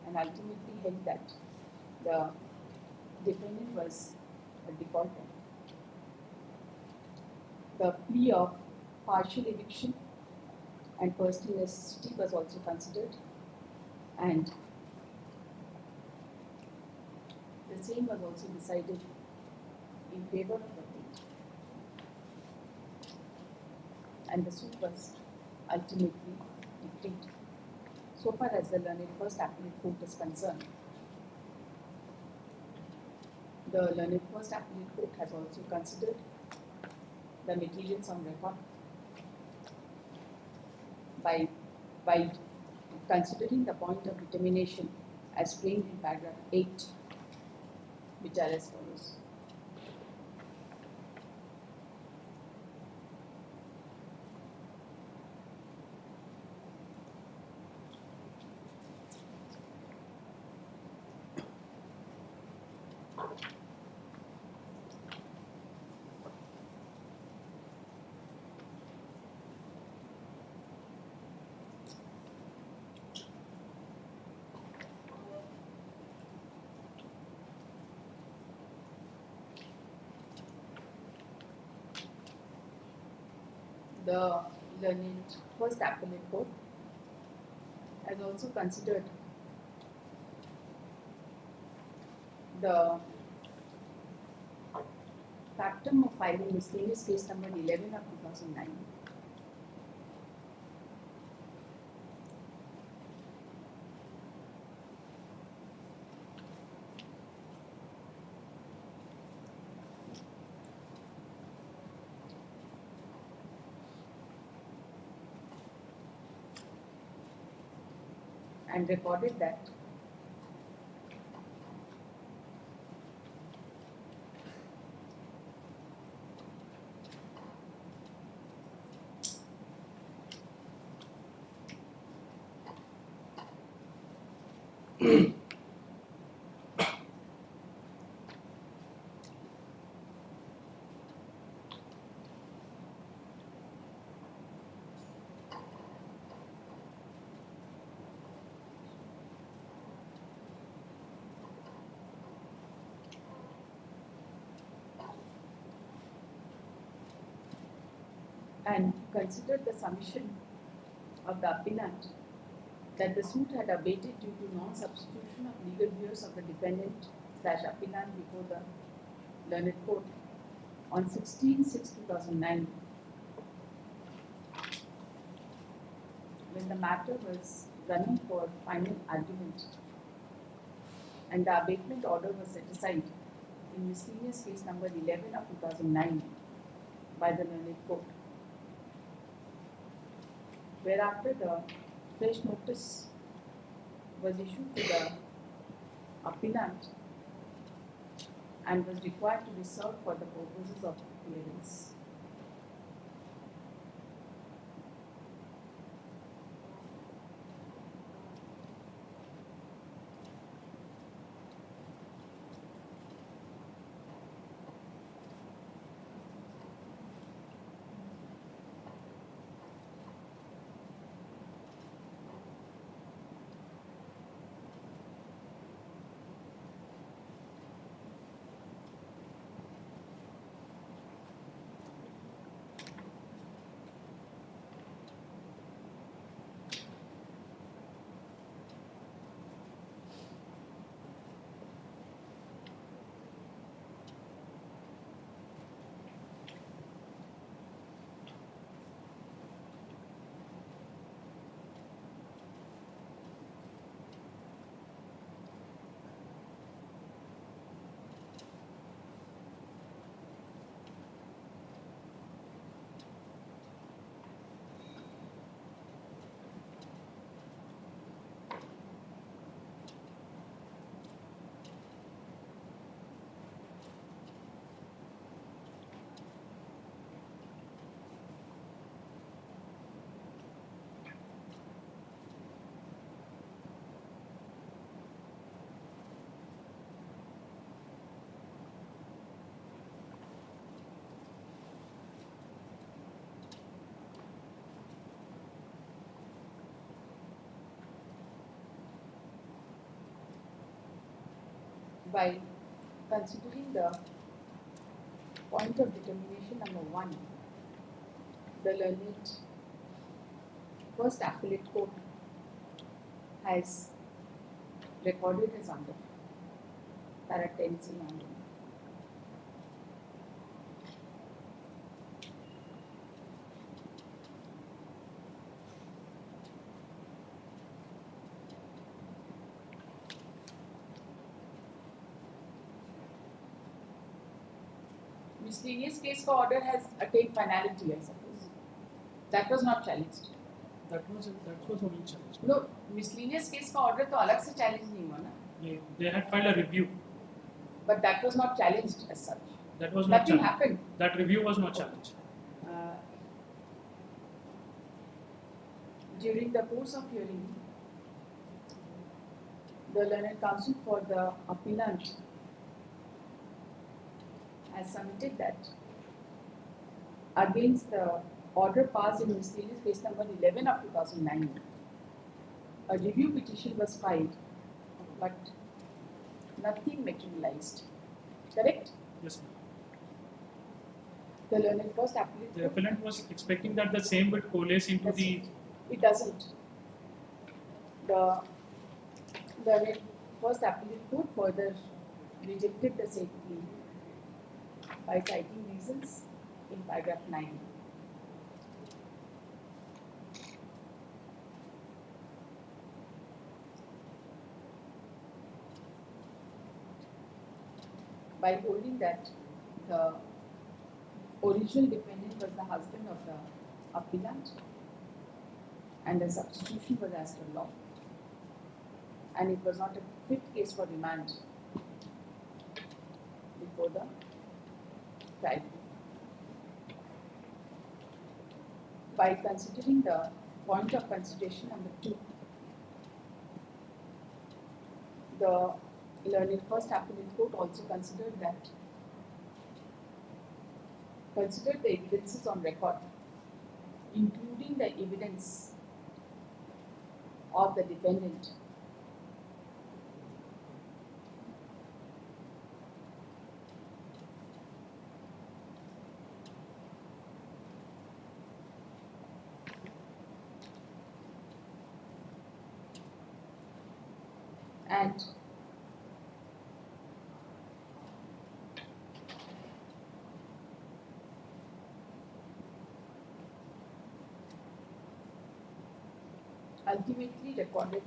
and ultimately held that the defendant was a defaulter. The plea of partial eviction and personal necessity was also considered, and the same was also decided in favor of the plaintiff, and the suit was ultimately decreed. So far as the learned first appellate court is concerned, the learned first appellate court has also considered the materials on record by considering the point of determination as framed in paragraph 8, which are as follows. The learned first appellate court has also considered the factum of filing miscellaneous case number 11 of 2009. And recorded that and considered the submission of the appellant that the suit had abated due to non-substitution of legal views of the defendant / appellant before the learned court on 16/6/2009, when the matter was running for final argument, and the abatement order was set aside in miscellaneous case number 11 of 2009 by the learned court. Whereafter the fresh notice was issued to the appellant and was required to be served for the purposes of clearance. by considering the point of determination number 1, the learned first appellate court has recorded as under para 10C only. Miscellaneous case का order has attained finality, I suppose. That was not challenged. That was only challenged. No, miscellaneous case का order तो अलग से challenge नहीं हुआ ना. They had filed a review. But that was not challenged as such. That was not Nothing challenged. happened. That review was not challenged. During the course of hearing, the learned counsel for the appellant has submitted that against the order passed in miscellaneous case number 11 of 2009, a review petition was filed, but nothing materialized. Correct? Yes, ma'am. The learned first appellate. The appellant was expecting that the same would coalesce into That's the. it. It doesn't. The first appellate court further rejected the said plea by citing reasons in paragraph 9. By holding that the original defendant was the husband of the appellant and the substitution was as per law, and it was not a fit case for remand before the trial. By considering the point of consideration number 2, the learned first appellate court also considered the evidences on record, including the evidence of the defendant, and ultimately recorded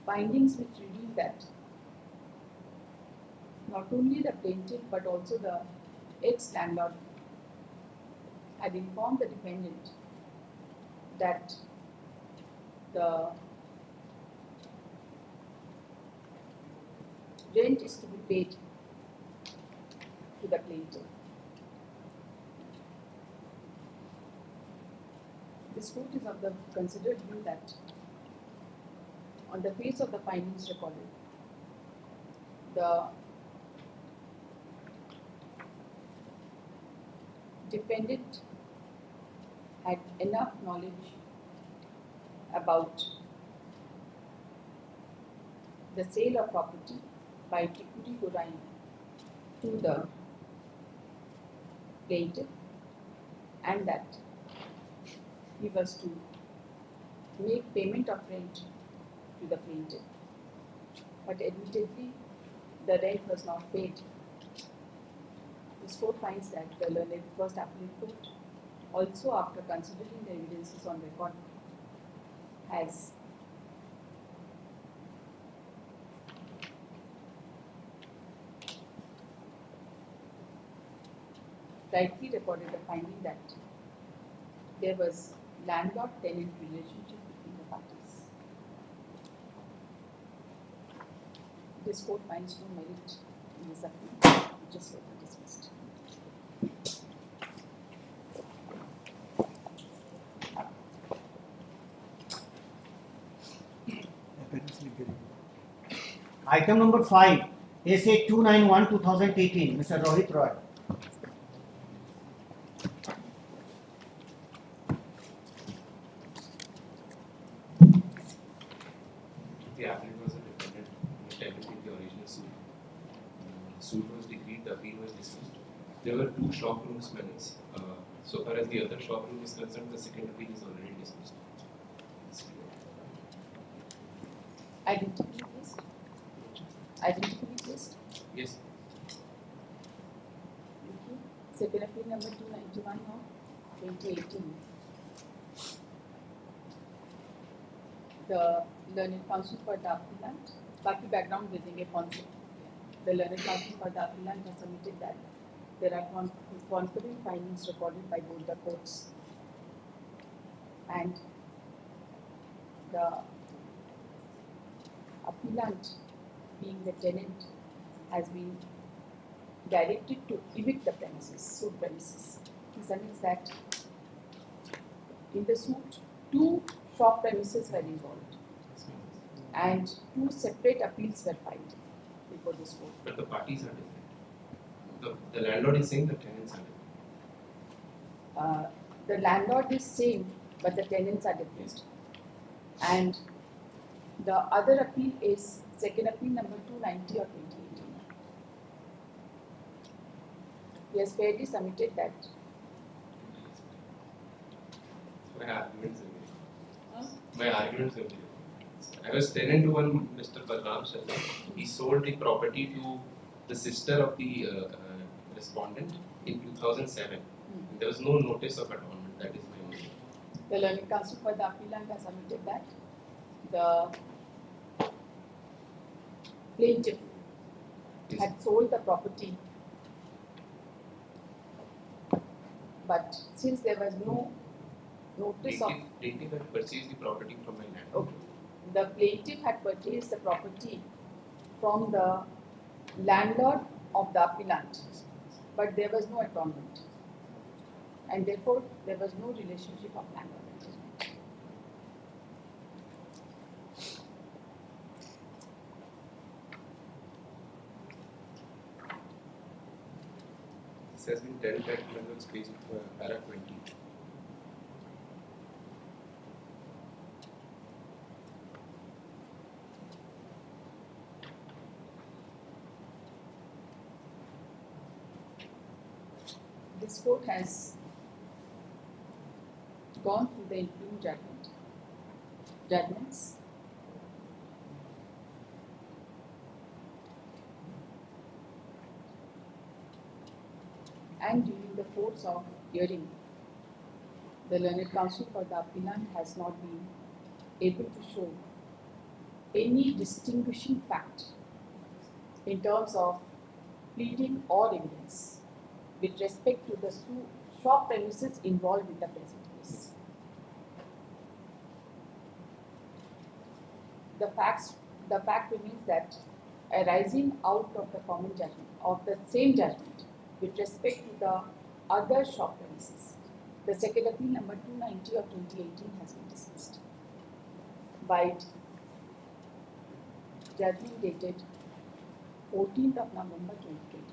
findings which reveal that not only the plaintiff but also the ex-landlord had informed the defendant that the rent is to be paid to the plaintiff. This court is of the considered view that on the face of the findings recorded, the defendant had enough knowledge about the sale of property by Tripudi Gorai to the plaintiff, and that he was to make payment of rent to the plaintiff. But admittedly, the rent was not paid. This court finds that the learned first appellate court, also after considering the evidences on record, has rightly recorded the finding that there was landlord-tenant relationship between the parties. This court finds no merit in this appeal, which is later dismissed. Item number 5, SA 291/2018, Mr. Rohit Roy. Yeah, There were 2 shop rooms minutes. So far as the other shop room is concerned, the second appeal is already dismissed. Identically placed? Identically placed? Yes. Okay. Second appeal number 291 of 2018. The Learned Council for the Appellant, बाकी background दे देंगे कौन से. The Learned Council for the Appellant has submitted that there are concurrent findings recorded by both the courts, and the appellant, being the tenant, has been directed to evict the premises, suit premises. This means that in the suit, 2 shop premises were involved, and 2 separate appeals were filed before this court. But the parties are different. The landlord is saying the tenants are different. The landlord is same, but the tenants are different. And the other appeal is second appeal number 290 of 2018. He has fairly submitted that. My arguments are very. My arguments are very. I was tenant to one Mr. Balram Sharma. He sold the property to the sister of the respondent in 2007. There was no notice of adornment. That is my only. The Learned Council for the Appellant has submitted that the plaintiff had sold the property, but since there was no notice of Plaintiff had purchased the property from my landlord. okay, the plaintiff had purchased the property from the landlord of the appellant, but there was no adornment, and therefore there was no relationship of landlord and tenant. This has been dealt at London's page para 20. This court has gone through the interim judgments, and during the course of hearing, the Learned Counsel for the Appellant has not been able to show any distinguishing fact in terms of pleading or evidence with respect to the shop premises involved in the present case. The fact remains that arising out of the common judgment, of the same judgment, with respect to the other shop premises, the second appeal number 290 of 2018 has been dismissed by judgment dated 14th of November 2024.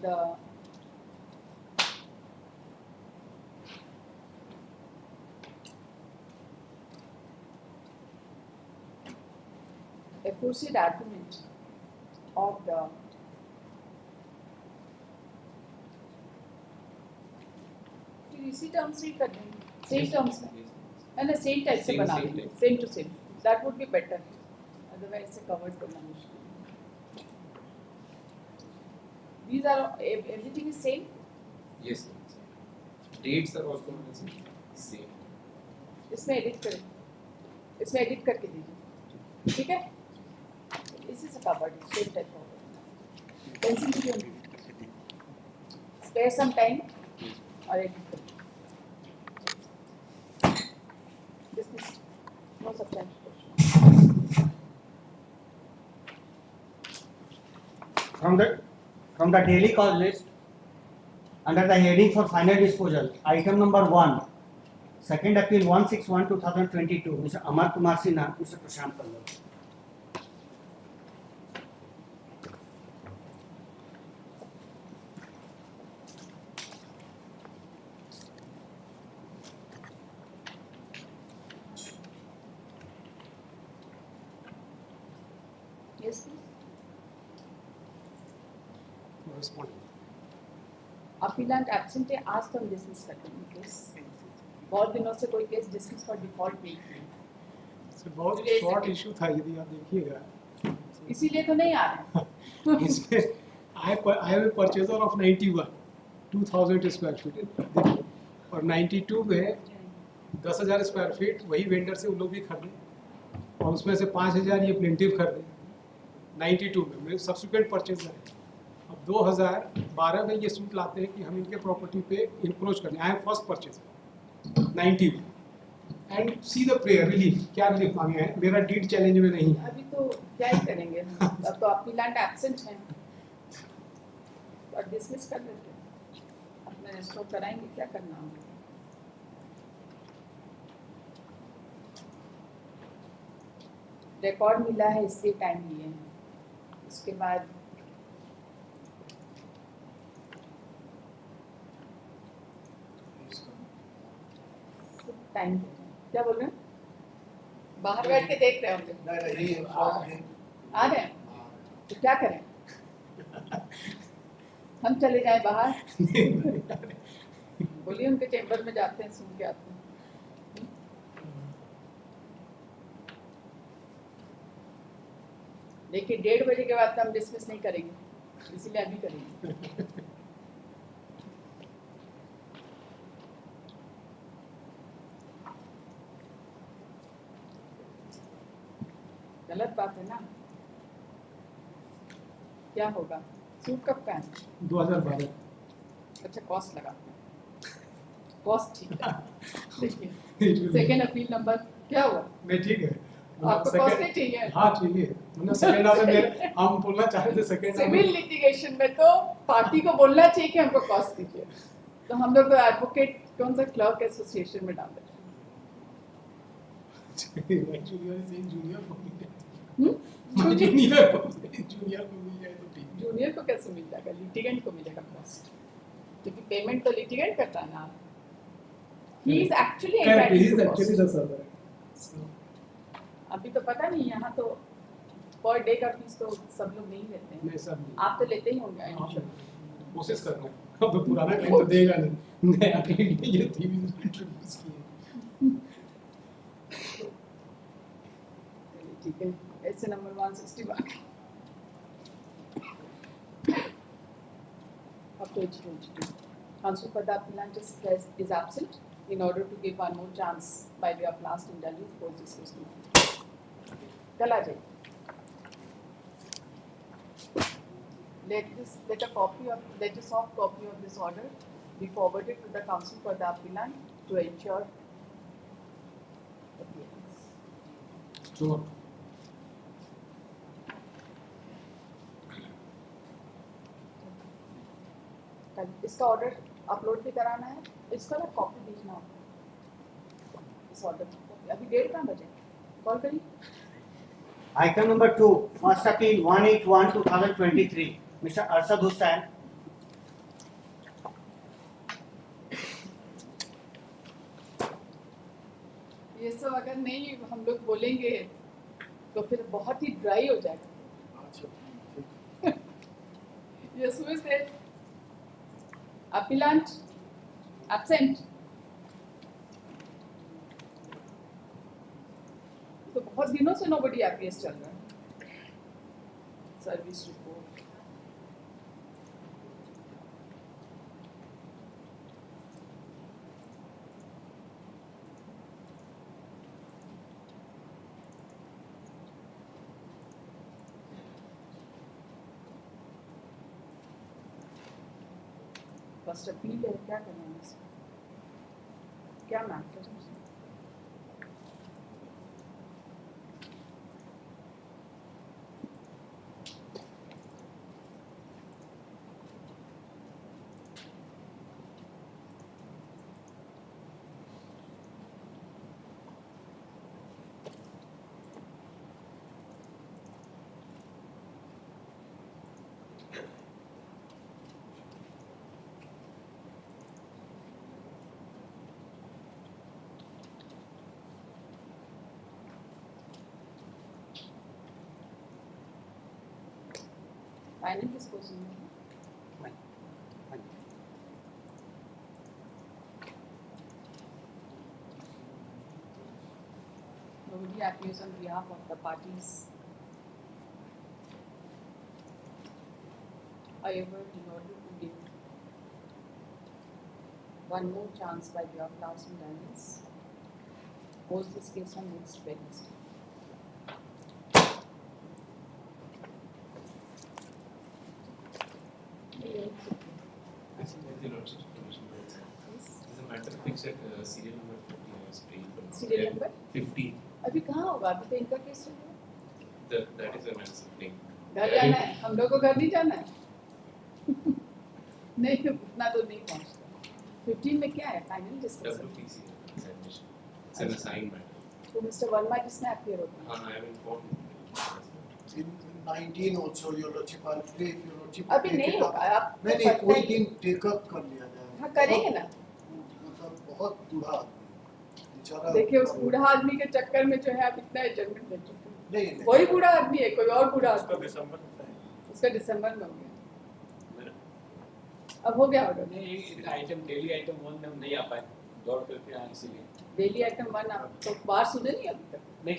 The aforesaid argument of the इसी terms से कर देंगे, same terms में, है ना, same type से बना देंगे, same to same. That would be better. Otherwise, it's covered करना मुश्किल. These are everything is same. Yes. Dates are also same. इसमें edit करें, इसमें edit करके दीजिए, ठीक है? इसी से covered है, same type covered. Pencil दीजिए. Spare some time और edit करें. Dismissed. No substantial question. From the daily cause list, under the heading for final disposal, item number 1, second appeal 161/2022, Mr. Amar Kumar Sinha, Mr. Prashant Pallab. Yes, please. Corresponding. Appellate absent है, आज तो हम dismiss कर देंगे case. बहुत दिनों से कोई केस डिसमिस फॉर डिफॉल्ट नहीं किया, सर बहुत शॉर्ट इशू था, यदि आप देखिएगा इसीलिए तो नहीं आ रहा। इसमें I have a purchaser of 91 2000 square feet देखिए, और 92 में 10,000 स्क्वायर फीट वही वेंडर से उन लोग भी खरीदे, और उसमें से 5,000 ये प्लेंटिव खरीदे 92 में, मेरे सब्सिक्वेंट परचेजर है। अब 2012 में ये सूट लाते हैं कि हम इनके प्रॉपर्टी पे इंक्रोच करने, आई एम फर्स्ट परचेजर 90 में, and see the prayer relief, क्या रिलीफ मांगे हैं, मेरा डीड चैलेंज में नहीं है। अभी तो क्या ही करेंगे, अब तो अपीलेंट एब्सेंट है, और डिसमिस कर देते हैं, अपना रेस्टोर कराएंगे, क्या करना होगा। रिकॉर्ड मिला है इसलिए टाइम लिए हैं, उसके बाद टाइम क्या बोल रहे हैं, बाहर बैठ के देख रहे होंगे, आ रहे हैं तो क्या करें, हम चले जाएं बाहर, बोलिए उनके चेंबर में जाते हैं, सुन के आते हैं। देखिए 1:30 बजे के बाद तो हम डिसमिस नहीं करेंगे, इसीलिए अभी करेंगे। गलत बात है ना, क्या होगा, सूट कब का है? 2012 अच्छा कॉस्ट लगाते हैं, कॉस्ट ठीक है। देखिए सेकेंड अपील नंबर क्या हुआ, नहीं ठीक है, आपको कॉस्ट नहीं चाहिए? हाँ ठीक है, मतलब सेकंड हाफ में हम बोलना चाहते थे सेकंड हाफ सिविल लिटिगेशन में तो पार्टी को बोलना चाहिए कि हमको कॉस्ट दीजिए, तो हम लोग तो एडवोकेट कौन सा क्लर्क एसोसिएशन में डाल देते जूनियर से जूनियर को मिल जाए, हैं। जूनियर को मिल जाए तो ठीक। जूनियर को कैसे मिल जाएगा, लिटिगेंट को मिलेगा कॉस्ट, क्योंकि पेमेंट तो लिटिगेंट करता है ना, he is actually correct, he is entitled to actually the cost. Server. अभी तो पता नहीं, यहाँ तो पर डे का फीस तो सब लोग नहीं लेते हैं, नहीं सर, आप तो लेते ही होंगे, I'm sure। कोशिश कर रहे हैं, अब पुराना क्लाइंट तो देगा नहीं, नया क्लाइंट ये थी भी इंट्रोड्यूस किए। ठीक है, ऐसे number 161 up to 22. Counsel for the appellant is absent in order to give one more chance by way of last interview for this case. कल आ जाइए। Let a soft copy of this order be forwarded to the counsel for the appellant to ensure appearance. तो कल इसका order upload भी कराना है, इसका ना कॉपी भेजना होगा, इस ऑर्डर की कॉपी। अभी 1:30 कहाँ बजे, कॉल करिए। Item number 2, first appeal 181/2023, Mr. Arshad Hussain. ये सब अगर नहीं हम लोग बोलेंगे तो फिर बहुत ही ड्राई हो जाएगा। Yes, who is there? Appellant absent. तो बहुत दिनों से nobody appears चल रहा है। Service report. फर्स्ट अपील है, क्या करना है इसमें? क्या मैटर है? फाइनल डिस्पोजल में nobody appears on behalf of the parties. However, in order to give one more chance by way of last indulgence, post this case on next Wednesday. There's a matter fixed at serial number 50. I was praying for. Serial number 50. अभी कहाँ होगा? अभी तो इनका case चल रहा है। That is a matter thing. घर जाना है, हम लोग को घर नहीं जाना है। नहीं, उतना तो नहीं पहुँचता। 15 में क्या है? Final discussion. WPC is admission. It's an assigned matter. तो मिस्टर वर्मा जिसमें appear होता है। I have informed. In 19 also your lordship, I'll pray if your lordship अभी take नहीं it up. होगा, आप नहीं कोई दिन टेक अप कर लिया जाए। हाँ करेंगे ना। मतलब बहुत बूढ़ा आदमी बेचारा। देखिए उस बूढ़ा आदमी के चक्कर में जो है आप इतना एडजस्टमेंट ले चुके हैं। नहीं वही बूढ़ा आदमी है, कोई और बूढ़ा आदमी। उसका दिसंबर में हो गया। अब हो गया ऑर्डर। नहीं आइटम डेली आइटम 1 में हम नहीं आ पाए, दौड़ करके आए इसीलिए। डेली आइटम 1 आप तो बाहर सुने नहीं अभी तक? नहीं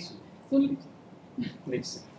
सुन लीजिए। नेक्स्ट